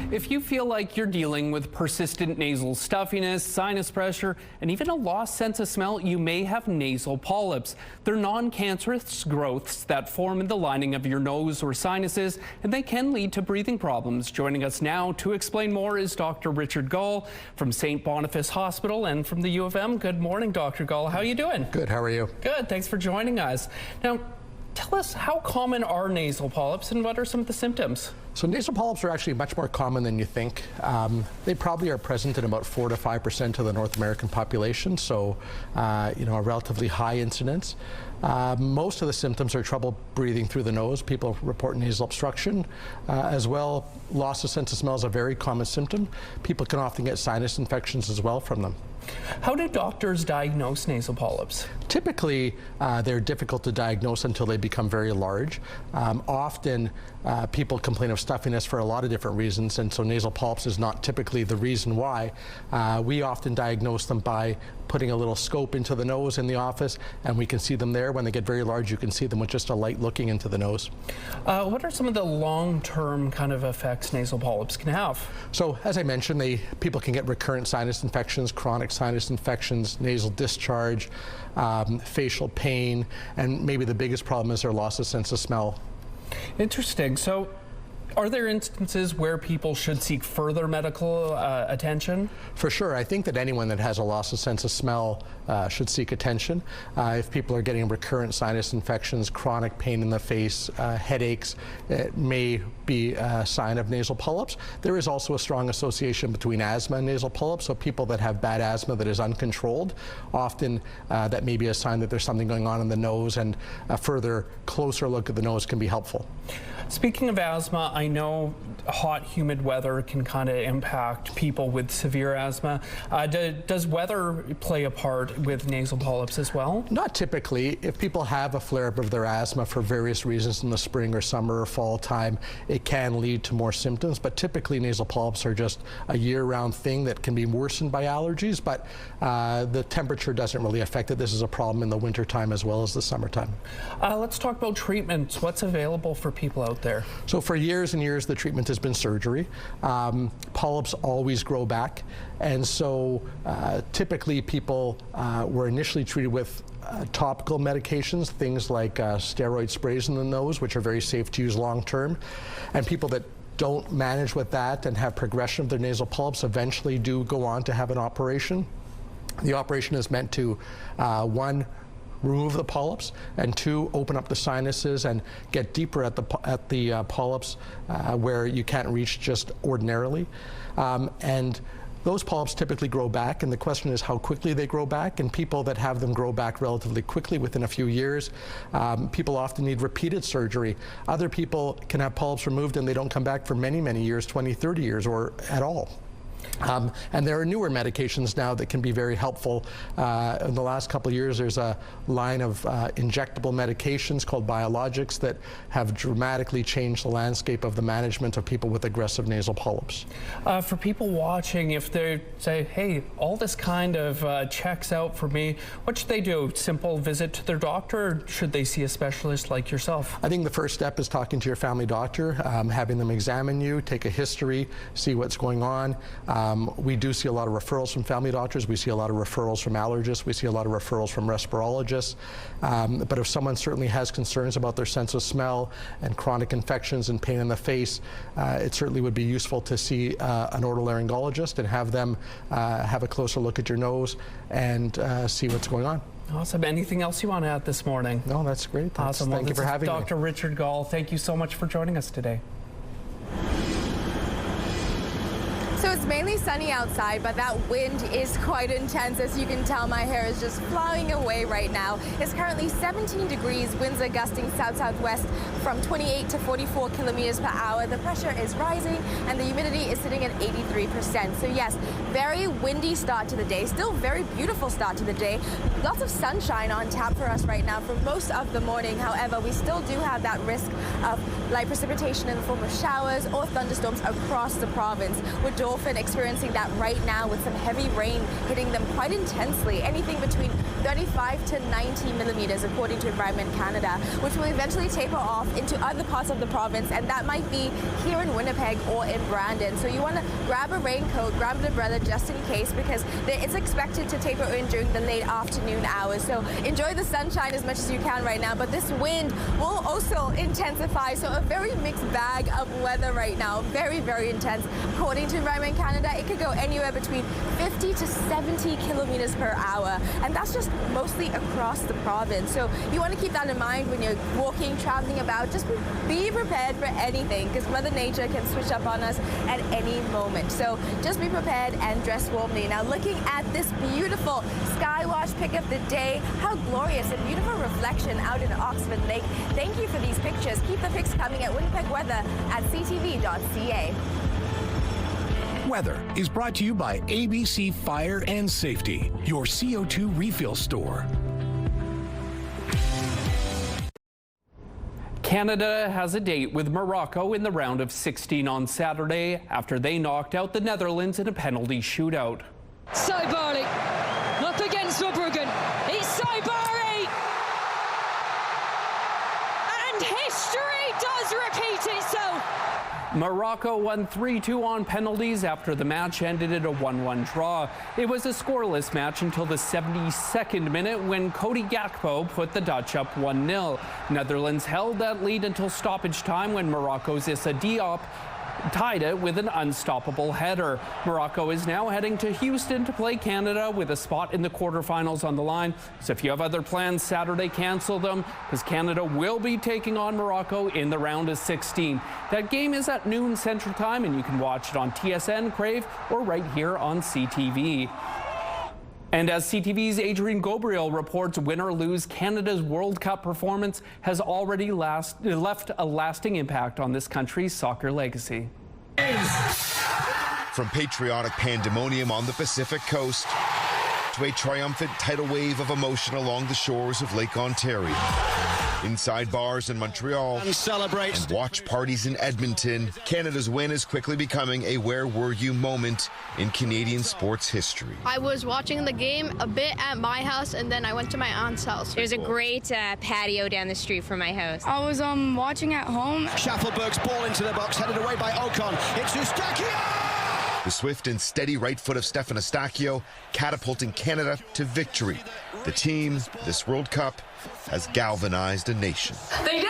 If you feel like you're dealing with persistent nasal stuffiness, sinus pressure, and even a lost sense of smell, you may have nasal polyps. They're non-cancerous growths that form in the lining of your nose or sinuses, and they can lead to breathing problems. Joining us now to explain more is Dr. Richard Gall from St. Boniface Hospital and from the U of M. Good morning, Dr. Gall. How are you doing? Good. How are you? Good. Thanks for joining us. Now, tell us, how common are nasal polyps and what are some of the symptoms? So nasal polyps are actually much more common than you think. They probably are present in about 4 to 5% of the North American population, so a relatively high incidence. Most of the symptoms are trouble breathing through the nose. People report nasal obstruction. As well, loss of sense of smell is a very common symptom. People can often get sinus infections as well from them. How do doctors diagnose nasal polyps? Typically, they're difficult to diagnose until they become very large. Often, people complain of stuffiness for a lot of different reasons, and so nasal polyps is not typically the reason why. We often diagnose them by putting a little scope into the nose in the office, and we can see them there. When they get very large, you can see them with just a light looking into the nose. What are some of the long-term kind of effects nasal polyps can have? So, as I mentioned, people can get recurrent sinus infections, chronic sinus infections, nasal discharge, facial pain, and maybe the biggest problem is their loss of sense of smell. Interesting. So, are there instances where people should seek further medical attention? For sure. I think that anyone that has a loss of sense of smell should seek attention. If people are getting recurrent sinus infections, chronic pain in the face, headaches, it may be a sign of nasal polyps. There is also a strong association between asthma and nasal polyps, so people that have bad asthma that is uncontrolled, often that may be a sign that there's something going on in the nose, and a further closer look at the nose can be helpful. Speaking of asthma, I I know hot, humid weather can kind of impact people with severe asthma. Does weather play a part with nasal polyps as well? Not typically. If people have a flare-up of their asthma for various reasons in the spring or summer or fall time, it can lead to more symptoms, but typically nasal polyps are just a year-round thing that can be worsened by allergies, but the temperature doesn't really affect it. This is a problem in the wintertime as well as the summertime. Let's talk about treatments. What's available for people out there? So for years and years, the treatment has been surgery. Polyps always grow back, and so typically people were initially treated with topical medications, things like steroid sprays in the nose, which are very safe to use long term, and people that don't manage with that and have progression of their nasal polyps eventually do go on to have an operation. The operation is meant to, one, remove the polyps, and two, open up the sinuses and get deeper at the polyps where you can't reach just ordinarily. And those polyps typically grow back, and the question is how quickly they grow back. And people that have them grow back relatively quickly within a few years, people often need repeated surgery. Other people can have polyps removed and they don't come back for many, many years, 20, 30 years, or at all. And there are newer medications now that can be very helpful. In the last couple of years, there's a line of injectable medications called biologics that have dramatically changed the landscape of the management of people with aggressive nasal polyps. For people watching, if they say, hey, all this kind of checks out for me, what should they do? Simple visit to their doctor, or should they see a specialist like yourself? I think the first step is talking to your family doctor, having them examine you, take a history, see what's going on. We do see a lot of referrals from family doctors. We see a lot of referrals from allergists. We see a lot of referrals from respirologists. But if someone certainly has concerns about their sense of smell and chronic infections and pain in the face, it certainly would be useful to see an otolaryngologist and have them have a closer look at your nose and see what's going on. Awesome. Anything else you want to add this morning? No, that's great. Awesome. Thank you for having me. Dr. Richard Gall, thank you so much for joining us today. So it's mainly sunny outside, but that wind is quite intense. As you can tell, my hair is just flying away right now. It's currently 17 degrees, winds are gusting south-southwest from 28 to 44 kilometers per hour. The pressure is rising and the humidity is sitting at 83%. So yes, very windy start to the day, still very beautiful start to the day. Lots of sunshine on tap for us right now for most of the morning. However, we still do have that risk of light precipitation in the form of showers or thunderstorms across the province. We're experiencing that right now with some heavy rain hitting them quite intensely, anything between 35 to 90 millimeters according to Environment Canada, which will eventually taper off into other parts of the province, and that might be here in Winnipeg or in Brandon. So you want to grab a raincoat, grab an umbrella just in case, because it's expected to taper in during the late afternoon hours. So enjoy the sunshine as much as you can right now, but this wind will also intensify, so a very mixed bag of weather right now, very, very intense. According to Environment Canada, it could go anywhere between 50 to 70 kilometers per hour, and that's just mostly across the province. So you want to keep that in mind when you're walking, traveling about. Just be prepared for anything, because Mother Nature can switch up on us at any moment. So just be prepared and dress warmly. Now, looking at this beautiful Skywash pick of the day, how glorious, a beautiful reflection out in Oxford Lake. Thank you for these pictures. Keep the pics coming at Winnipeg Weather at ctv.ca. Weather is brought to you by ABC Fire and Safety, your CO2 refill store. Canada has a date with Morocco in the round of 16 on Saturday after they knocked out the Netherlands in a penalty shootout. Saibari up against Verbruggen. It's Saibari! And history does repeat itself. Morocco won 3-2 on penalties after the match ended in a 1-1 draw. It was a scoreless match until the 72nd minute when Cody Gakpo put the Dutch up 1-0. Netherlands held that lead until stoppage time when Morocco's Issa Diop tied it with an unstoppable header. Morocco is now heading to Houston to play Canada with a spot in the quarterfinals on the line. So if you have other plans Saturday, cancel them, because Canada will be taking on Morocco in the round of 16. That game is at noon Central Time, and you can watch it on TSN, Crave, or right here on CTV. And as CTV's Adrian Gabriel reports, win or lose, Canada's World Cup performance has already left a lasting impact on this country's soccer legacy. From patriotic pandemonium on the Pacific coast to a triumphant tidal wave of emotion along the shores of Lake Ontario. Inside bars in Montreal and watch parties in Edmonton, Canada's win is quickly becoming a where were you moment in Canadian sports history. I was watching the game a bit at my house, and then I went to my aunt's house. There's a great patio down the street from my house. I was watching at home. Schaffelberg's ball into the box, headed away by Ocon. It's Eustachio! The swift and steady right foot of Stefan Eustachio catapulting Canada to victory. The team, this World Cup, has galvanized a nation. They did it!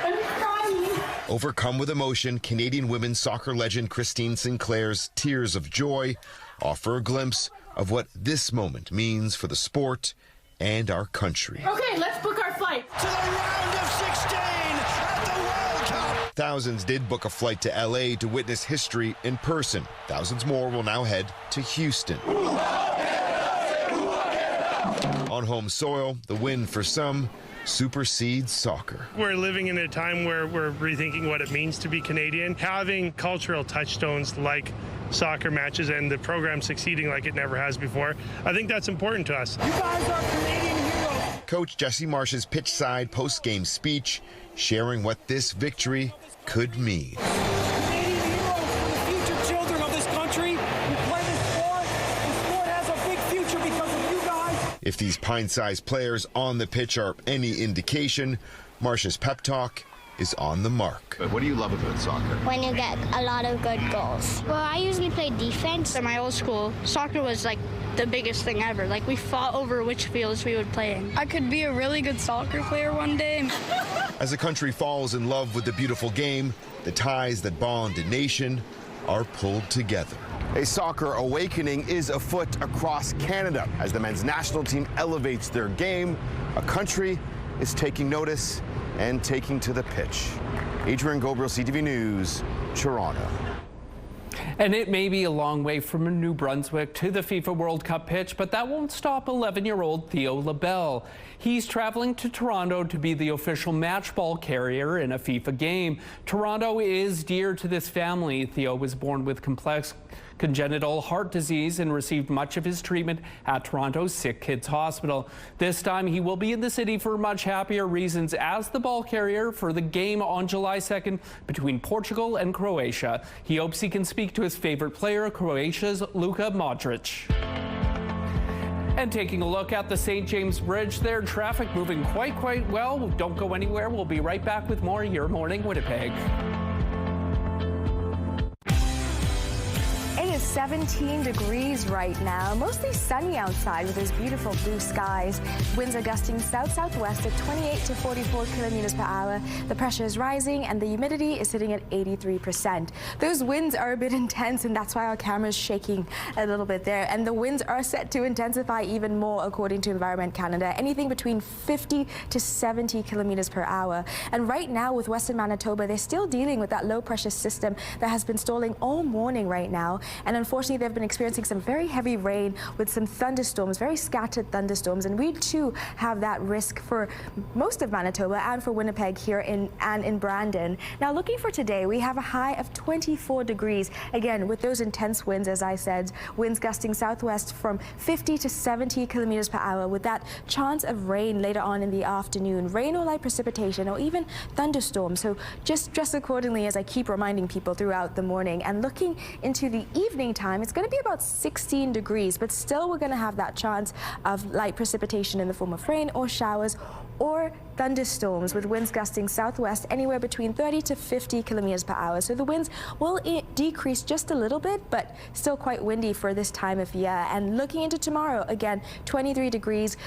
I'm crying. Overcome with emotion, Canadian women's soccer legend Christine Sinclair's tears of joy offer a glimpse of what this moment means for the sport and our country. Okay, let's book our flight. To the round of 16 at the World Cup. Thousands did book a flight to LA to witness history in person. Thousands more will now head to Houston. On home soil, the win for some supersedes soccer. We're living in a time where we're rethinking what it means to be Canadian. Having cultural touchstones like soccer matches and the program succeeding like it never has before, I think that's important to us. You guys are Canadian heroes. Coach Jesse Marsh's pitch-side post-game speech sharing what this victory could mean. Canadian heroes for the future children of this country who play this sport. The sport has a big future because of you guys. If these pint-sized players on the pitch are any indication, Marsh's pep talk is on the mark. What do you love about soccer? When you get a lot of good goals. Well, I usually play defense. At my old school, soccer was like the biggest thing ever. Like, we fought over which fields we would play in. I could be a really good soccer player one day. As a country falls in love with the beautiful game, the ties that bond a nation are pulled together. A soccer awakening is afoot across Canada. As the men's national team elevates their game, a country is taking notice and taking to the pitch. Adrian Gabriel, CTV News, Toronto. And it may be a long way from New Brunswick to the FIFA World Cup pitch, but that won't stop 11-year-old Theo LaBelle. He's traveling to Toronto to be the official match ball carrier in a FIFA game. Toronto is dear to this family. Theo was born with complex congenital heart disease and received much of his treatment at Toronto's Sick Kids Hospital. This time he will be in the city for much happier reasons as the ball carrier for the game on July 2nd between Portugal and Croatia. He hopes he can speak to his favorite player, Croatia's Luka Modric. And taking a look at the St. James Bridge there, traffic moving quite well. Don't go anywhere. We'll be right back with more Your Morning Winnipeg. It is 17 degrees right now, mostly sunny outside with those beautiful blue skies. Winds are gusting south-southwest at 28 to 44 kilometers per hour. The pressure is rising and the humidity is sitting at 83%. Those winds are a bit intense and that's why our camera is shaking a little bit there. And the winds are set to intensify even more according to Environment Canada, anything between 50 to 70 kilometers per hour. And right now with Western Manitoba, they're still dealing with that low pressure system that has been stalling all morning right now. And unfortunately, they've been experiencing some very heavy rain with some thunderstorms, very scattered thunderstorms. And we too have that risk for most of Manitoba and for Winnipeg here in Brandon. Now looking for today, we have a high of 24 degrees. Again, with those intense winds, as I said, winds gusting southwest from 50 to 70 kilometers per hour with that chance of rain later on in the afternoon. Rain or light precipitation or even thunderstorms. So just dress accordingly as I keep reminding people throughout the morning. And looking into the evening time, it's going to be about 16 degrees, but still we're going to have that chance of light precipitation in the form of rain or showers or thunderstorms with winds gusting southwest anywhere between 30 to 50 kilometers per hour. So the winds will decrease just a little bit, but still quite windy for this time of year. And looking into tomorrow, again, 23 degrees.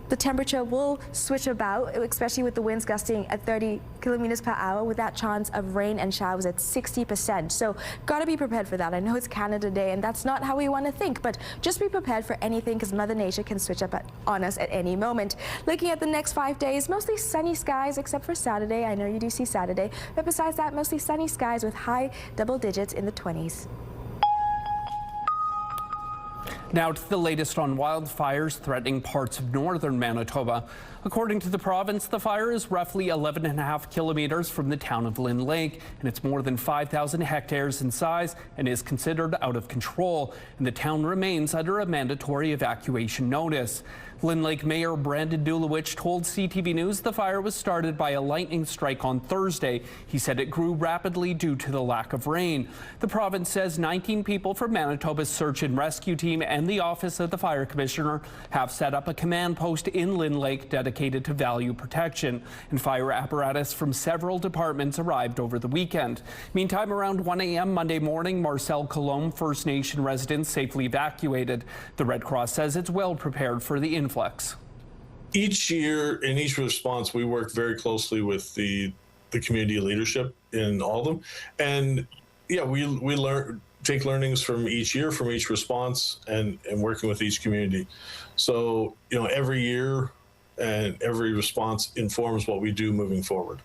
The temperature will switch about, especially with the winds gusting at 30 kilometers per hour with that chance of rain and showers at 60%. So got to be prepared for that. I know it's Canada Day and that's not how we want to think, but just be prepared for anything because Mother Nature can switch up on us at any moment. Looking at the next 5 days, mostly sunny skies except for Saturday. I know you do see Saturday, but besides that, mostly sunny skies with high double digits in the 20s. Now to the latest on wildfires threatening parts of northern Manitoba. According to the province, the fire is roughly 11.5 kilometers from the town of Lynn Lake, and it's more than 5,000 hectares in size and is considered out of control, and the town remains under a mandatory evacuation notice. Lynn Lake Mayor Brandon Dulowich told CTV News the fire was started by a lightning strike on Thursday. He said it grew rapidly due to the lack of rain. The province says 19 people from Manitoba's search and rescue team and the Office of the Fire Commissioner have set up a command post in Lynn Lake dedicated to value protection, and fire apparatus from several departments arrived over the weekend. Meantime, around 1 a.m. Monday morning, Marcel Colombe First Nation residents safely evacuated. The Red Cross says it's well prepared for the influx. Each year, in each response, we work very closely with the community leadership in all of them, and yeah, we take learnings from each year, from each response, and working with each community. So, you know, every year and every response informs what we do moving forward.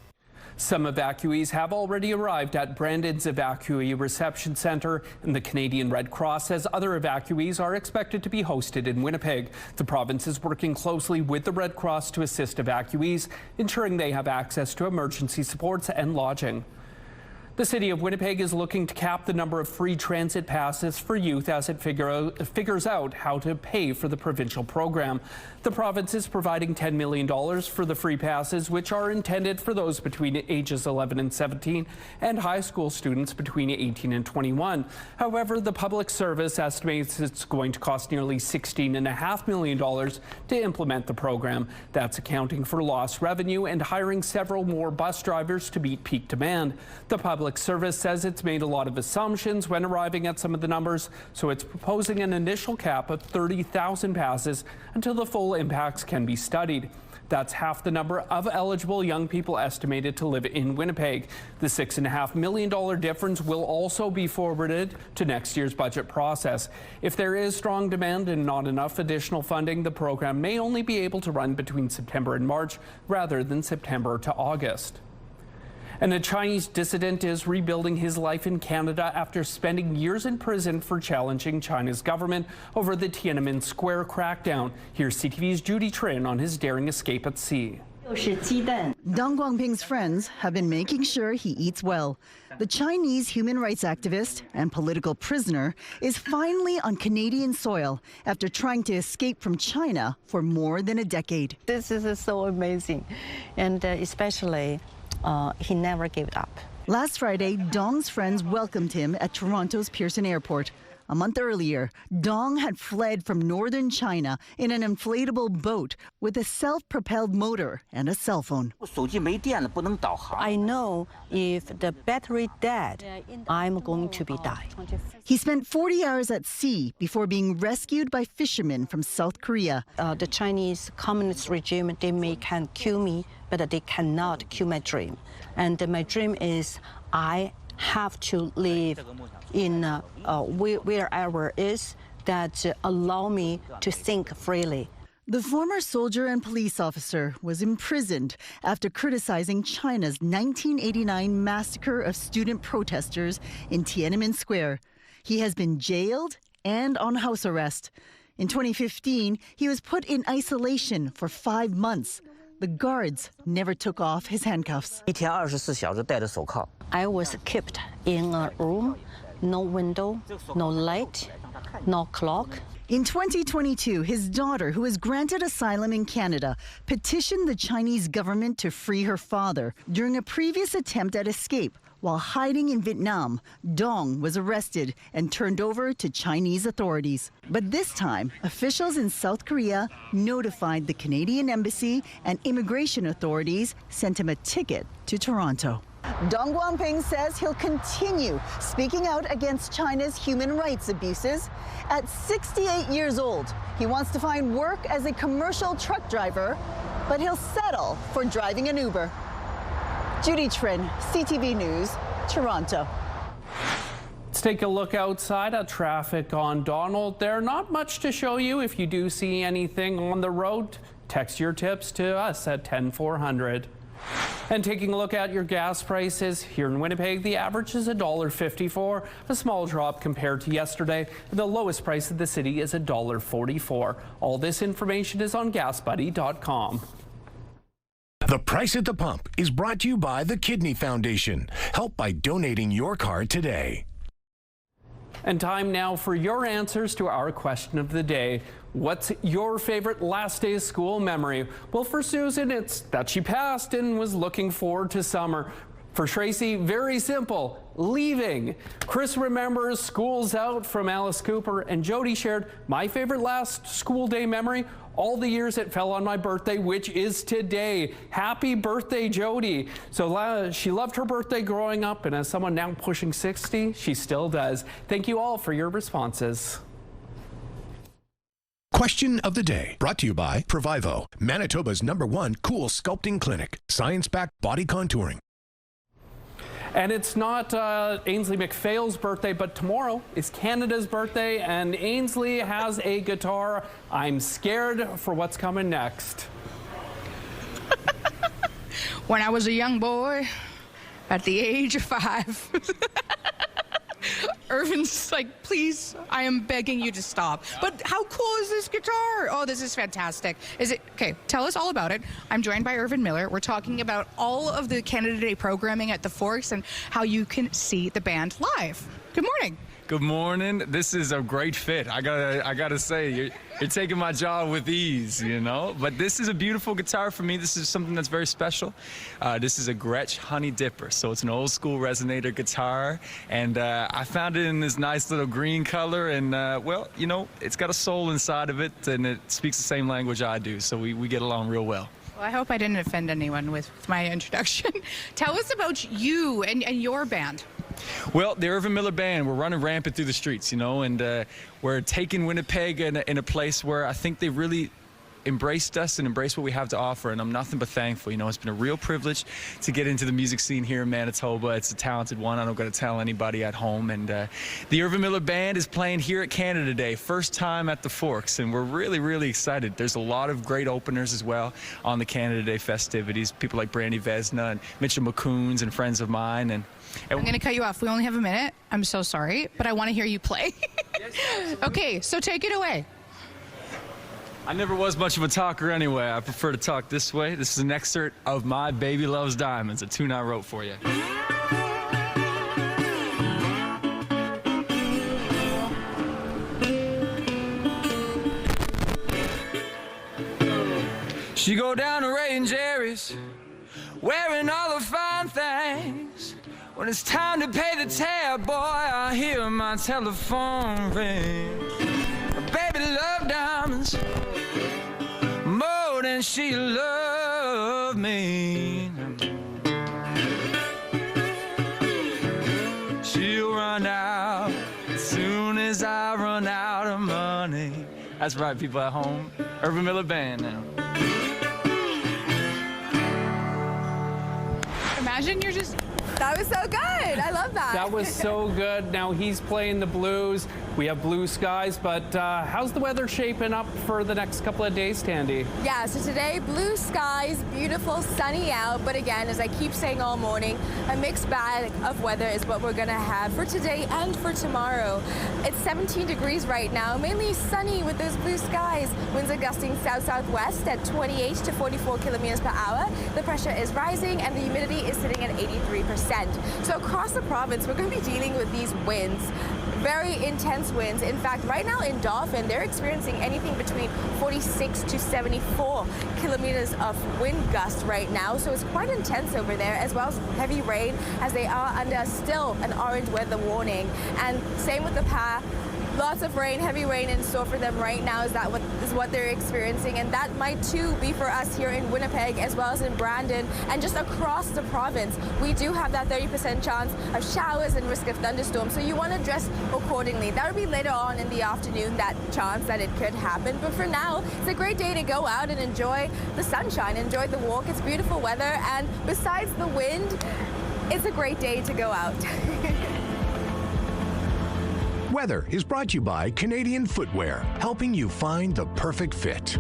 Some evacuees have already arrived at Brandon's Evacuee Reception Centre, and the Canadian Red Cross says other evacuees are expected to be hosted in Winnipeg. The province is working closely with the Red Cross to assist evacuees, ensuring they have access to emergency supports and lodging. The City of Winnipeg is looking to cap the number of free transit passes for youth as it figures out how to pay for the provincial program. The province is providing $10 million for the free passes, which are intended for those between ages 11 and 17 and high school students between 18 and 21. However, the public service estimates it's going to cost nearly $16.5 million to implement the program. That's accounting for lost revenue and hiring several more bus drivers to meet peak demand. The public service says it's made a lot of assumptions when arriving at some of the numbers, so it's proposing an initial cap of 30,000 passes until the full impacts can be studied. That's half the number of eligible young people estimated to live in Winnipeg. The $6.5 million difference will also be forwarded to next year's budget process. If there is strong demand and not enough additional funding, the program may only be able to run between September and March rather than September to August. And a Chinese dissident is rebuilding his life in Canada after spending years in prison for challenging China's government over the Tiananmen Square crackdown. Here's CTV's Judy Trin on his daring escape at sea. Deng Guangping's friends have been making sure he eats well. The Chinese human rights activist and political prisoner is finally on Canadian soil after trying to escape from China for more than a decade. This is so amazing, and especially he never gave up. Last Friday, Dong's friends welcomed him at Toronto's Pearson Airport. A month earlier, Dong had fled from northern China in an inflatable boat with a self-propelled motor and a cell phone. I know if the battery dead, I'm going to be die. He spent 40 hours at sea before being rescued by fishermen from South Korea. The Chinese communist regime, they can kill me, but they cannot kill my dream. And my dream is I have to live in wherever is that allow me to think freely. The former soldier and police officer was imprisoned after criticizing China's 1989 massacre of student protesters in Tiananmen Square. He has been jailed and on house arrest. In 2015, he was put in isolation for 5 months. The guards never took off his handcuffs. I was kept in a room, no window, no light, no clock. In 2022, his daughter, who was granted asylum in Canada, petitioned the Chinese government to free her father. During a previous attempt at escape, while hiding in Vietnam, Dong was arrested and turned over to Chinese authorities. But this time, officials in South Korea notified the Canadian embassy and immigration authorities sent him a ticket to Toronto. Deng Guangping says he'll continue speaking out against China's human rights abuses. At 68 years old, he wants to find work as a commercial truck driver, but he'll settle for driving an Uber. Judy Trin, CTV News, Toronto. Let's take a look outside at traffic on Donald. There's not much to show you. If you do see anything on the road, text your tips to us at 10400. And taking a look at your gas prices here in Winnipeg, the average is $1.54, a small drop compared to yesterday. The lowest price of the city is $1.44. All this information is on gasbuddy.com. The Price at the Pump is brought to you by the Kidney Foundation. Help by donating your card today. And time now for your answers to our question of the day. What's your favorite last day of school memory? Well, for Susan, it's that she passed and was looking forward to summer. For Tracy, very simple, leaving. Chris remembers school's out from Alice Cooper, and Jody shared my favorite last school day memory, all the years it fell on my birthday, which is today. Happy birthday, Jody. So she loved her birthday growing up, and as someone now pushing 60, she still does. Thank you all for your responses. Question of the day, brought to you by Provivo, Manitoba's #1 cool sculpting clinic, science-backed body contouring. And it's not Ainsley McPhail's birthday, but tomorrow is Canada's birthday, and Ainsley has a guitar. I'm scared for what's coming next. When I was a young boy, at the age of 5, Irvin's like, please, I am begging you to stop. But how cool is this guitar? Oh, this is fantastic. Is it? Okay, tell us all about it. I'm joined by Irvin Miller. We're talking about all of the Canada Day programming at the Forks and how you can see the band live. Good morning. Good morning. This is a great fit. I gotta say, you're taking my job with ease, you know. But this is a beautiful guitar for me. This is something that's very special. This is a Gretsch Honey Dipper, so it's an old school resonator guitar, and I found it in this nice little green color. And well, you know, it's got a soul inside of it, and it speaks the same language I do, so we get along real well. Well, I hope I didn't offend anyone with my introduction. Tell us about you and your band. Well, the Irvin Miller Band, we're running rampant through the streets, you know, and we're taking Winnipeg in a place where I think they really embraced us and embraced what we have to offer, and I'm nothing but thankful. You know, it's been a real privilege to get into the music scene here in Manitoba. It's a talented one. I don't got to tell anybody at home. And the Irvin Miller Band is playing here at Canada Day, first time at the Forks, and we're really, really excited. There's a lot of great openers as well on the Canada Day festivities. People like Brandy Vesna and Mitchell McCoons and friends of mine. And I'm going to cut you off. We only have a minute. I'm so sorry, but I want to hear you play. Yes, okay, so take it away. I never was much of a talker anyway. I prefer to talk this way. This is an excerpt of My Baby Loves Diamonds, a tune I wrote for you. She go down to Ray and Jerry's, wearing all the fine things. When it's time to pay the tab, boy, I hear my telephone ring. Baby love diamonds more than she loved me. She'll run out as soon as I run out of money. That's right, people at home. Irvin Miller Band now. Imagine you're just... That was so good. I love that. That was so good. Now he's playing the blues. We have blue skies, but how's the weather shaping up for the next couple of days, Tandy? Yeah, so today, blue skies, beautiful, sunny out. But again, as I keep saying all morning, a mixed bag of weather is what we're going to have for today and for tomorrow. It's 17 degrees right now, mainly sunny with those blue skies. Winds are gusting south-southwest at 28 to 44 kilometers per hour. The pressure is rising and the humidity is sitting at 83%. So across the province, we're going to be dealing with these winds. Very intense winds. In fact, right now in Dauphin, they're experiencing anything between 46 to 74 kilometers of wind gust right now. So it's quite intense over there, as well as heavy rain, as they are under still an orange weather warning. And same with the PA. Lots of rain, heavy rain in store for them right now. Is what they're experiencing, and that might too be for us here in Winnipeg as well as in Brandon and just across the province. We do have that 30% chance of showers and risk of thunderstorms, so you want to dress accordingly. That would be later on in the afternoon, that chance that it could happen. But for now, it's a great day to go out and enjoy the sunshine, enjoy the walk. It's beautiful weather, and besides the wind, it's a great day to go out. Weather is brought to you by Canadian Footwear, helping you find the perfect fit.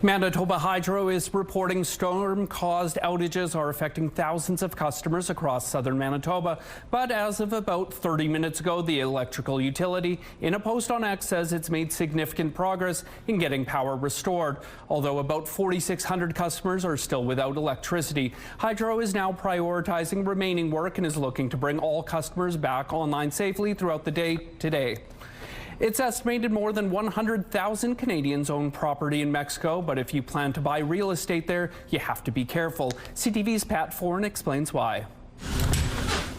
Manitoba Hydro is reporting storm-caused outages are affecting thousands of customers across southern Manitoba. But as of about 30 minutes ago, the electrical utility in a post on X says it's made significant progress in getting power restored. Although about 4,600 customers are still without electricity, Hydro is now prioritizing remaining work and is looking to bring all customers back online safely throughout the day today. It's estimated more than 100,000 Canadians own property in Mexico, but if you plan to buy real estate there, you have to be careful. CTV's Pat Foran explains why.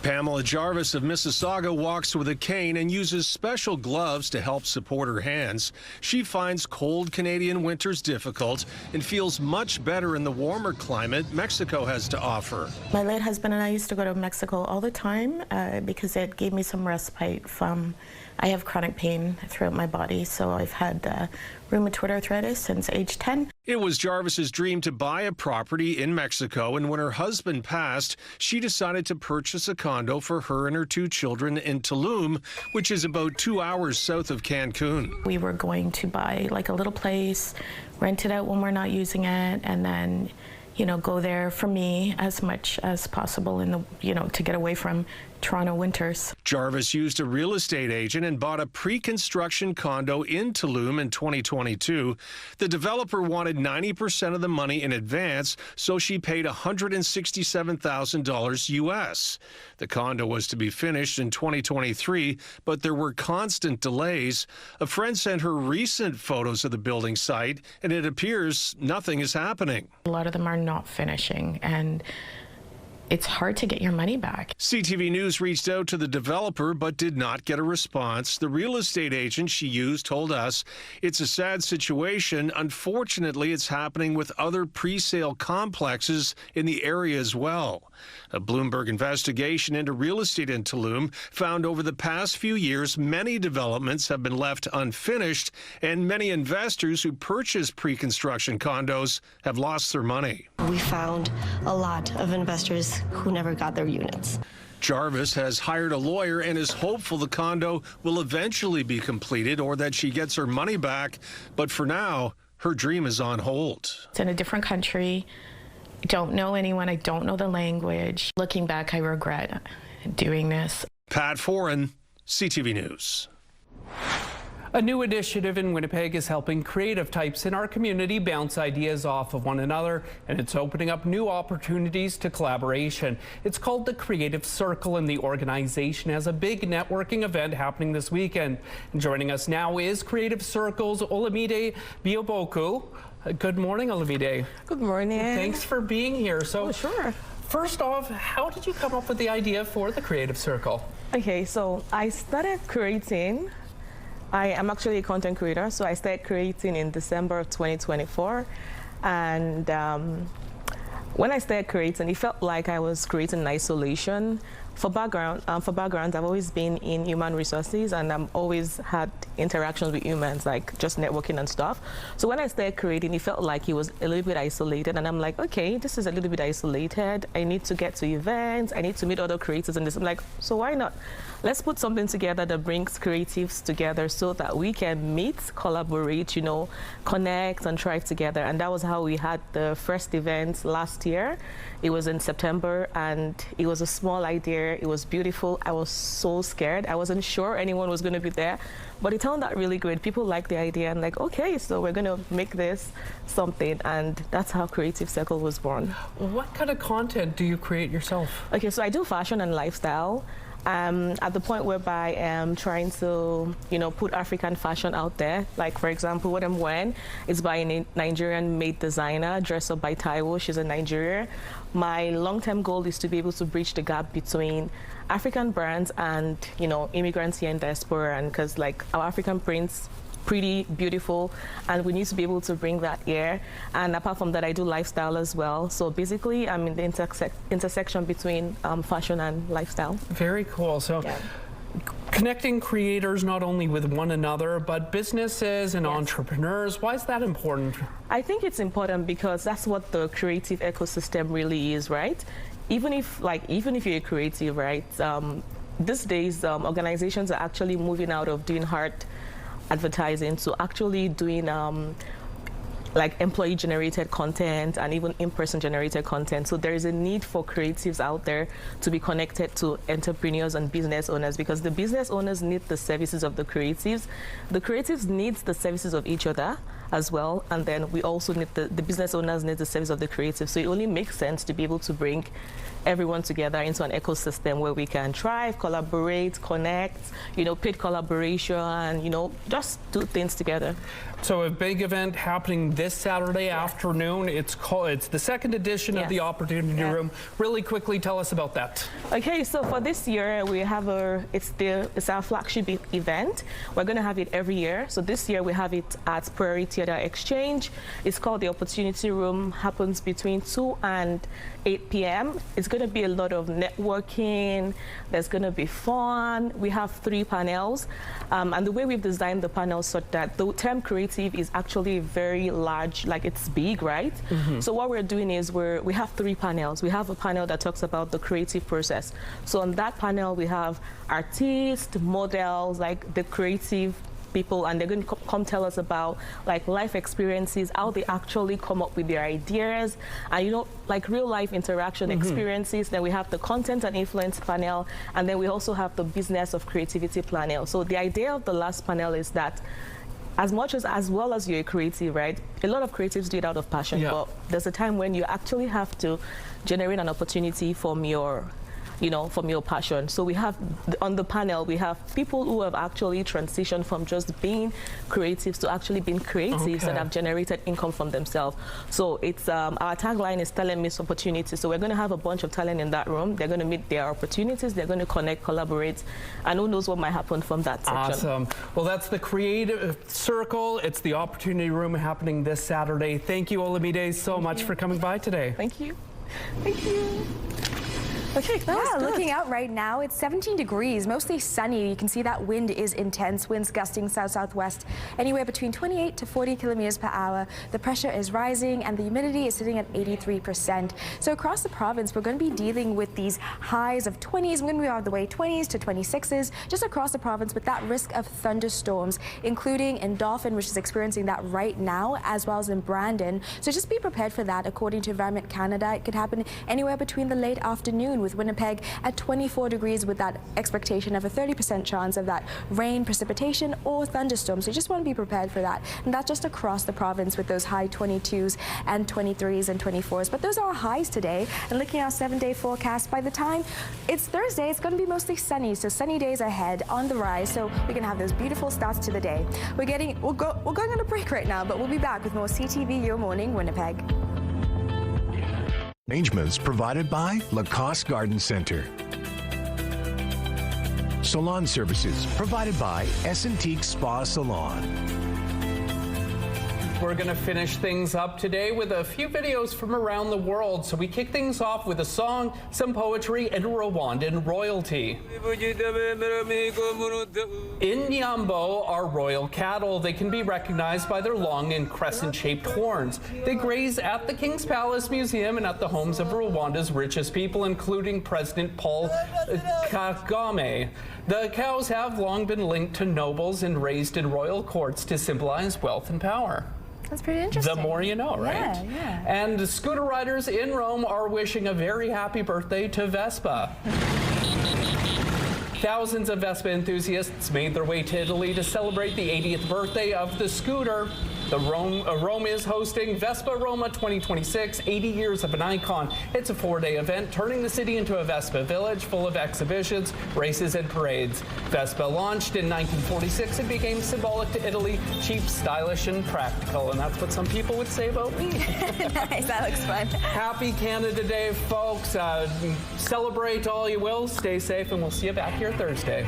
Pamela Jarvis of Mississauga walks with a cane and uses special gloves to help support her hands. She finds cold Canadian winters difficult and feels much better in the warmer climate Mexico has to offer. My late husband and I used to go to Mexico all the time because it gave me some respite from, I have chronic pain throughout my body, so I've had rheumatoid arthritis since age 10. It was Jarvis's dream to buy a property in Mexico, and when her husband passed, she decided to purchase a condo for her and her 2 children in Tulum, which is about 2 hours south of Cancun. We were going to buy like a little place, rent it out when we're not using it, and then, you know, go there for me as much as possible in the, you know, to get away from Toronto winters. Jarvis used a real estate agent and bought a pre-construction condo in Tulum in 2022. The developer wanted 90% of the money in advance, so she paid $167,000 US. The condo was to be finished in 2023, but there were constant delays. A friend sent her recent photos of the building site, and it appears nothing is happening. A lot of them are not finishing, and it's hard to get your money back. CTV News reached out to the developer but did not get a response. The real estate agent she used told us it's a sad situation. Unfortunately, it's happening with other pre-sale complexes in the area as well. A Bloomberg investigation into real estate in Tulum found over the past few years many developments have been left unfinished, and many investors who purchased pre-construction condos have lost their money. We found a lot of investors who never got their units. Jarvis has hired a lawyer and is hopeful the condo will eventually be completed or that she gets her money back. But for now, her dream is on hold. It's in a different country. I don't know anyone. I don't know the language. Looking back, I regret doing this. Pat Foran, CTV News. A new initiative in Winnipeg is helping creative types in our community bounce ideas off of one another, and it's opening up new opportunities to collaboration. It's called the Creative Circle, and the organization has a big networking event happening this weekend. And joining us now is Creative Circle's Olamide Bioboku. Good morning, Olamide. Good morning. Thanks for being here. So, sure. First off, how did you come up with the idea for the Creative Circle? Okay, so I started creating. I am actually a content creator, so I started creating in December of 2024. And when I started creating, it felt like I was creating in isolation. For background, I've always been in human resources, and I've always had interactions with humans, like just networking and stuff. So when I started creating, it felt like it was a little bit isolated, and I'm like, okay, this is a little bit isolated. I need to get to events. I need to meet other creators, and this. I'm like, so why not? Let's put something together that brings creatives together so that we can meet, collaborate, you know, connect and thrive together. And that was how we had the first event last year. It was in September, and it was a small idea. It was beautiful. I was so scared. I wasn't sure anyone was going to be there, but it turned out really good. People liked the idea and like, okay, so we're going to make this something, and that's how Creative Circle was born. What kind of content do you create yourself? Okay, so I do fashion and lifestyle. At the point whereby I am trying to, you know, put African fashion out there. Like, for example, what I'm wearing is by a Nigerian-made designer, dressed up by Taiwo. She's a Nigerian. My long-term goal is to be able to bridge the gap between African brands and, you know, immigrants here in diaspora, and because, like, our African prints, pretty beautiful, and we need to be able to bring that here. And apart from that, I do lifestyle as well. So basically, I'm in the intersection between fashion and lifestyle. Very cool. So yeah. Connecting creators not only with one another, but businesses and entrepreneurs. Why is that important? I think it's important because that's what the creative ecosystem really is, right? Even if you're a creative, right? These days, organizations are actually moving out of doing hard advertising to actually doing like employee-generated content and even in-person generated content. So there is a need for creatives out there to be connected to entrepreneurs and business owners, because the business owners need the services of the creatives need the services of each other as well, and then we also need the business owners need the service of the creatives. So it only makes sense to be able to bring everyone together into an ecosystem where we can thrive, collaborate, connect, paid collaboration, just do things together. So a big event happening this Saturday afternoon. It's the second edition of the Opportunity Room. Really quickly, tell us about that. Okay, so for this year we have it's our flagship event. We're going to have it every year. So this year we have it at Prairie Theatre Exchange. It's called the Opportunity Room. Happens between 2 and 8 p.m. It's going to be a lot of networking. There's going to be fun. We have 3 panels, and the way we've designed the panels such that the term creative is actually very large, like it's big, right? So what we're doing is we have 3 panels. We have a panel that talks about the creative process. So on that panel we have artists, models, like the creative people, and they're going to come tell us about like life experiences, how they actually come up with their ideas, and like real life interaction experiences. Then we have the content and influence panel, and then we also have the business of creativity panel. So the idea of the last panel is that as well as you're a creative, right? A lot of creatives do it out of passion, but there's a time when you actually have to generate an opportunity from your passion. So we have, on the panel, we have people who have actually transitioned from just being creatives to actually being creatives that have generated income from themselves. So it's, our tagline is talent meets opportunity. So we're going to have a bunch of talent in that room. They're going to meet their opportunities. They're going to connect, collaborate, and who knows what might happen from that section. Awesome. Well, that's the Creative Circle. It's the Opportunity Room happening this Saturday. Thank you, Olamide, so much for coming by today. Thank you. Thank you. Okay, looking out right now, it's 17 degrees, mostly sunny. You can see that wind is intense, winds gusting south-southwest, anywhere between 28 to 40 kilometers per hour. The pressure is rising and the humidity is sitting at 83%. So across the province, we're going to be dealing with these highs of 20s. We're going to be on the way 20s to 26s just across the province, with that risk of thunderstorms, including in Dauphin, which is experiencing that right now, as well as in Brandon. So just be prepared for that. According to Environment Canada, it could happen anywhere between the late afternoon, with Winnipeg at 24 degrees with that expectation of a 30% chance of that rain, precipitation or thunderstorms. So you just want to be prepared for that. And that's just across the province with those high 22s and 23s and 24s. But those are our highs today. And looking at our 7-day forecast, by the time it's Thursday, it's going to be mostly sunny. So sunny days ahead on the rise. So we're going to have those beautiful starts to the day. We're going on a break right now, but we'll be back with more CTV Your Morning Winnipeg. Arrangements provided by Lacoste Garden Center. Salon services provided by Essentique Spa Salon. We're going to finish things up today with a few videos from around the world. So we kick things off with a song, some poetry, and Rwandan royalty. In Nyambo are royal cattle. They can be recognized by their long and crescent-shaped horns. They graze at the King's Palace Museum and at the homes of Rwanda's richest people, including President Paul Kagame. The cows have long been linked to nobles and raised in royal courts to symbolize wealth and power. That's pretty interesting. The more you know, right? Yeah. And scooter riders in Rome are wishing a very happy birthday to Vespa. Thousands of Vespa enthusiasts made their way to Italy to celebrate the 80th birthday of the scooter. Rome is hosting Vespa Roma 2026, 80 years of an icon. It's a 4-day event, turning the city into a Vespa village full of exhibitions, races, and parades. Vespa launched in 1946 and became symbolic to Italy, cheap, stylish, and practical. And that's what some people would say about me. Nice, that looks fun. Happy Canada Day, folks. Celebrate all you will, stay safe, and we'll see you back here Thursday.